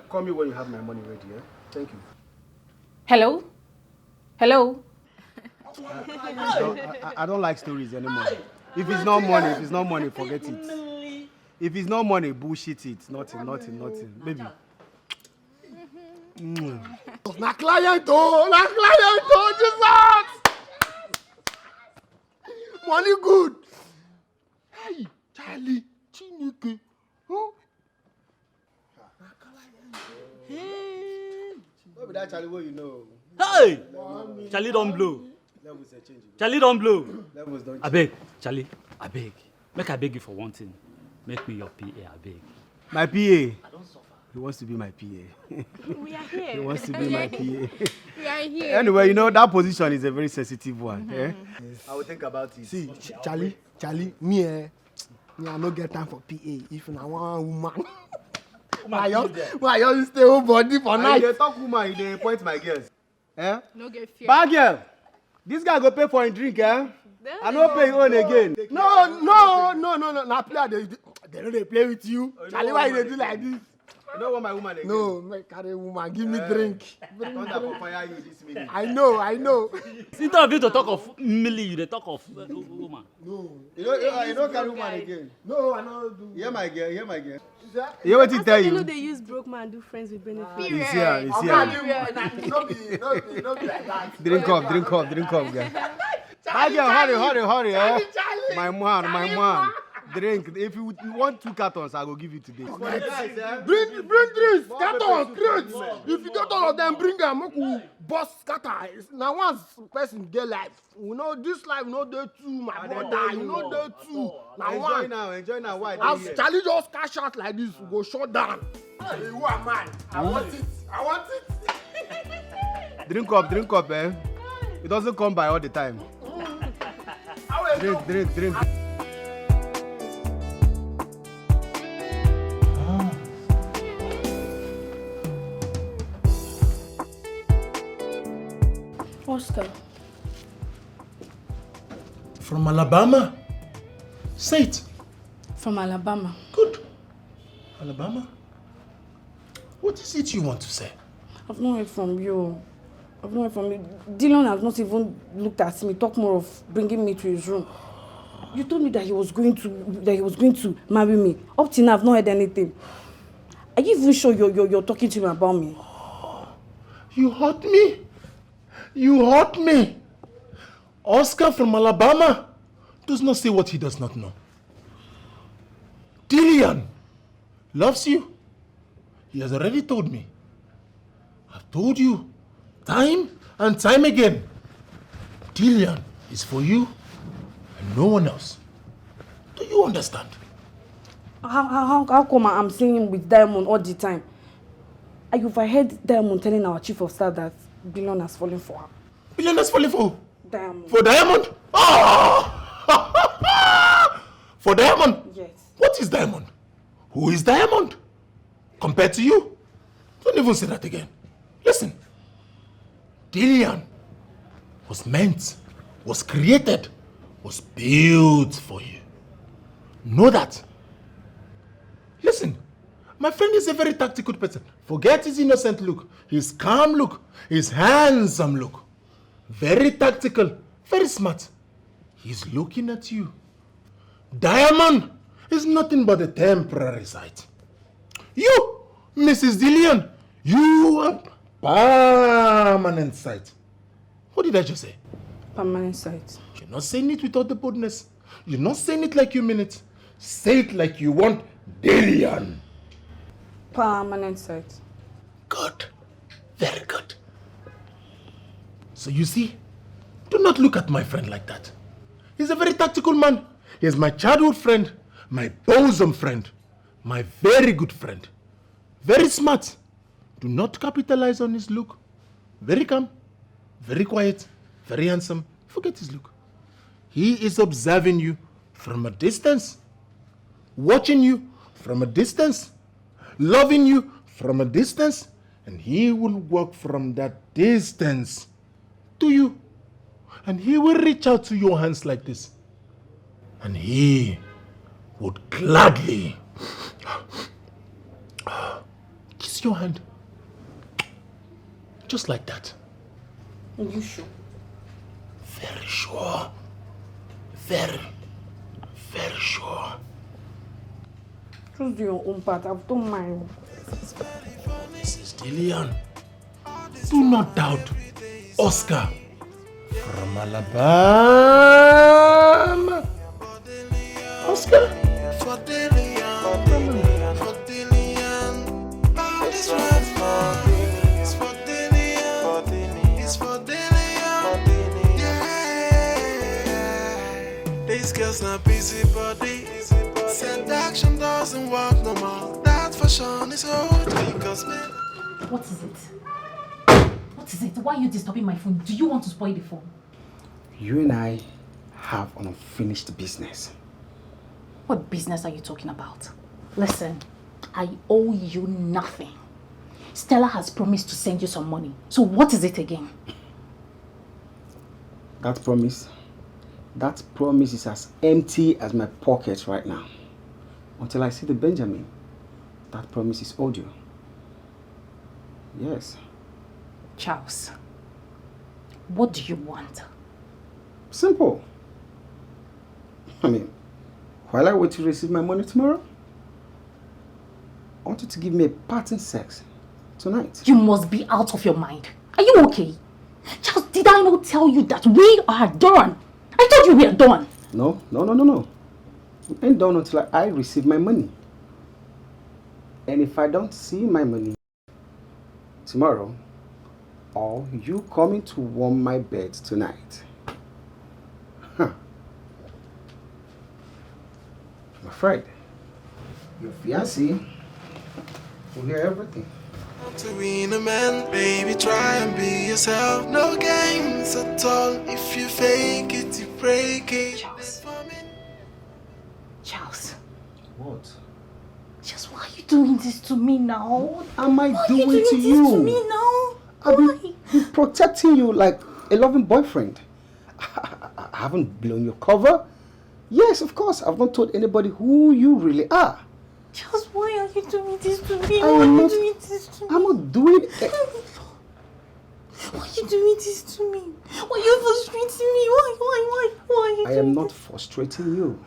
Call me when you have my money ready, yeah? Thank you. Hello? I don't like stories anymore. If it's not money, forget it. If it's not money, bullshit it. Nothing. Baby. Na client, Jesus! Money good. Hey, Charlie, Chineke. Huh? What be that Charlie, what you know? Hey! Charlie don't blow. Levels are changing. Charlie don't blow. Levels don't change. I beg, Charlie, I beg. Make I beg you for one thing. Make me your PA, I beg. My PA? I don't suffer. He wants to be my PA. We are here. He wants to be my PA. We are here. Anyway, you know, that position is a very sensitive one. Eh? Yes. I will think about it. See, Charlie, me, I no get time for PA. If na one woman. Why you stay home body for night? They talk woman, they point my girls. Eh? No get fear. Bad girl, this guy go pay for a drink, eh? I no pay own again. No. Na player they no dey play with you. Charlie, why you dey do like this? You don't want my woman again? No, make carry woman. Give me drink. Thunder for fire you this minute. I know. Instead of you to talk of millie, they talk of woman. No. You don't carry woman again. No, I no do. Hear my girl. You Hear what he tell you? You know they use broke man do friends with benefits. He's here. No be like that. Drink up, guy. Bad girl, hurry, eh? My man. Drink. If you want 2 cartons, I will give you today. Bring drinks, cartons, crates. If you get all of them, bring them. Make we bust scatter. Now once person get life, we know this life no day 2, my brother. You know day 2. Now one. Enjoy now. Why? As Charlie just cash out like this, we go shut down. Hey, who am I? I want it. Drink up, eh? It doesn't come by all the time. Drink. Oscar. From Alabama? Say it. From Alabama. Good. Alabama? What is it you want to say? I've not heard from you. Dillion has not even looked at me, talk more of bringing me to his room. You told me that he was going to marry me. Up till now, I've not heard anything. Are you even sure you're talking to him about me? You hurt me? Oscar from Alabama does not say what he does not know. Dillion loves you. He has already told me. I've told you time and time again. Dillion is for you and no one else. Do you understand? How come I'm seeing him with Diamond all the time? I overheard Diamond telling our chief of staff that Dillion has fallen for her. Dillion has fallen for who? Diamond. For Diamond? Oh! For Diamond? Yes. What is Diamond? Who is Diamond? Compared to you? Don't even say that again. Listen. Dillion was meant, was created, was built for you. Know that. Listen, my friend is a very tactical person. Forget his innocent look, his calm look, his handsome look. Very tactical, very smart. He's looking at you. Diamond is nothing but a temporary sight. You, Mrs. Dillion, you are permanent sight. What did I just say? Permanent sight. You're not saying it without the boldness. You're not saying it like you mean it. Say it like you want Dillion. Permanent sight. Good. Very good. So you see, do not look at my friend like that. He's a very tactical man. He is my childhood friend, my bosom friend, my very good friend. Very smart. Do not capitalize on his look. Very calm, very quiet, very handsome. Forget his look. He is observing you from a distance, watching you from a distance, loving you from a distance, and he will walk from that distance to you. And he will reach out to your hands like this. And he would gladly kiss your hand. Just like that. Are you sure? Very sure. Very, very sure. Just do your own part. I don't mind. Mrs. Dillion, do not doubt Oscar from Alabama. Oscar? For Dillion, for Dillion, all this rhymes it's for Dillion, it's for Dillion, yeah. These girls not busybody, said action doesn't work no more. That for sure is old because man. What is it? What is it? Why are you disturbing my phone? Do you want to spoil the phone? You and I have an unfinished business. What business are you talking about? Listen, I owe you nothing. Stella has promised to send you some money. So what is it again? That promise is as empty as my pocket right now. Until I see the Benjamin, that promise is owed you. Yes. Charles, what do you want? Simple. I mean, while I wait to receive my money tomorrow, I want you to give me a parting sex tonight. You must be out of your mind. Are you okay? Charles, did I not tell you that we are done? I told you we are done. No. We ain't done until I receive my money. And if I don't see my money tomorrow, or you coming to warm my bed tonight, I'm afraid your fiancé will hear everything. To win a man, baby, try and be yourself. No games at all. If you fake it, you break it. Charles. What? Charles, why are you doing this to me now? What am I doing Why are you to doing you? this to me now? I've been protecting you like a loving boyfriend. I haven't blown your cover. Yes, of course. I've not told anybody who you really are. Charles, why are you doing this to me? I'm not doing it. Why are you doing this to me? Why are you frustrating me? Why? I am not frustrating you.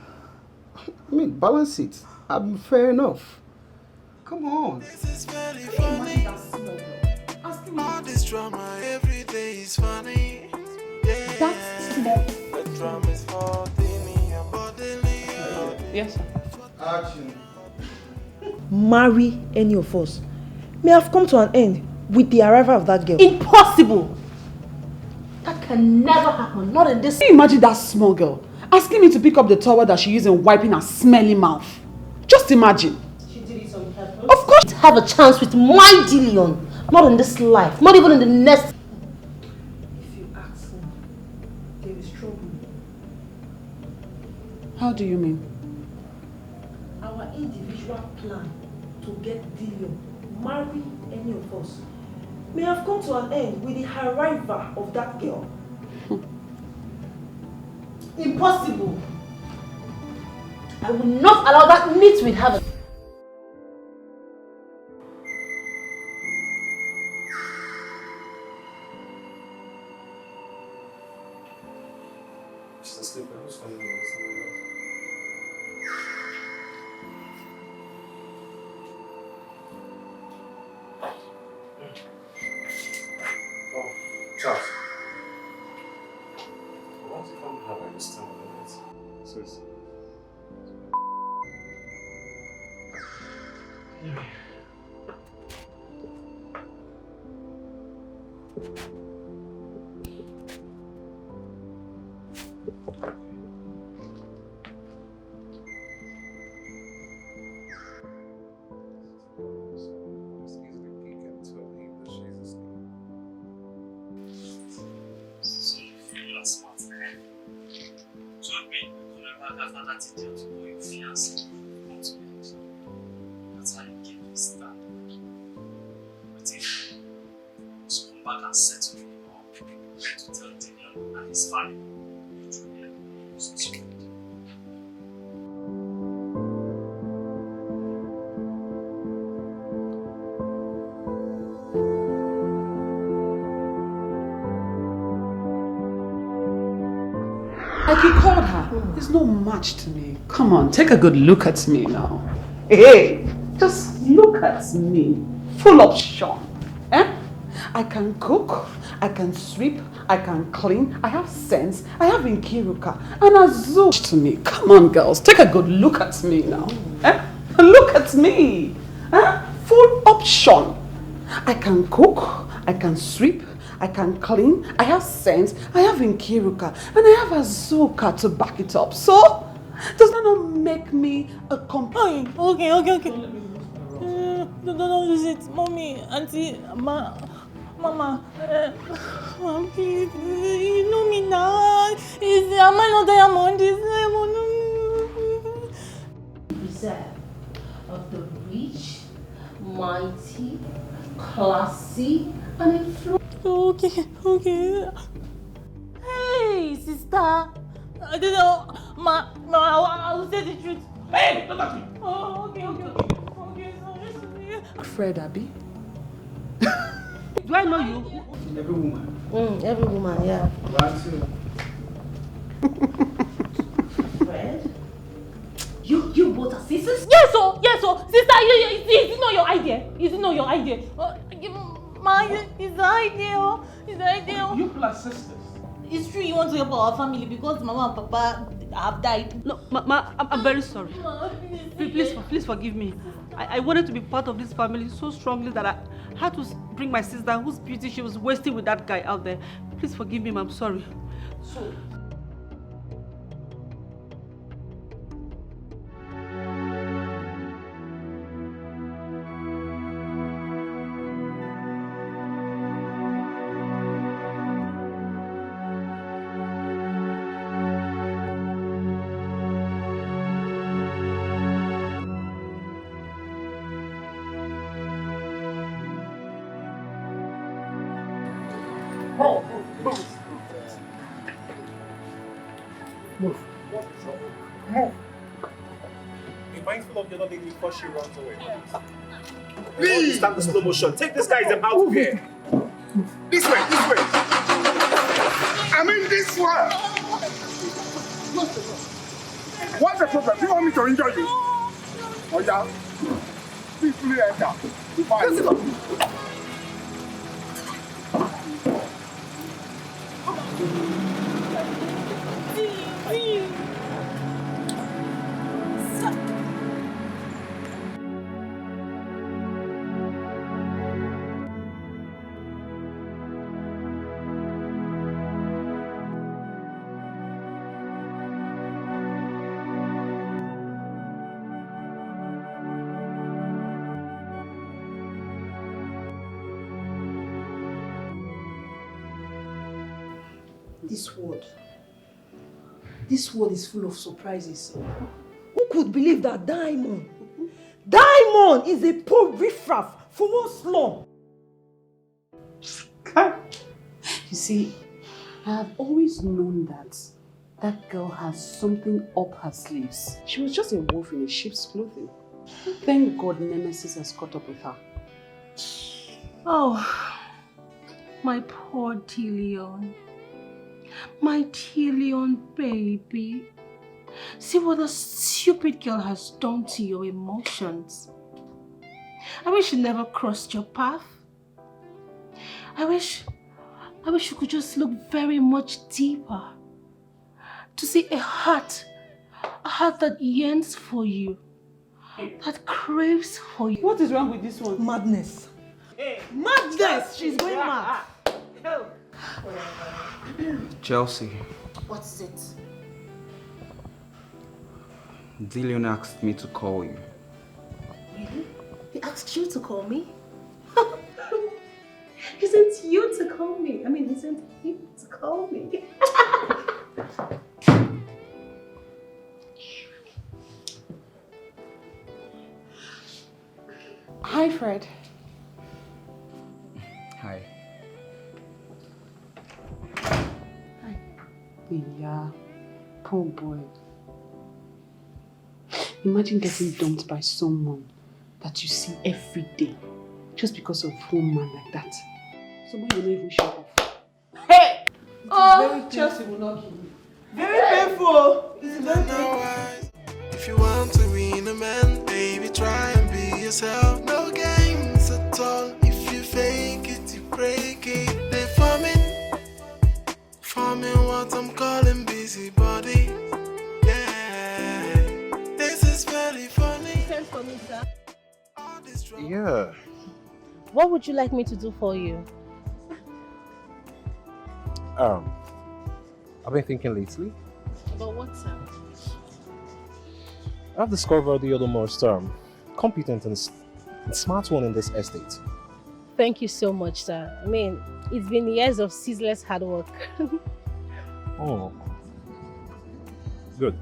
I mean, balance it. I'm fair enough. Come on. This is very funny. All this drama every day is funny. Yeah. That's small. The drama is for Dillion. Yes, sir. Action. Marry any of us may have come to an end with the arrival of that girl. Impossible! That can never happen, not in this... Can you imagine that small girl asking me to pick up the towel that she used in wiping her smelly mouth? Just imagine. She did it on purpose. Of course, have a chance with my Dillion. Not in this life, not even in the next. If you ask me, there is trouble. How do you mean? Our individual plan to get Dillion, marry any of us, may have come to an end with the arrival of that girl. Impossible. I will not allow that meet with her. Charles. Why don't you come have I understand what it is? Sis. That's how you keep your stand. But if you must come back and settle me or try to tell Dillion and his family you truly succeed. Like you called her. It's no match to me. Come on, take a good look at me now. Hey, just look at me. Full option. Eh? I can cook, I can sweep, I can clean, I have sense, I have Nkiruka, and Azul to me. Come on, girls, take a good look at me now. Eh? Look at me. Eh? Full option. I can cook, I can sweep, I can clean, I have sense, I have Nkiruka, and I have Azuka to back it up. So, does that not make me a complete... Okay. Don't lose it, mommy, auntie, mama. Mom, please, you know me now. Am I not diamond? Preserve of the rich, mighty, classy, and influential. Okay. Hey, sister. I don't know. I will say the truth. Hey, look at me. Oh, okay. Sorry. Fred, Abby? Do I know you? Every woman. Every woman, yeah. Right, too. Fred? You both are sisters? Yes, so. Sister, is it not your idea? Is it not your idea? Ma, it's the idea. You plus sisters. It's true you want to help our family because Mama and Papa have died. No, I'm very sorry. Please forgive me. I wanted to be part of this family so strongly that I had to bring my sister whose beauty she was wasting with that guy out there. Please forgive me, I'm sorry. So, Move. Be mindful of the other lady before she runs away. Please! Start the slow motion. Take this guy's out of here. This way. I mean this way. What's the problem? Do you want me to injure you? Oh yeah? Please enter. Fine. this world. This world is full of surprises. Who could believe that Diamond is a poor riffraff for one slum? You see, I have always known that that girl has something up her sleeves. She was just a wolf in a sheep's clothing. Thank God Nemesis has caught up with her. Oh, my poor Dillion. My Dillion baby. See what a stupid girl has done to your emotions. I wish you never crossed your path. I wish you could just look very much deeper to see a heart that yearns for you, that craves for you. What is wrong with this one? Madness. Madness! She's going mad. Chelsea, What is it? Dillion asked me to call you. Really? He asked you to call me? He sent you to call me. I mean, he sent him to call me. Hi, Fred. Hi. Yeah, poor boy. Imagine getting dumped by someone that you see every day just because of one man like that. Someone you don't even show off. Hey! Oh, Chelsea will not kill you. Very painful. It's very painful. If you want to win a man, baby, try and be yourself. No games at all. If you fake it, you break it. They forming what I'm calling busybody. Yeah, this is very funny. Send for me, sir. Yeah. What would you like me to do for you? I've been thinking lately. About what, sir? I've discovered you're the most competent and smart one in this estate. Thank you so much, sir. I mean, it's been years of ceaseless hard work. Oh, good.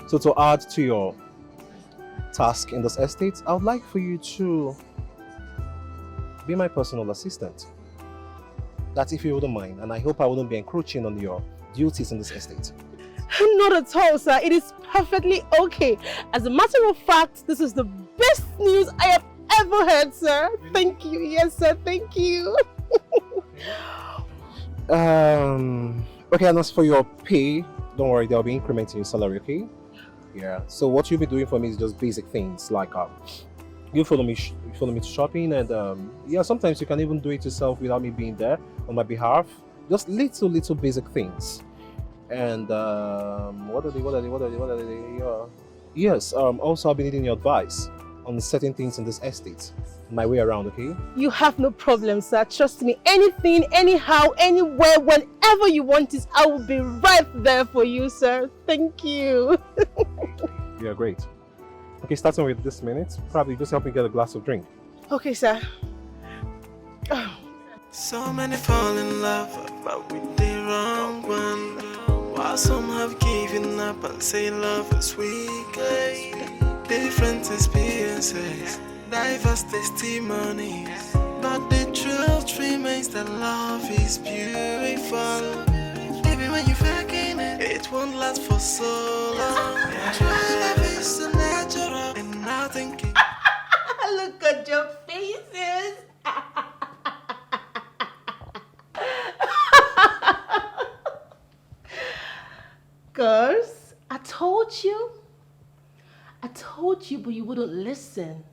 So to add to your task in this estate, I would like for you to be my personal assistant. That if you wouldn't mind, and I hope I wouldn't be encroaching on your duties in this estate. Not at all, sir. It is perfectly okay. As a matter of fact, this is the best news I have ever heard, sir. Thank you. Yes, sir. Thank you. Okay, and as for your pay, don't worry, there'll be increment in your salary, okay? Yeah. So what you'll be doing for me is just basic things like you follow me to shopping, and yeah, sometimes you can even do it yourself without me being there on my behalf. Just little basic things. And what are they? Yes. Also, I'll be needing your advice on certain things in this estate, my way around. Okay. You have no problem, sir. Trust me. Anything, anyhow, anywhere, whenever you want it, I will be right there for you, sir. Thank you. Yeah, great. Okay, starting with this minute, probably just help me get a glass of drink. Okay, sir. So many fall in love, but with the wrong one. While some have given up and say love is weak. Different experiences, diverse testimonies, but the truth remains that love is beautiful. Even when you're faking it, it won't last for so long. True love is so natural and nothing can. Look at your faces. Girls, I told you, but you wouldn't listen.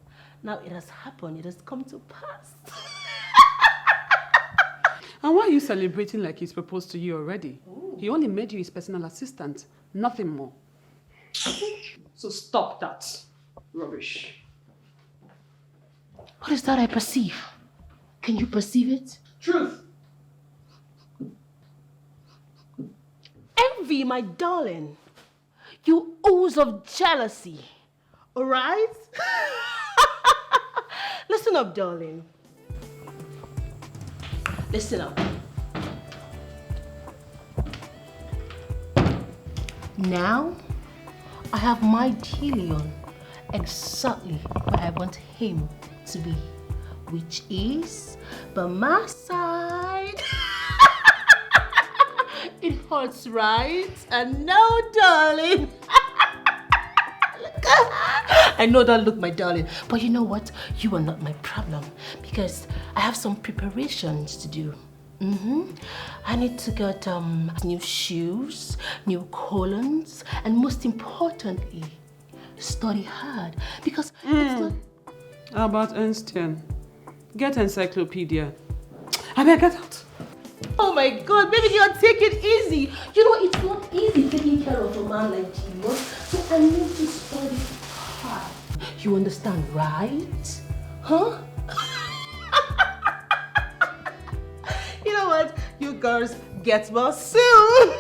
Now it has happened, it has come to pass. And why are you celebrating like he's proposed to you already? Ooh. He only made you his personal assistant, nothing more. So stop that rubbish. What is that I perceive? Can you perceive it? Truth. Envy, my darling. You ooze of jealousy. All right? Listen up, darling. Listen up. Now, I have my Dillion exactly where I want him to be, which is by my side. It hurts, right? And no, darling. I know that look, my darling, but you know what? You are not my problem because I have some preparations to do. I need to get new shoes, new colognes, and most importantly, study hard because it's not. How about Einstein? Get encyclopedia. I mean, get out. Oh my God, baby girl, take it easy. You know, it's not easy taking care of a man like Dillion, so I need to study hard. You understand, right? Huh? You know what? You girls get well soon.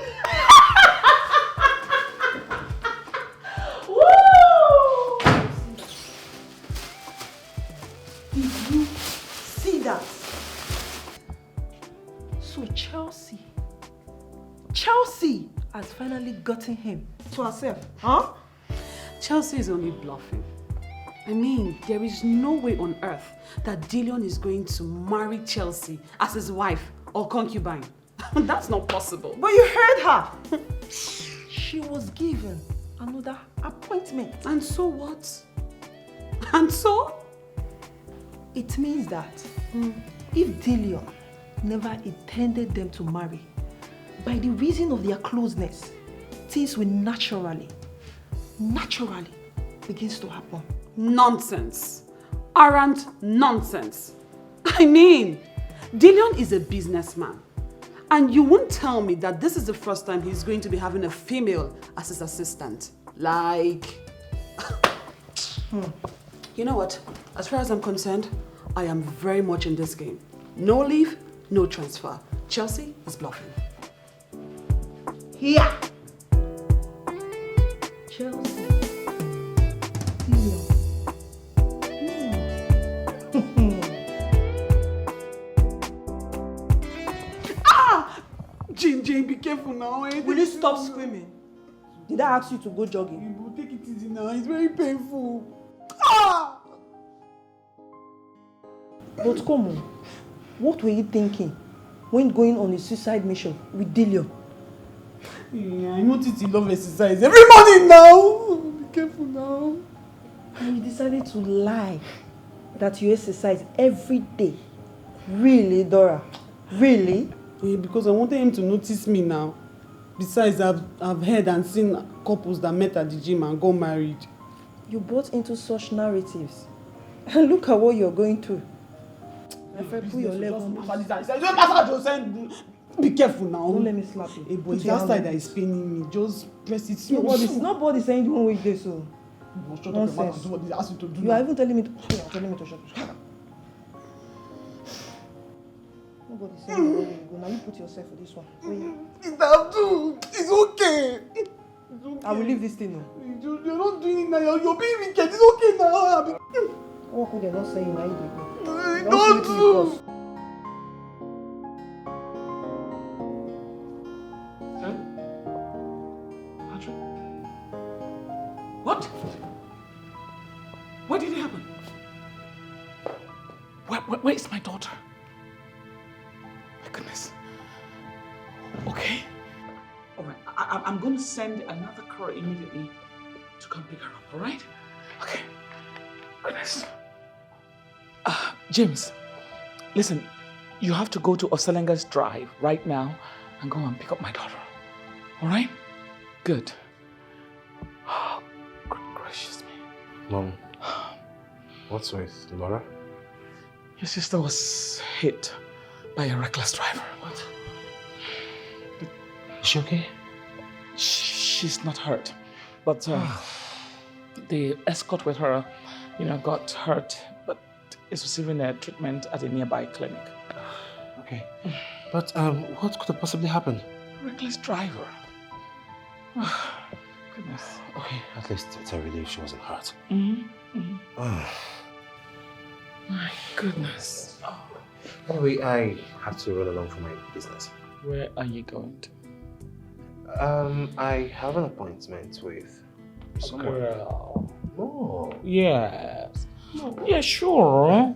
Woo! Did you see that? So Chelsea has finally gotten him to herself, huh? Chelsea is only bluffing. I mean, there is no way on earth that Dillion is going to marry Chelsea as his wife or concubine. That's not possible. But you heard her. She was given another appointment. And so what? And so? It means that if Dillion never intended them to marry, by the reason of their closeness, things will naturally begins to happen. Nonsense. Arrant nonsense. I mean, Dillion is a businessman. And you won't tell me that this is the first time he's going to be having a female as his assistant. Like... You know what? As far as I'm concerned, I am very much in this game. No leave, no transfer. Chelsea is bluffing. Here! Chelsea. Dillion. Jane, be careful now. Will you stop screaming? Did I ask you to go jogging? You will take it easy now. It's very painful. But come on, what were you thinking when going on a suicide mission with Dillion? Yeah, I noticed you love exercise every morning now. Be careful now. And you decided to lie that you exercise every day. Really, Dora? Really? Yeah, because I wanted him to notice me now. Besides, I've heard and seen couples that met at the gym and got married. You bought into such narratives. And look at what you're going through. My friend, put your leg on. Be careful now. Don't let me slap you. Hey, boy, it's that side that is paining me. Just press it slow. Nobody's saying you won't wait there, so. Nonsense. What they ask you to do. You are even telling me to shut up. Nobody's saying you won't go. Now you put yourself for this one. It's okay. I will leave this thing now. You're not doing it now. You're being wicked. It's okay now. What could they not say now? Don't do. What? What did it happen? Where is my daughter? My goodness. Okay. All right. I'm going to send another car immediately to come pick her up. All right? Okay. Goodness. James, listen. You have to go to Oselenga's Drive right now and go and pick up my daughter. All right? Good. Gracious me. Mom, what's with Laura? Your sister was hit by a reckless driver. What? Is she okay? She's not hurt. But the escort with her, got hurt, but is receiving a treatment at a nearby clinic. Okay. But what could have possibly happened? Reckless driver. Goodness. Okay, at least it's a relief she wasn't hurt. My goodness. Anyway, I have to run along for my business. Where are you going to? I have an appointment with someone. Girl. Oh. Yes. Yeah, sure.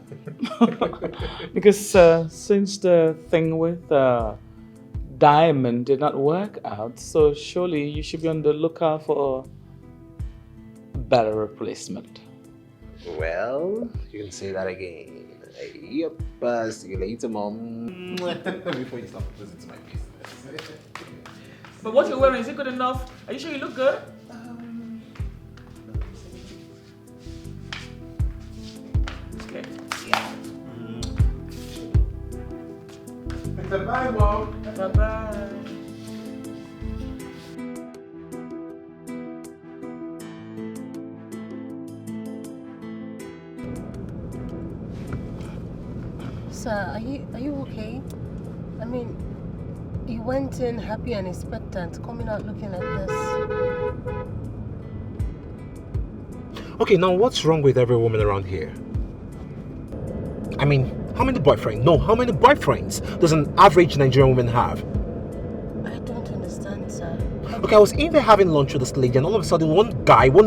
Because since the thing with Diamond did not work out, so surely you should be on the lookout for a better replacement. Well, you can say that again. Yep, see you later, Mom. Before you start listening to my business. But what you're wearing, is it good enough? Are you sure you look good? Okay. Yeah. Bye, Mom. Bye-bye. Sir, are you okay? I mean, you went in happy and expectant, coming out looking like this. Okay, now what's wrong with every woman around here? I mean, how many boyfriends? No, how many boyfriends does an average Nigerian woman have? I don't understand, sir. Okay, I was in there having lunch with this lady and all of a sudden one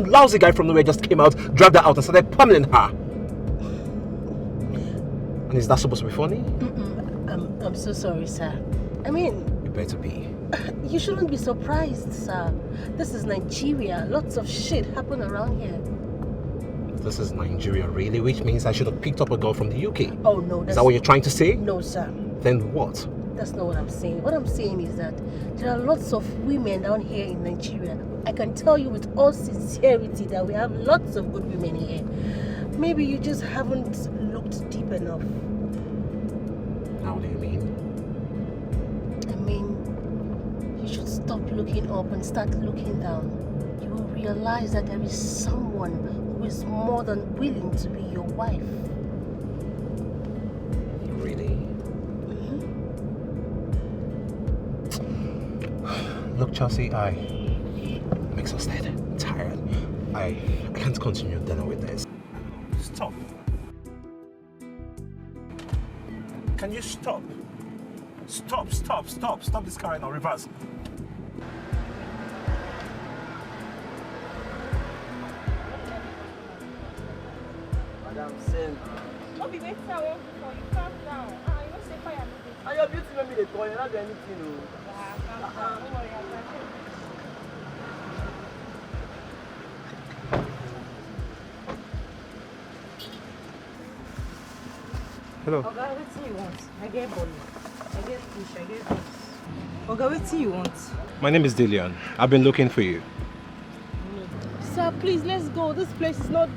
lousy guy from nowhere just came out, dragged her out and started pummeling her. And is that supposed to be funny? I'm so sorry, sir. I mean... You better be. You shouldn't be surprised, sir. This is Nigeria. Lots of shit happen around here. This is Nigeria, really? Which means I should have picked up a girl from the UK. Oh, no. Is that what you're trying to say? No, sir. Then what? That's not what I'm saying. What I'm saying is that there are lots of women down here in Nigeria. I can tell you with all sincerity that we have lots of good women here. Maybe you just haven't looked deep enough. How do you mean? I mean, you should stop looking up and start looking down. You will realize that there is someone who is more than willing to be your wife. Really? Look, Chelsea, I'm exhausted, tired. I can't continue dinner with this. Stop. Can you stop? Stop this car right now, reverse. Madam, same. No be waiting I want for you. Calm down. You don't say fire. And your beauty made me the toy, you're not doing anything. Calm down. Don't worry, I'll catch you. Hello. Oga, wetin you want? I get body. I get fish, I get beans. Oga, wetin you want? My name is Dillion. I've been looking for you. Sir, please, let's go. This place is not...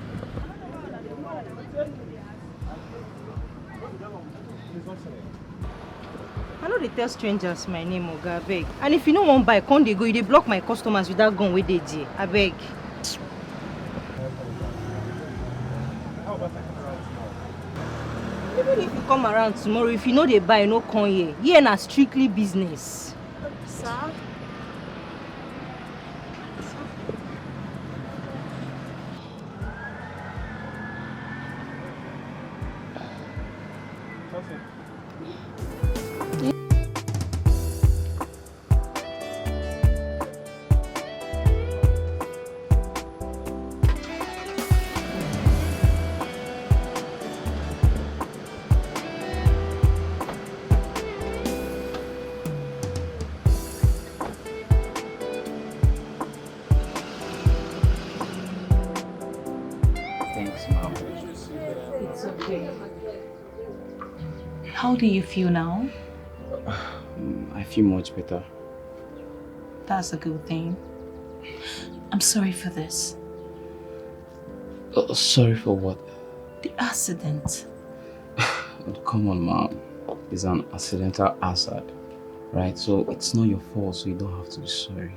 I no dey tell strangers my name, Oga, abeg. And if you no wan buy, come dey go. You dey block my customers with that gun wey dey there. Abeg. Even if you come around tomorrow, if you no dey buy, no come here. Here na strictly business. Sir? It's okay. How do you feel now? I feel much better. That's a good thing. I'm sorry for this. Sorry for what? The accident. Come on, Mom. It's an accidental hazard, right? So it's not your fault, so you don't have to be sorry.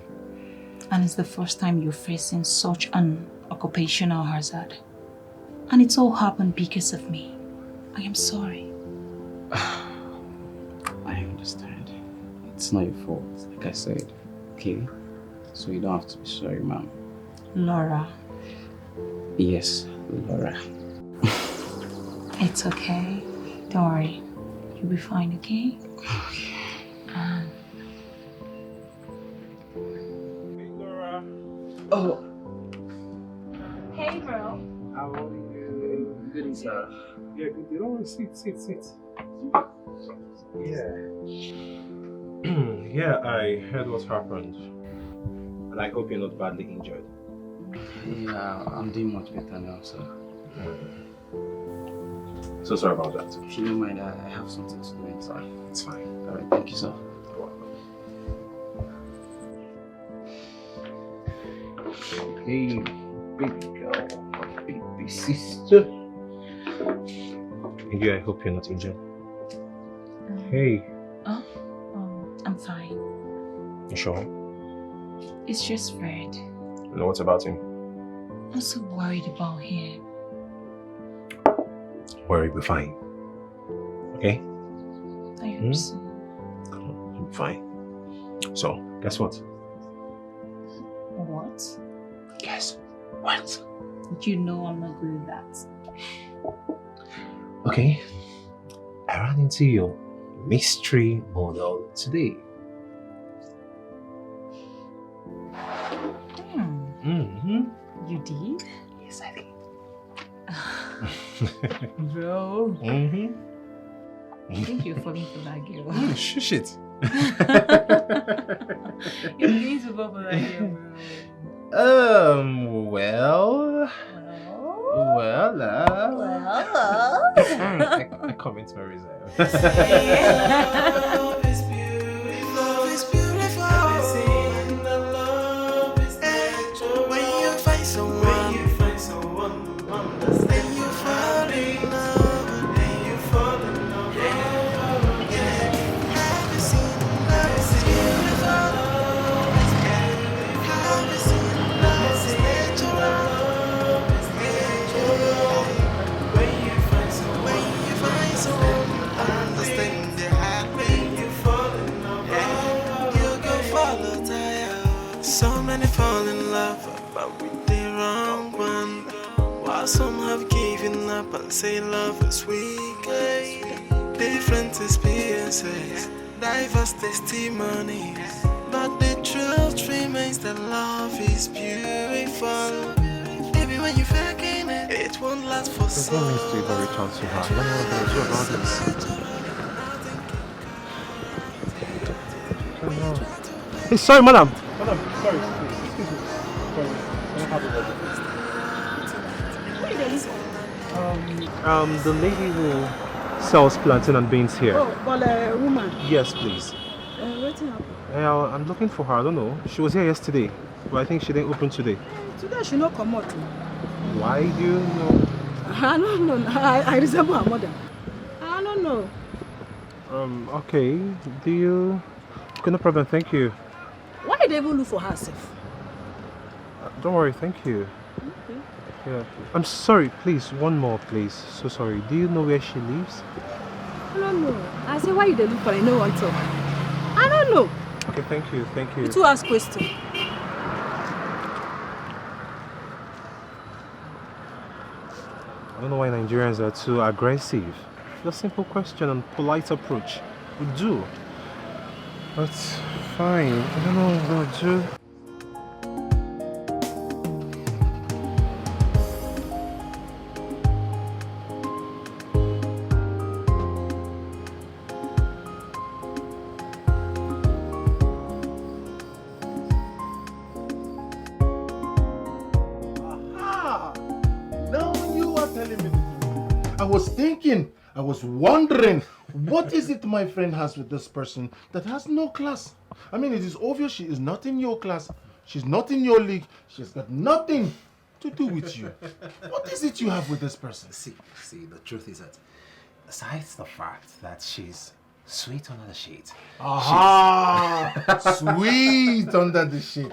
And it's the first time you're facing such an occupational hazard. And it's all happened because of me. I am sorry. I understand. It's not your fault, like I said, okay? So you don't have to be sorry, Mom. Laura. Yes, Laura. It's okay. Don't worry. You'll be fine, okay? Oh. Hey, bro. How are you? Good, sir. Yeah, good. You don't sit. Yeah. Yeah, I heard what happened. And I hope you're not badly injured. Yeah, I'm doing much better now, sir. So sorry about that. If you don't mind, I have something to do inside. It's fine. Alright, thank you, sir. Hey, baby girl, baby sister. And you, I hope you're not injured. Hey. Oh, I'm fine. You sure? It's just Fred. You know what about him? I'm so worried about him. Worry, be fine. Okay? I hope so. You'll be fine. So, guess what? What? Guess what? You know I'm not good at that. Okay. I ran into your mystery model today. You did? Yes, I did. Bro. I think you're falling for that girl. Shush it. You're beginning to fall for that girl, bro. Well, I comment my reserve. Love is beautiful. Love is beautiful. Love is natural. When you find someone who understands, then you fall in love. Then you fall in love. Yeah. Have you seen love is beautiful? Have you seen love is natural? When you find someone who understands their heart, when you fall in love, you go follow tire. So many fall in love, but with the wrong one. While some have given up and say love is weak. Different experiences, diverse testimonies, but the truth remains that love is beautiful. Even when you faking it, it won't last for so long. There's no need to even reach out to her. I don't know what I'm going to do about this. Hey, sorry, madam. Madam, sorry. Excuse me. Sorry. I don't have a word. The lady who sells plantain and beans here. Oh, but a woman. Yes, please. What happened? I'm looking for her. I don't know. She was here yesterday, but I think she didn't open today. Today she not come out. Why do you know? I don't know. I resemble her mother. I don't know. Okay. Do you? Okay, no problem. Thank you. Why did they even look for herself? Don't worry. Thank you. Okay. Yeah. I'm sorry. Please, one more, please. So sorry. Do you know where she lives? I don't know. I say why you they look for? I know one talk. I don't know. Okay. Thank you. Thank you. You two ask question. I don't know why Nigerians are too aggressive. A simple question and polite approach would do. But fine. I don't know what to do. I was wondering, what is it my friend has with this person that has no class? I mean, it is obvious she is not in your class. She's not in your league. She's got nothing to do with you. What is it you have with this person? See, the truth is that aside the fact that she's sweet under the sheet. Aha! Sweet under the sheet.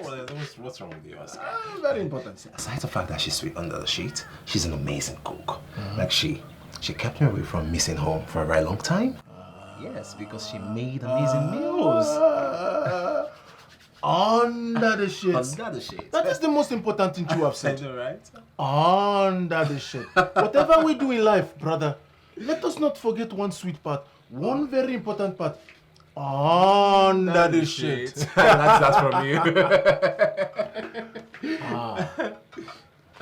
What's wrong with you, Oscar? Very important. Aside the fact that she's sweet under the sheet, she's an amazing cook. Like she kept me away from missing home for a very long time. Yes, because she made amazing meals. Under the shit. Under the shit. That is the most important thing you have said. I know, right? Under the shit. Whatever we do in life, brother, let us not forget one sweet part. One very important part. Under the shit. That's from you.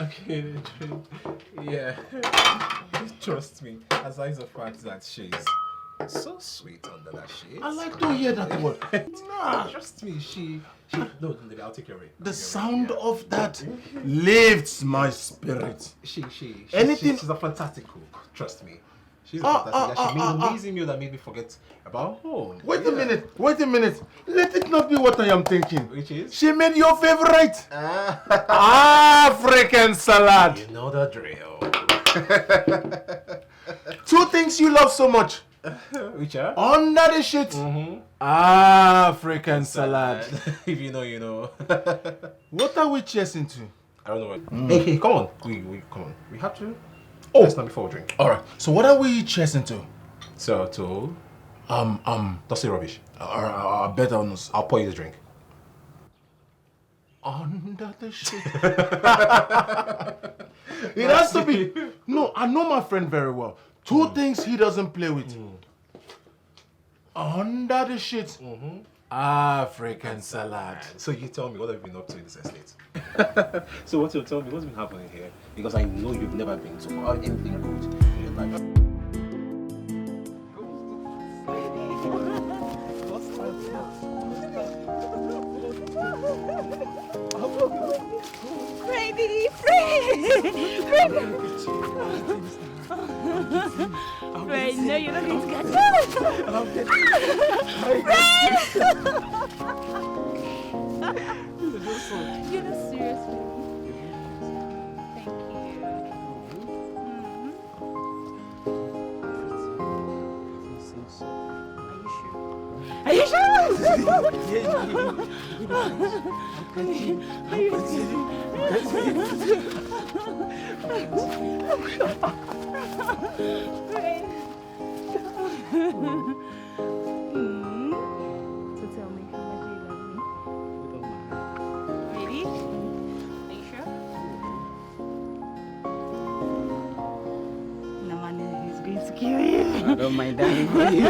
Okay, the drink. Yeah. Trust me, aside the fact that she's so sweet under that shade. I like to hear that word. Nah. Trust me, she no, I'll take your ring. The sound of that lifts my spirit. Anything. She's a fantastic cook. Trust me. She's a fantastic. She made an amazing meal that made me forget about home. Wait a minute. Let it not be what I am thinking. Which is? She made your favorite African salad. You know the drill. 2 things you love so much. Which are? Under the shit. African salad. If you know, you know. What are we chasing to? I don't know what. Hey, come on. We come on. We have to. Oh, it's not before we drink. All right. So what are we chasing to? So to don't say rubbish. I bet on us. I'll pour you the drink. Under the shit. It has to be. No, I know my friend very well. 2 things he doesn't play with. Under the shit. African salad. So you tell me, what have you been up to in this estate? So what you'll tell me, what's been happening here? Because I know you've never been to anything good in your life. Freddy! Fred, no, you're not going to get You're not serious. Thank you. Are you sure? So tell me, how much do you love me? Really? Are you sure? Namani is going to kill you. I don't mind dying for you.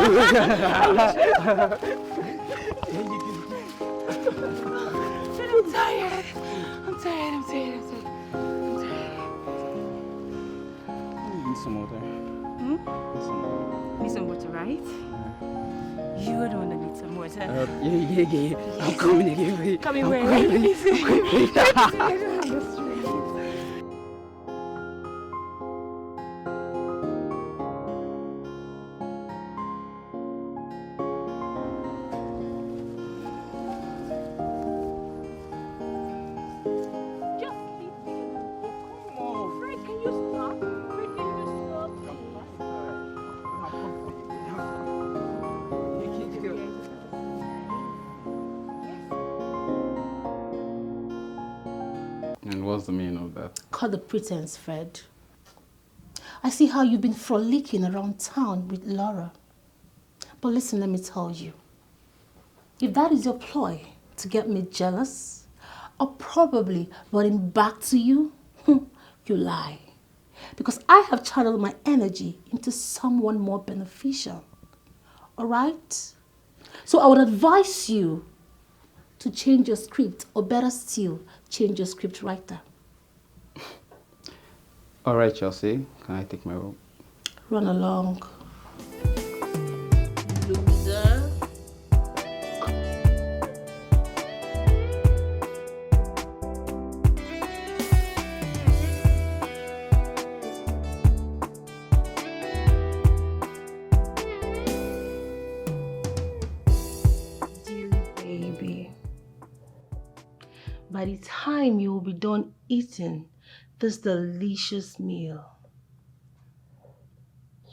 I'm tired. Need some water. Need some water, right? You're the one that needs some water. Yeah. I'm coming again. Coming I'm where? And what's the meaning of that? Cut the pretense, Fred. I see how you've been frolicking around town with Laura. But listen, let me tell you. If that is your ploy to get me jealous, or probably running back to you, you lie. Because I have channeled my energy into someone more beneficial. Alright? So I would advise you to change your script, or better still, change your script writer. All right, Chelsea. Can I take my robe? Run along. Loser. Baby. By the time you will be done eating this delicious meal,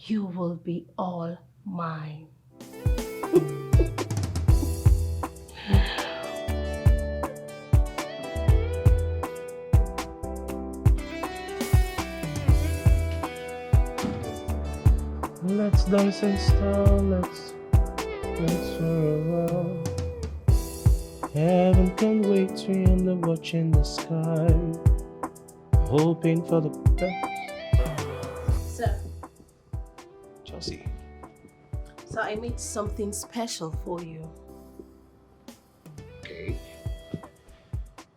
you will be all mine. Let's dance in style, let's for a while. Heaven can wait to end the watch in the sky, hoping for the best. Sir. Chelsea, So I made something special for you. Okay.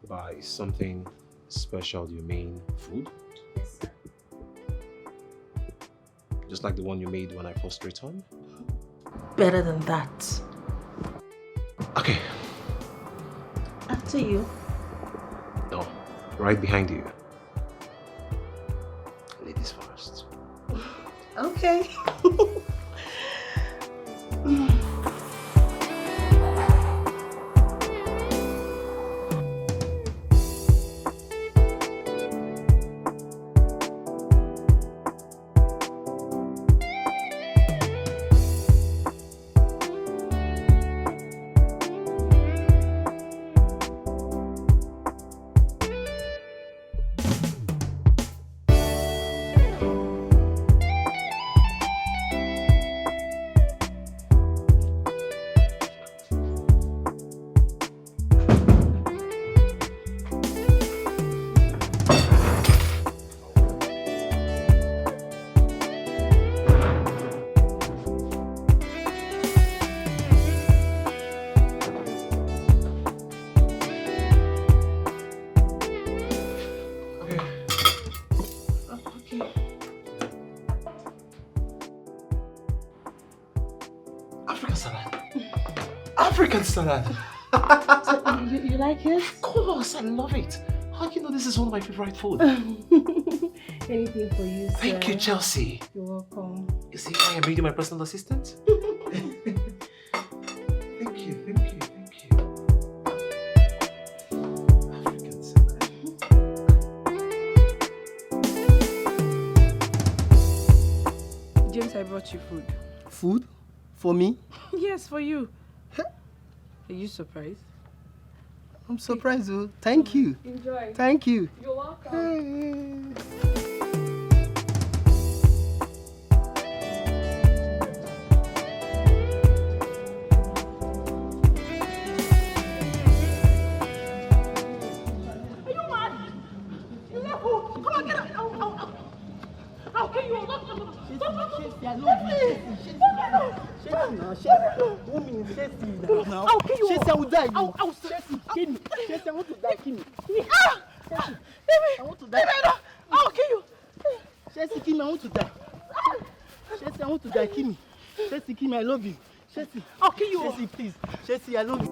By something special, do you mean food? Yes, sir. Just like the one you made when I first returned? Better than that. Okay. After you. No, right behind you. Ladies first. Okay. African salad. So, you like it? Of course, I love it. How do you know this is one of my favorite food? Anything for you, sir. Thank you, Chelsea. You're welcome. You see why I made you my personal assistant? Thank you, thank you, thank you. African salad. James, I brought you food. Food? For me? Yes, for you. Are you surprised? I'm surprised, though. Thank you. Enjoy. Thank you. You're welcome. I love you. Chelsea. I'll kill you. Chelsea, please. Chelsea, I love you.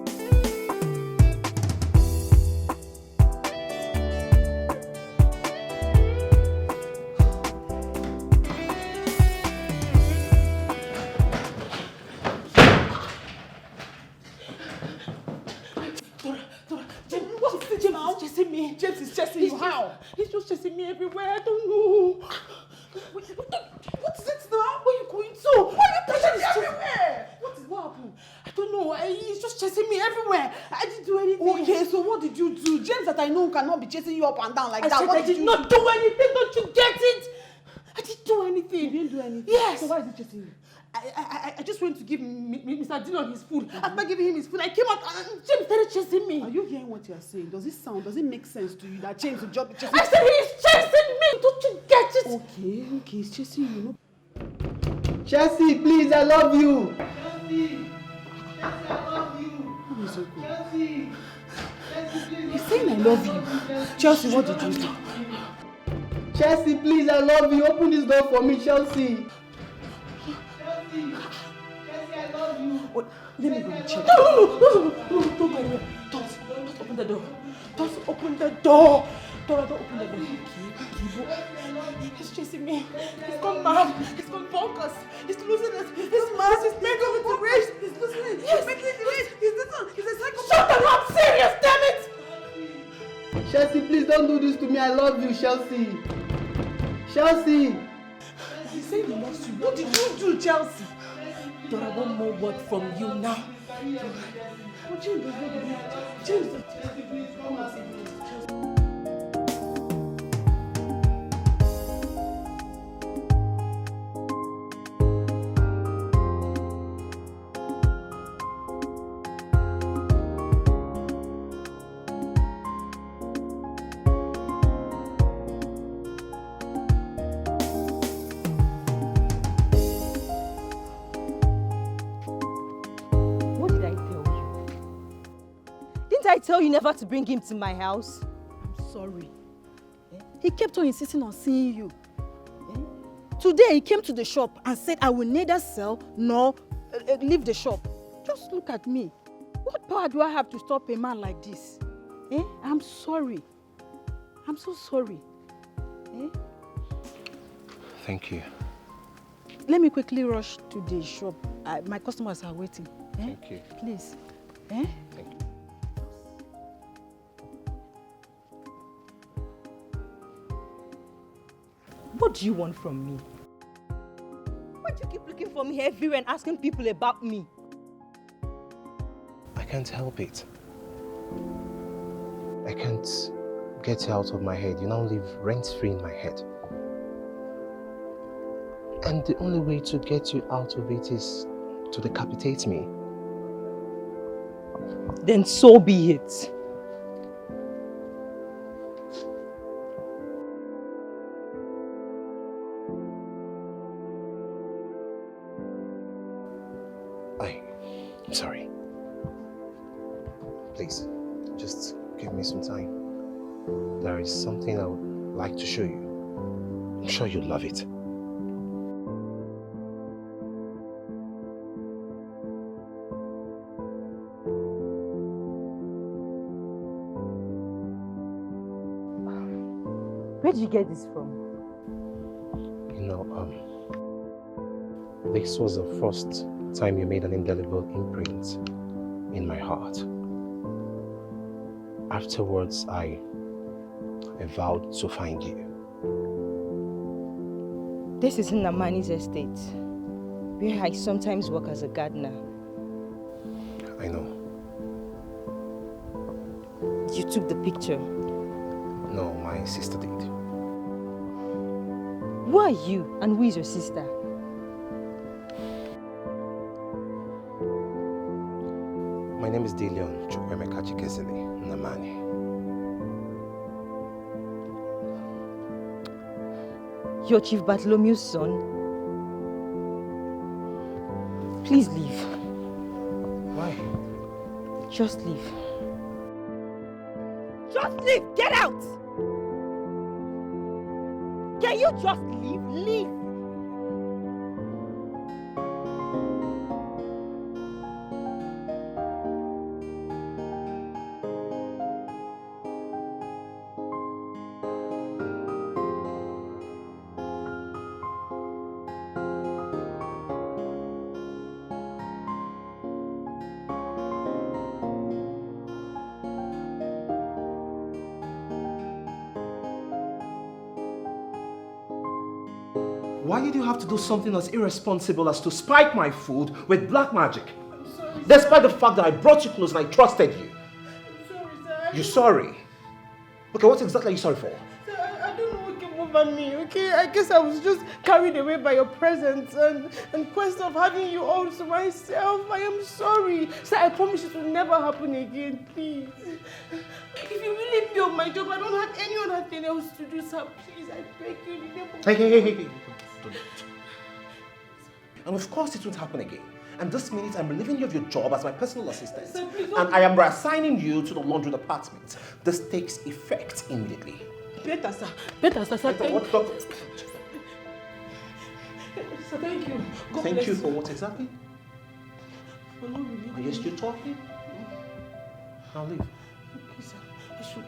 James is chasing you. How? He's just chasing me everywhere. I don't know. What is it now? Where are you going to? Why are you pushing me everywhere? What happened? I don't know. He's just chasing me everywhere. I didn't do anything. Okay, so what did you do? James that I know cannot be chasing you up and down like I that. said What I did not do anything. Don't you get it? I didn't do anything. You didn't do anything? Yes. So why is he chasing you? I just went to give Mr. Dillion his food. After giving him his food, I came out and James started chasing me. Are you hearing what you are saying? Does it make sense to you that James will just be chasing I said he's chasing me. Don't you get it? Okay, he's chasing you. Chelsea, please, I love you. Chelsea, I love you. Chelsea, he's saying I love you. Chelsea, what did you do? Chelsea, please, I love you. Open this door for me, Chelsea. Chelsea, I love you. Wait, let me go and check. No, don't go anywhere. Don't open the door. Don't open the door. Don't open the door. He's chasing me. He's gone mad. He's gone bonkers. He's losing it. He's mad. He's making me to rage. He's losing it. Yes. He's making it rage. He's a psychopath. Shut up! I'm serious, damn it! Chelsea, please don't do this to me. I love you, Chelsea. Chelsea. He said he loves you. What did you do, Chelsea? Don't I want more word from you now? Oh, James, James, please come and see me. I tell you never to bring him to my house? I'm sorry. He kept on insisting on seeing you. Today he came to the shop and said, I will neither sell nor leave the shop. Just look at me. What power do I have to stop a man like this? I'm sorry. I'm so sorry. Thank you. Let me quickly rush to the shop. My customers are waiting. Thank you. Please. Thank you. What do you want from me? Why do you keep looking for me everywhere and asking people about me? I can't help it. I can't get you out of my head. You now live rent-free in my head. And the only way to get you out of it is to decapitate me. Then so be it. I'm sorry. Please, just give me some time. There is something I would like to show you. I'm sure you'll love it. Where did you get this from? You know, this was the first time you made an indelible imprint in my heart. Afterwards, I vowed to find you. This is in Namani's estate, where I sometimes work as a gardener. I know. You took the picture. No, my sister did. Who are you and who is your sister? My name is Dillion Namani. You're Chief Bartholomew's son? Please leave. Why? Just leave. Just leave! Get out! Can you just leave? Leave! Why did you have to do something as irresponsible as to spike my food with black magic? Despite the fact that I brought you close and I trusted you. I'm sorry, sir. You're sorry? Okay, what exactly are you sorry for? Sir, I don't know what came over me, okay? I guess I was just carried away by your presence and quest of having you all to myself. I am sorry. Sir, I promise it will never happen again, please. If you really feel my job, I don't have any other thing else to do, sir. Please, I beg you. In the name of Hey. And of course it won't happen again. And this minute I'm relieving you of your job as my personal assistant. Sir, please and I am reassigning you to the laundry department. This takes effect immediately. Better, sir. Better, sir. Sir, thank you. Sir, thank you. God Thank bless you for what exactly? For not really. Are you still talking? I'll leave. Okay, sir. I should.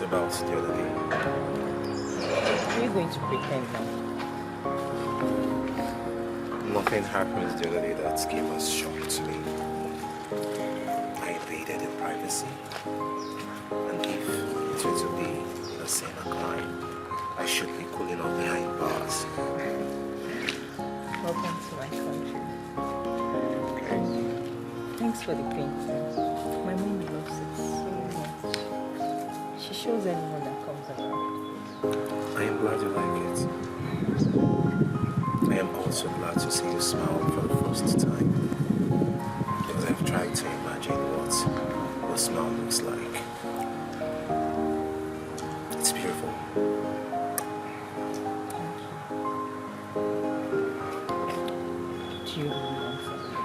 About the other day. Are you going to pretend now? Nothing happened the other day that came as shock to me. I invaded in privacy. And if it were to be a sin or crime, I should be cooling off behind bars. Welcome to my country. Okay. Thanks Thanks for the painting. My mom loves it so much. She shows anyone that comes around. I am glad you like it. I am also glad to see you smile for the first time. Because I've tried to imagine what your smile looks like. It's beautiful. Do you really want something?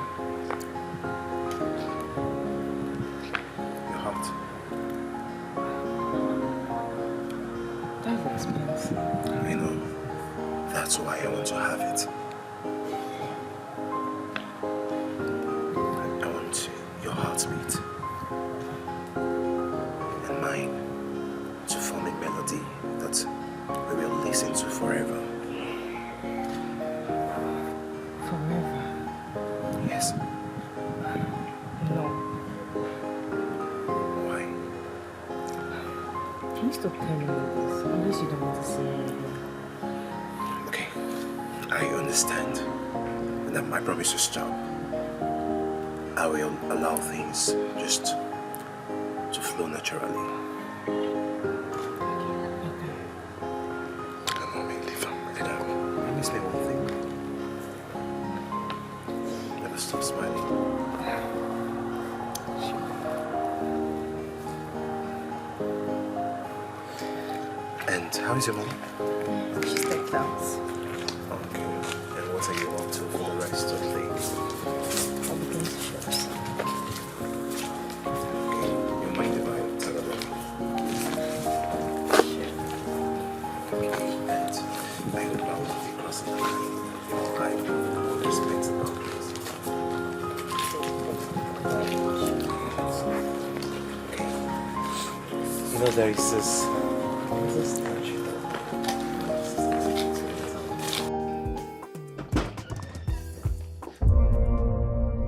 Your heart. That's expensive. I know. That's why I want to have it. I want your heartbeat and mine to form a melody that we will listen to forever. Forever? Yes. No. Why? Can you stop telling me this? Unless you don't want to say anything. Okay, I understand. And I promise to stop. I will allow things just to flow naturally. Come on, man, leave him. Let him. Promise me one thing. Never stop smiling. And how is your mom? She stepped out. Okay. And what are you up to for the rest of the day? I'll be going to shops. Okay. You mind if I tell her that? Okay. And I hope I will be crossing the line. Your life will respect the boundaries. Okay. You know there is this statue.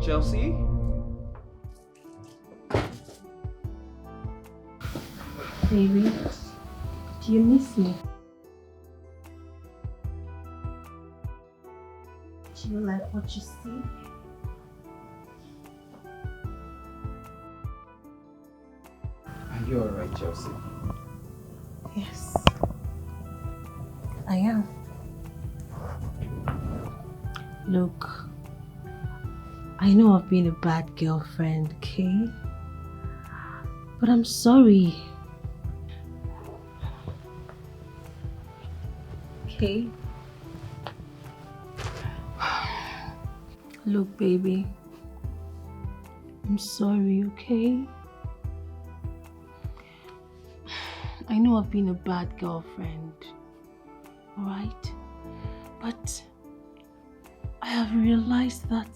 Chelsea? Baby, do you miss me? Do you like what you see? Are you alright, Chelsea? Yes, I am. Look, I know I've been a bad girlfriend, okay? But I'm sorry. Okay? Look, baby. I'm sorry, okay? I know I've been a bad girlfriend, alright? But I have realized that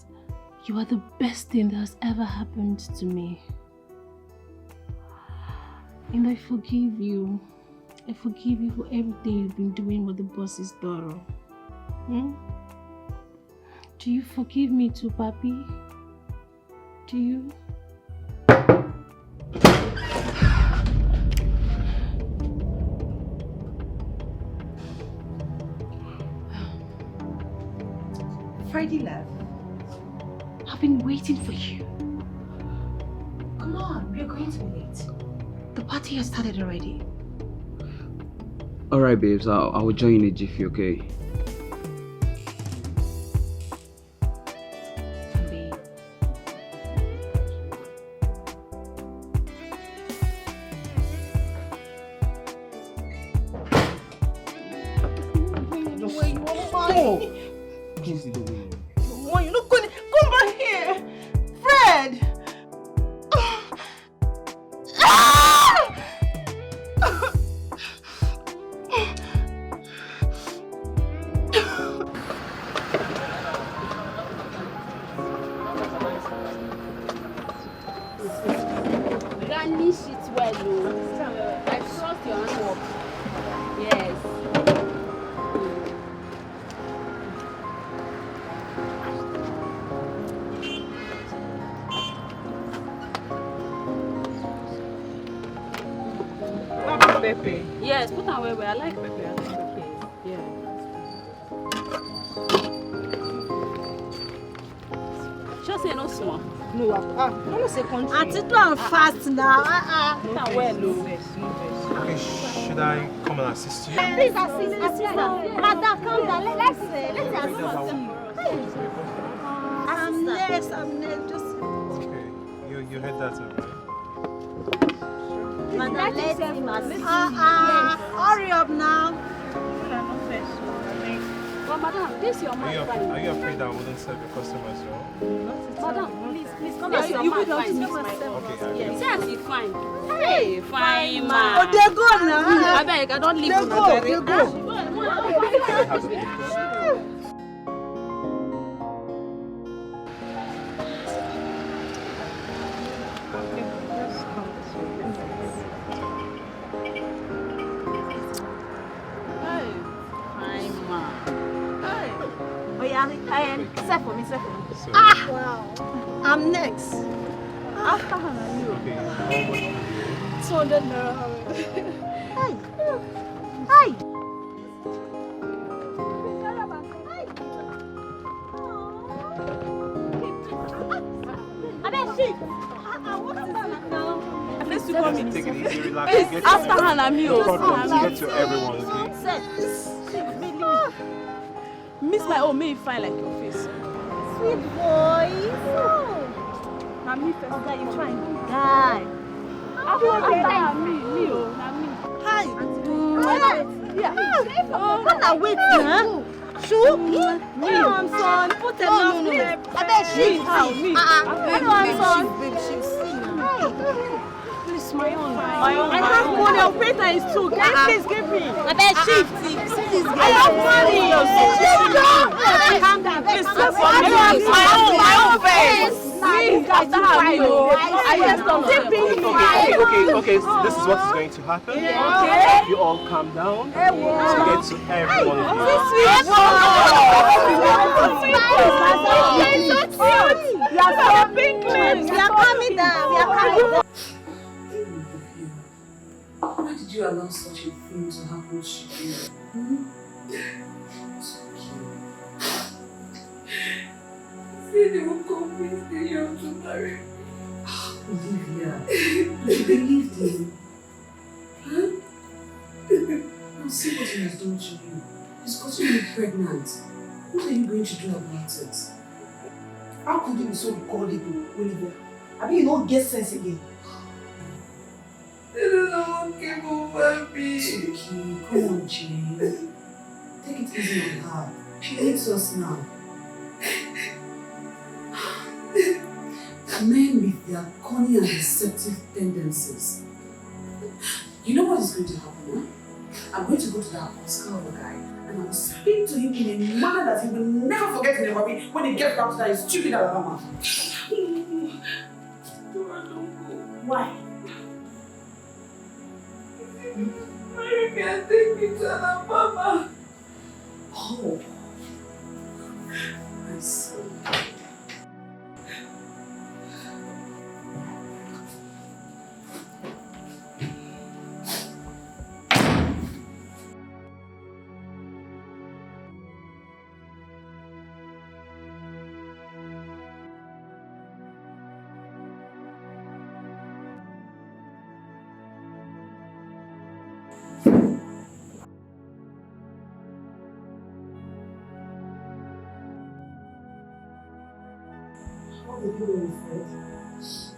you are the best thing that has ever happened to me. And I forgive you. I forgive you for everything you've been doing with the boss's daughter. Do you forgive me too, Papi? Do you? Friday love. I've been waiting for you. Come on, we're going to be late. The party has started already. Alright, babes, I will join in a jiffy, okay? You're not going to come back here. Fred! Garnish it well, oh. I trust your handwork. Yes. Pepe. Yes, put on where I like pepper. I like pepper. Yeah. Just say no small. No, no say country. Auntie, do am fast now. Okay, should I come and assist you? Please assist. Madam, calm down. Let's assist you. I'm next. Just. Okay, you heard that, alright? Madam, let's hurry up now. But madam, this your Are man. you afraid that I wouldn't serve your customers well? Madam, please come Yes, here. you Your will man don't fine. miss Okay, Yes, yes, you fine. Hey, fine man. Oh, they go now. I beg, I don't leave They you. go. Set for me. Ah! Wow. I'm next. After Hannah. Okay, how much? 200 naira. Hey. Hey. Let's do one minute. Take it easy, relax. Please, Get after to- Hannah, me. No problem, get to everyone, okay? Miss my own, me fine like your face. Sweet boy. Now me first. Okay, you try and die. After me. Hi. Yeah. Hannah, wait now. Shoe? No, I'm son. Put enough milk. I bet she's how? Me. No, I'm son. Please, my own. I have money. I'll pay times 2. Please give me. I bet shift. I have money. Calm down. Please, my own face. Please, after her, I just don't Okay, this is what is going to happen. Okay. You all calm down. Hey, to get to everyone of you. Why did you allow such a thing to happen to you? Say they will convince Dillion to marry me. Olivia, you believed him. Huh? Now see what he has done to you. He's gotten you pregnant. What are you going to do about it? How could you be so gullible, Olivia? I mean, you don't get sense again. This is not okay over me. It's okay. Come on, Jane. Take it easy on her. She hates us now. Men with their cunning and deceptive tendencies. You know what is going to happen, huh? I'm going to go to that Oscar guy and I will speak to him in a manner that he will never forget in the hobby when he gets back to that stupid Alabama. Don't go. Why? You can't take me to Alabama. Oh. My son. What did you do with it?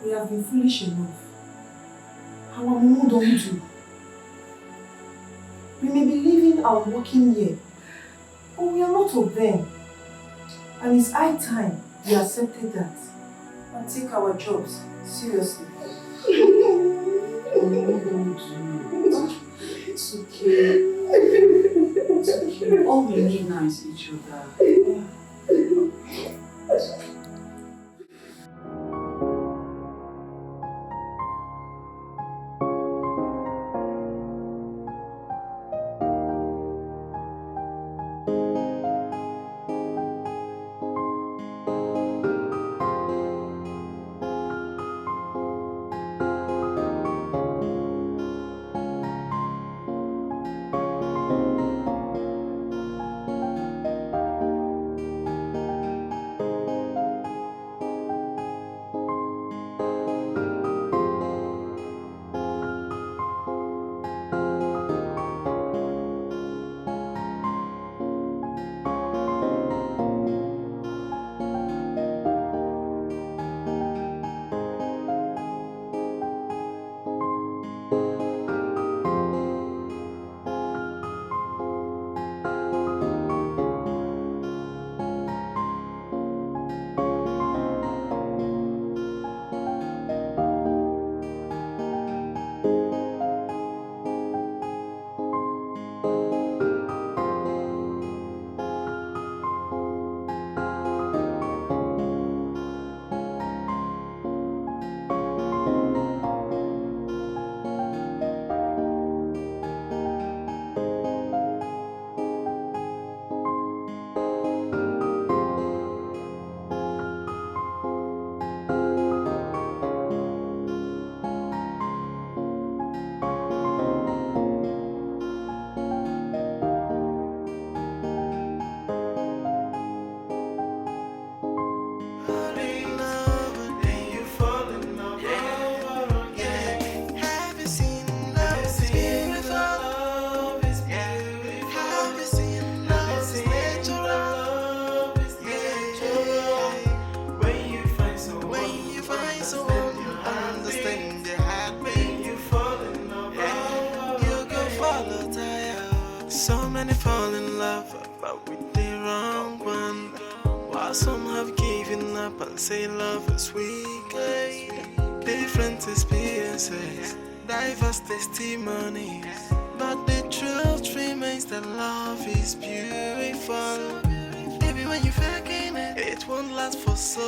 We have been foolish enough. Our mom don't do. We may be living and working here, but we are not of them. And it's high time we accepted that and take our jobs seriously. It's okay. It's okay. All we need now is each other. So many fall in love, but with the wrong one. While some have given up and say love is weak. Different experiences, diverse testimonies, but the truth remains that love is beautiful. Even when you're faking it, it won't last for so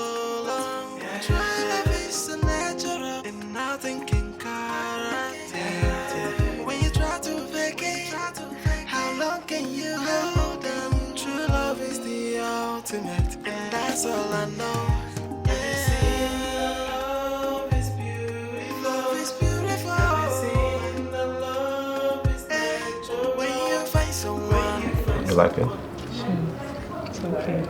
long. True love is so natural, and nothing can correct it. When you try to fake it, how long can you hold on? True love is the ultimate, and that's all I know. Love is beautiful. Love is beautiful. Love is natural. When you find someone, you like it? Sure. It's okay.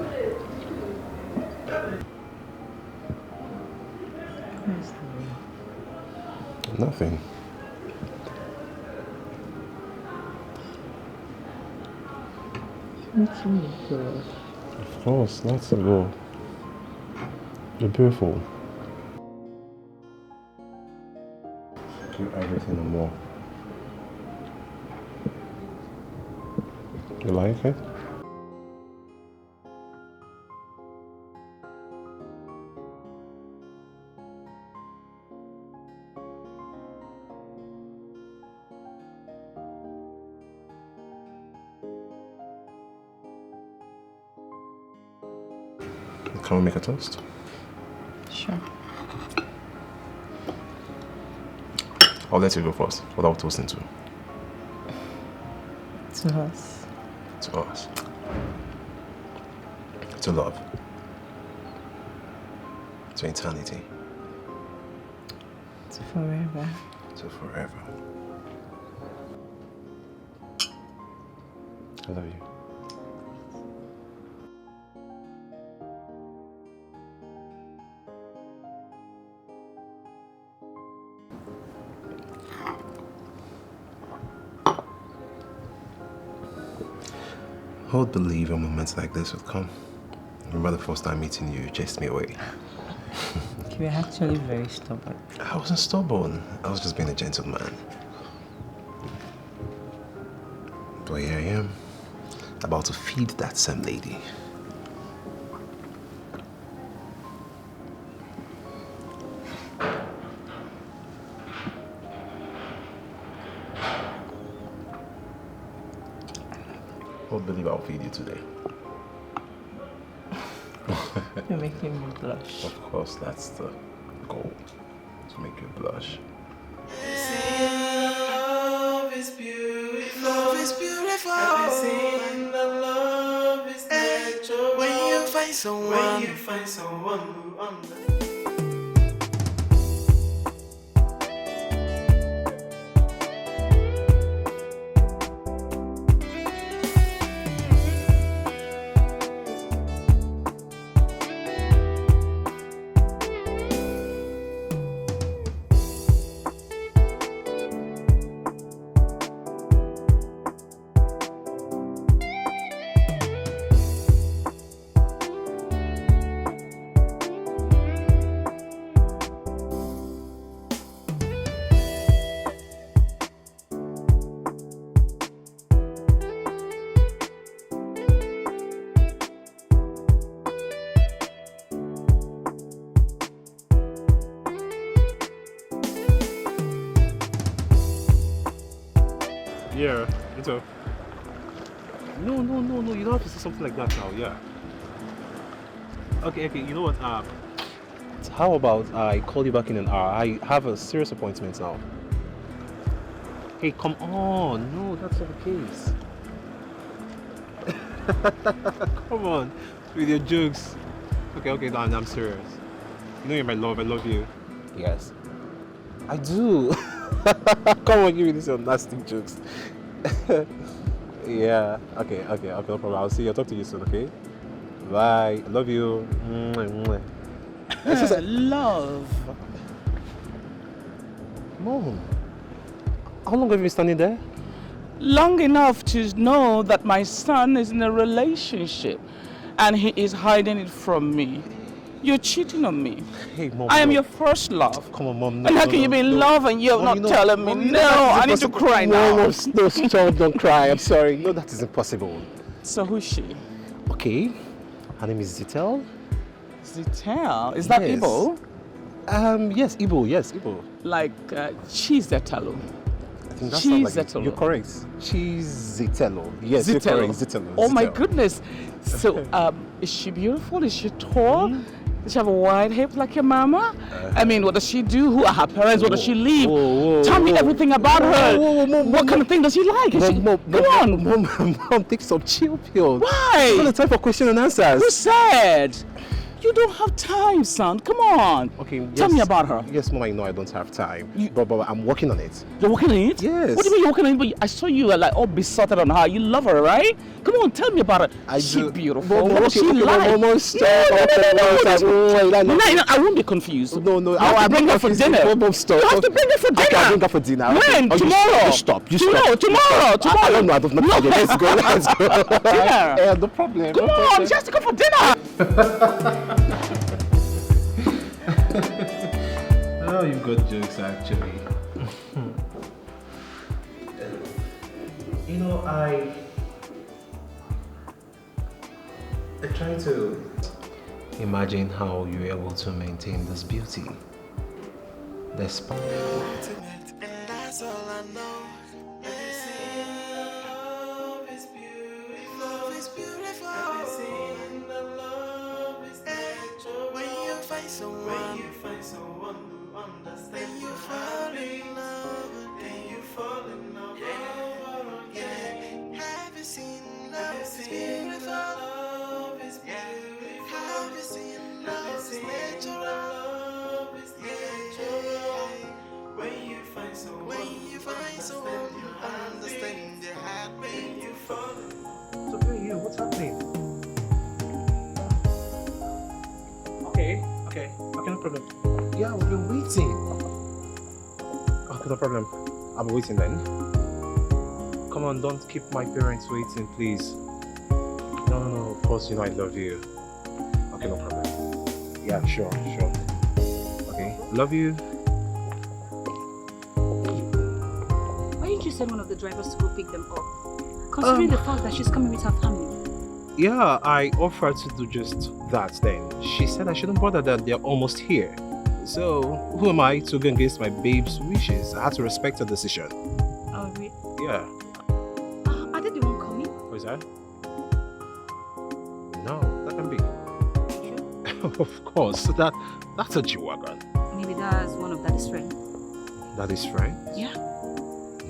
Nothing. It's really good. Of course, let's go. You're beautiful. You're everything and more. You like it? Can we make a toast? Sure. I'll let you go first. What are we toasting to? To us. To us. To love. To eternity. To forever. To forever. I love you. Who would believe a moment like this would come? I remember the first time meeting you, you chased me away. You were actually very stubborn. I wasn't stubborn. I was just being a gentleman. But here I am, about to feed that same lady. I would believe I'll feed you today. You're making me blush. Of course, that's the goal. To make you blush. Love is beautiful. Love is beautiful. I've seen that love is natural. When you find someone who understands. Yeah, it's a... No, you don't have to say something like that now, yeah. Okay, you know what, how about I call you back in an hour? I have a serious appointment now. Hey, come on, no, that's not the case. Come on, with your jokes. Okay, Dan, I'm serious. You know you're my love, I love you. Yes. I do. Come on, give me these nasty jokes. Yeah, okay, no problem. I'll see you. I'll talk to you soon, okay? Bye. I love you. It's just love. Mom, how long have you been standing there? Long enough to know that my son is in a relationship and he is hiding it from me. You're cheating on me. Hey, Mom. I am your first love. Come on, Mom. And how can you be in love and you're not telling me? No, I need to cry now. No, stop, don't cry. I'm sorry. No, that is impossible. So who's she? Okay. Her name is Zitel. Zitel? Is that Igbo? Yes, Igbo. Like cheese Zetelo. I think that's not like you're correct. Cheese Zitelo. Yes, you're correct. Zitelo. Oh my goodness. So, is she beautiful? Is she tall? Does she have a wide hip like your mama? I mean, what does she do? Who are her parents? Where does she live? Tell me everything about her. What kind of thing does she like? Mom, take some chill pills. Why? It's not the time for question and answers. Who said? You don't have time, son. Come on. Okay, yes. Tell me about her. Yes, Mom, I know I don't have time. But I'm working on it. You're working on it? Yes. What do you mean you're working on it? But I saw you like all besotted on her. You love her, right? Come on, tell me about her. She's beautiful. What does she like? Mom, stop. No, I won't be confused. No. You have to bring her for dinner. Mom, stop. You have to bring her for dinner. Okay, I'll bring her for dinner. When? Tomorrow. You stop. Tomorrow. I don't know. I don't know. Let's go. Dinner. Yeah, no problem. Come on, she has to go for dinner. Oh, you've got jokes actually. You know, I try to imagine how you were able to maintain this beauty. Despite And that's all I know. Love is beautiful. Love is beautiful. I've seen that love is natural. When you find someone who understands, then you fall in love. Then you fall in love. Yeah. Have you seen love is beautiful? Love is beautiful. Have you seen love is natural? Love is natural. When you find someone who understands your heart, when you fall in love. So hey, what's happening? Okay, no problem. Yeah, we've been waiting. Okay, no problem. I'll be waiting then. Come on, don't keep my parents waiting, please. No, of course, you know I love you. Okay, no problem. Yeah, sure. Okay, love you. Why didn't you send one of the drivers to go pick them up? Considering the fact that she's coming with her family. Yeah, I offered to do just that then. She said I shouldn't bother that they're almost here. So, who am I to go against my babe's wishes? I had to respect her decision. Oh, really? Yeah. Are they the one coming? What is that? No, that can be. Of course, that's a G-Wagon. Maybe that's one of Daddy's friends. Daddy's friend? Yeah.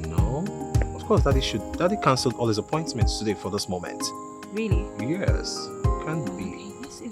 No. Of course, Daddy cancelled all his appointments today for this moment. Really? Yes. Can be. Let's see.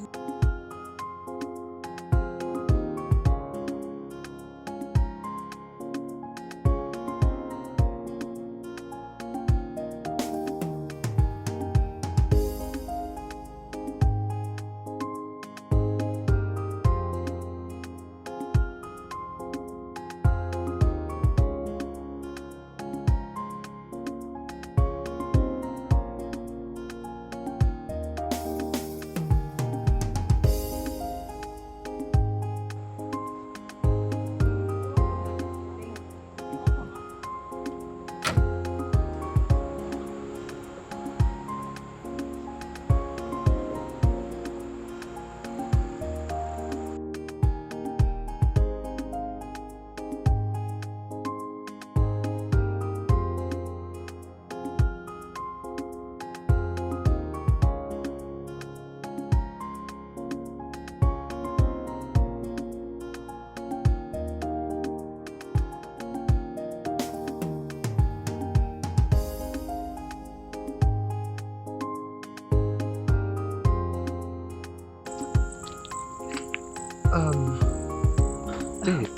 Babe.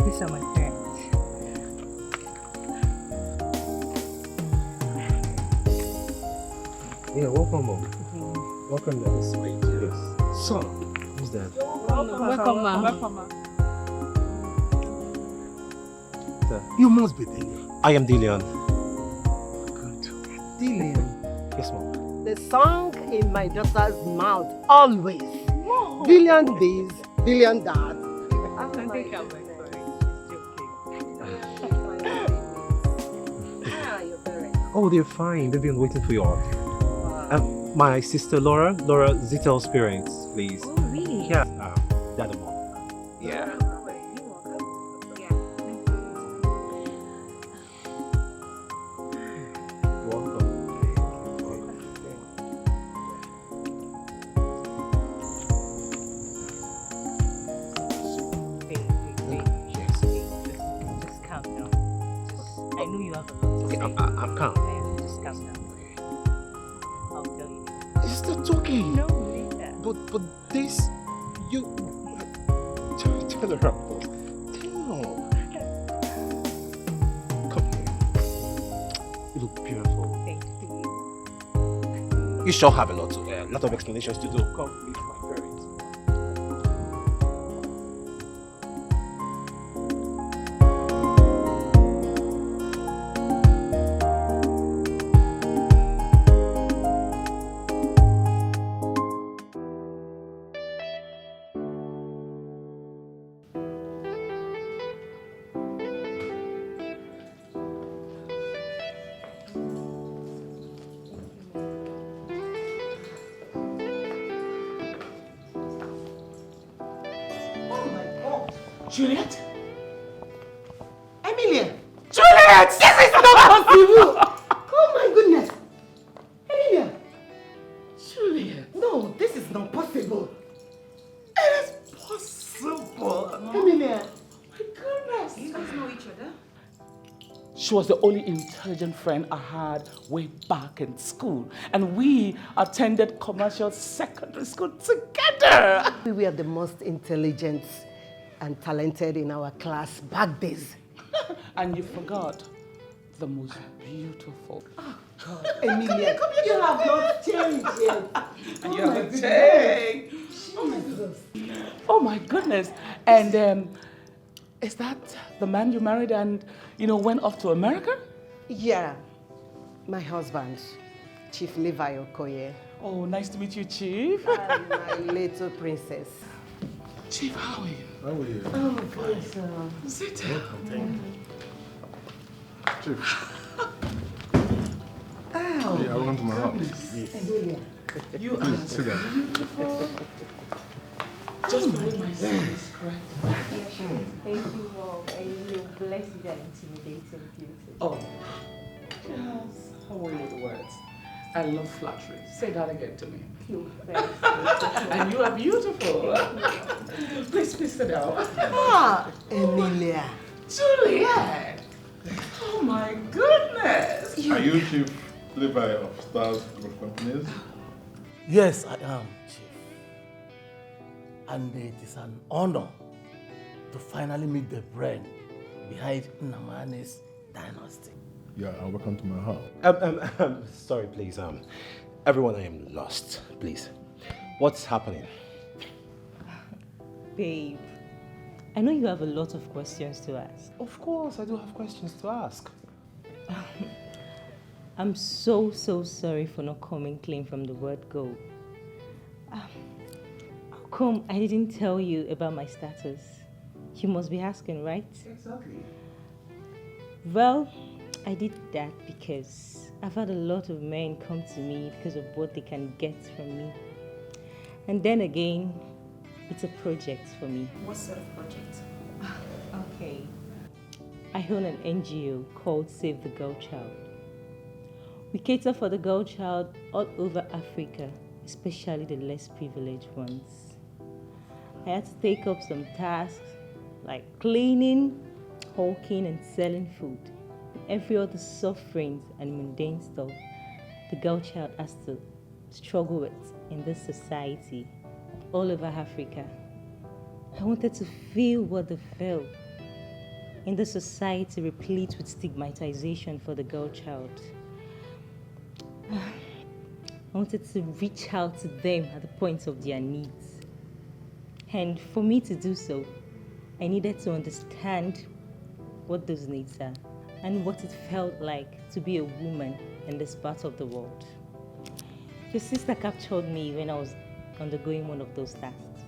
These are my parents. Yeah, welcome home. Welcome, Dad. Sweet. Yes. So, who's that? Welcome, ma. You must be Dillion. I am Dillion. Dillion. Yes, Mom. The song in my daughter's mouth, always. Dillion this, Dillion that. I think I'm Oh, they're fine. They've been waiting for you all. My sister Laura Zitel's parents, please. Oh, really? Yeah. Dad and Mom. Yeah. Just calm down. I know you have a lot to say. I'm calm. Just calm down. I'll tell you. He's still talking. No, later. But this, you. Tell her up. Damn. Come here. You look beautiful. Thank you. You sure have a lot of explanations to do. Come meet my parents. Juliet? Emilia? Juliet! This is not possible! Oh my goodness! Emilia! Juliet, no, this is not possible. It is possible. Emilia! My goodness! You guys know each other? She was the only intelligent friend I had way back in school. And we attended commercial secondary school together. We were the most intelligent and talented in our class back days. And you forgot the most beautiful. Oh, God. Emilia, you have not changed yet. And you haven't changed. Oh my goodness. Oh my goodness. And is that the man you married and, went off to America? Yeah, my husband, Chief Levi Okoye. Oh, nice to meet you, Chief. And my little princess. Chief, how are you? How are you? Oh, good. Sit down. Welcome, thank you. Chief. Oh, yeah, welcome to my house. Emilia. You are Sit down. beautiful. Just marry my son is correct. Thank you, Mom. And you're blessed and intimidating beauty. Oh, yes. How are you with the words? I love flattery. Say that again to me. You're very beautiful. And you are beautiful. Please sit down. Ah, Emilia. Juliet. Oh my goodness. Are you Chief Levi of Stars Group of Companies? Yes, I am, Chief. And it is an honor to finally meet the brain behind Namani's Dynasty. Yeah, and welcome to my house. Sorry, please. Everyone, I am lost. Please, what's happening? Babe, I know you have a lot of questions to ask. Of course, I do have questions to ask. I'm so sorry for not coming clean from the word go. How come I didn't tell you about my status? You must be asking, right? Exactly. Well, I did that because I've had a lot of men come to me because of what they can get from me. And then again, it's a project for me. What sort of project? Okay. I own an NGO called Save the Girl Child. We cater for the girl child all over Africa, especially the less privileged ones. I had to take up some tasks like cleaning, hawking and selling food, and every other sufferings and mundane stuff the girl child has to struggle with in this society all over Africa. I wanted to feel what they feel in the society replete with stigmatization for the girl child. I wanted to reach out to them at the point of their needs. And for me to do so, I needed to understand what those needs are and what it felt like to be a woman in this part of the world. Your sister captured me when I was undergoing one of those tasks.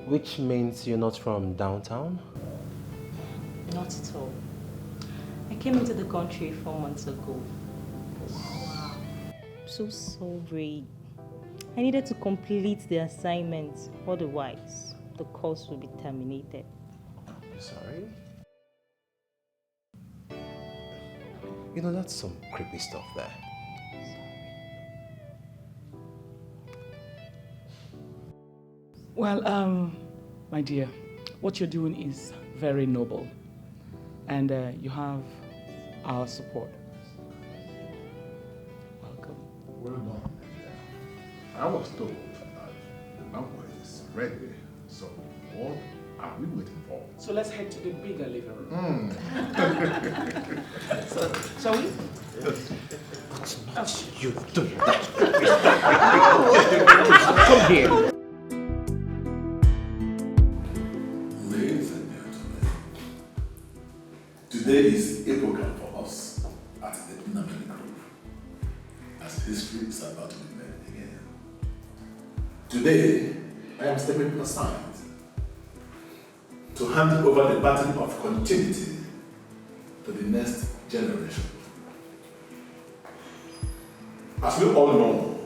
Which means you're not from downtown? Not at all. I came into the country 4 months ago. Wow. So sorry. I needed to complete the assignment, otherwise the course will be terminated. I'm sorry? You know, that's some creepy stuff there. Well, my dear, what you're doing is very noble, and you have our support. Welcome. Well done. I was told that the banquet is ready, so what are we waiting for? So let's head to the bigger living room. So, shall we? That's not you doing that. Come here. Ladies and gentlemen, today is epochal for us at the Namani Group, as history is about to be made again. Today, I am stepping aside to hand over the baton of continuity to the next generation. As we all know,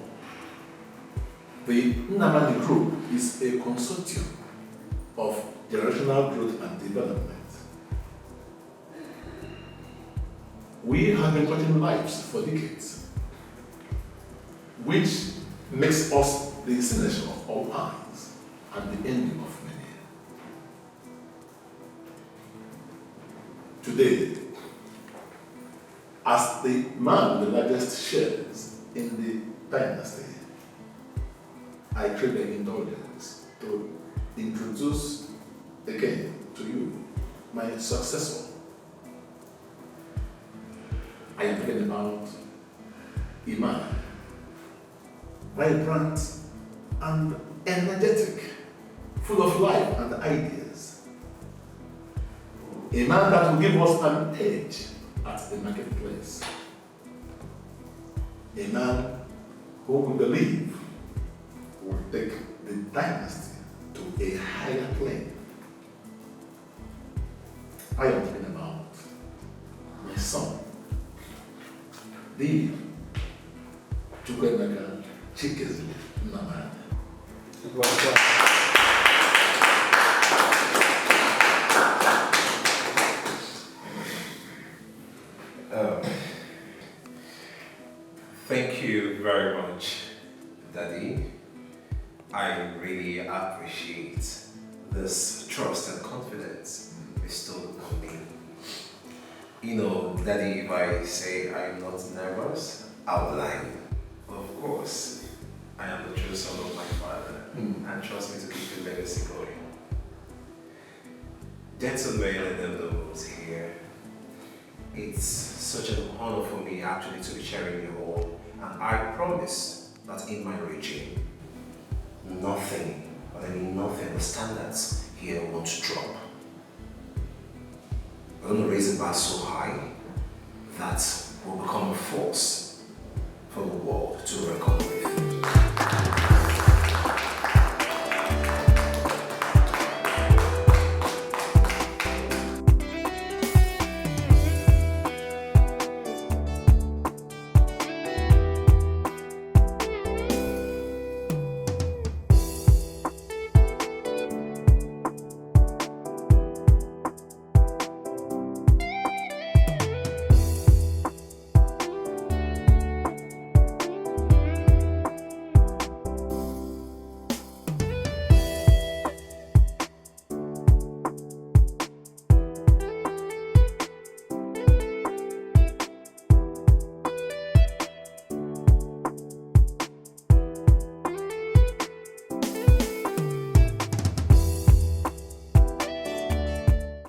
the Namani Group is a consortium of generational growth and development. We have been touching lives for decades, which makes us the signature of all eyes and the envy of many. Today, as the man with the largest shares in the dynasty, I crave the indulgence to introduce again to you my successor. I am talking about Iman, vibrant and energetic, full of life and ideas. A man that will give us an edge at the marketplace. A man who we believe will take the dynasty to a higher plane. I am talking about my son, Dillion, Chikezi Namani. Thank you very much, Daddy. I really appreciate this trust and confidence bestowed on me. You know, Daddy, if I say I'm not nervous, I'll lie. Of course, I am the true son of my father, and trust me to keep the legacy going. Gentlemen and them those here, it's such an honor for me actually to be sharing you all, and I promise that in my regime, nothing, but I mean nothing, the standards here won't drop. We're going to raise the bar so high that we'll become a force for the world to reckon with.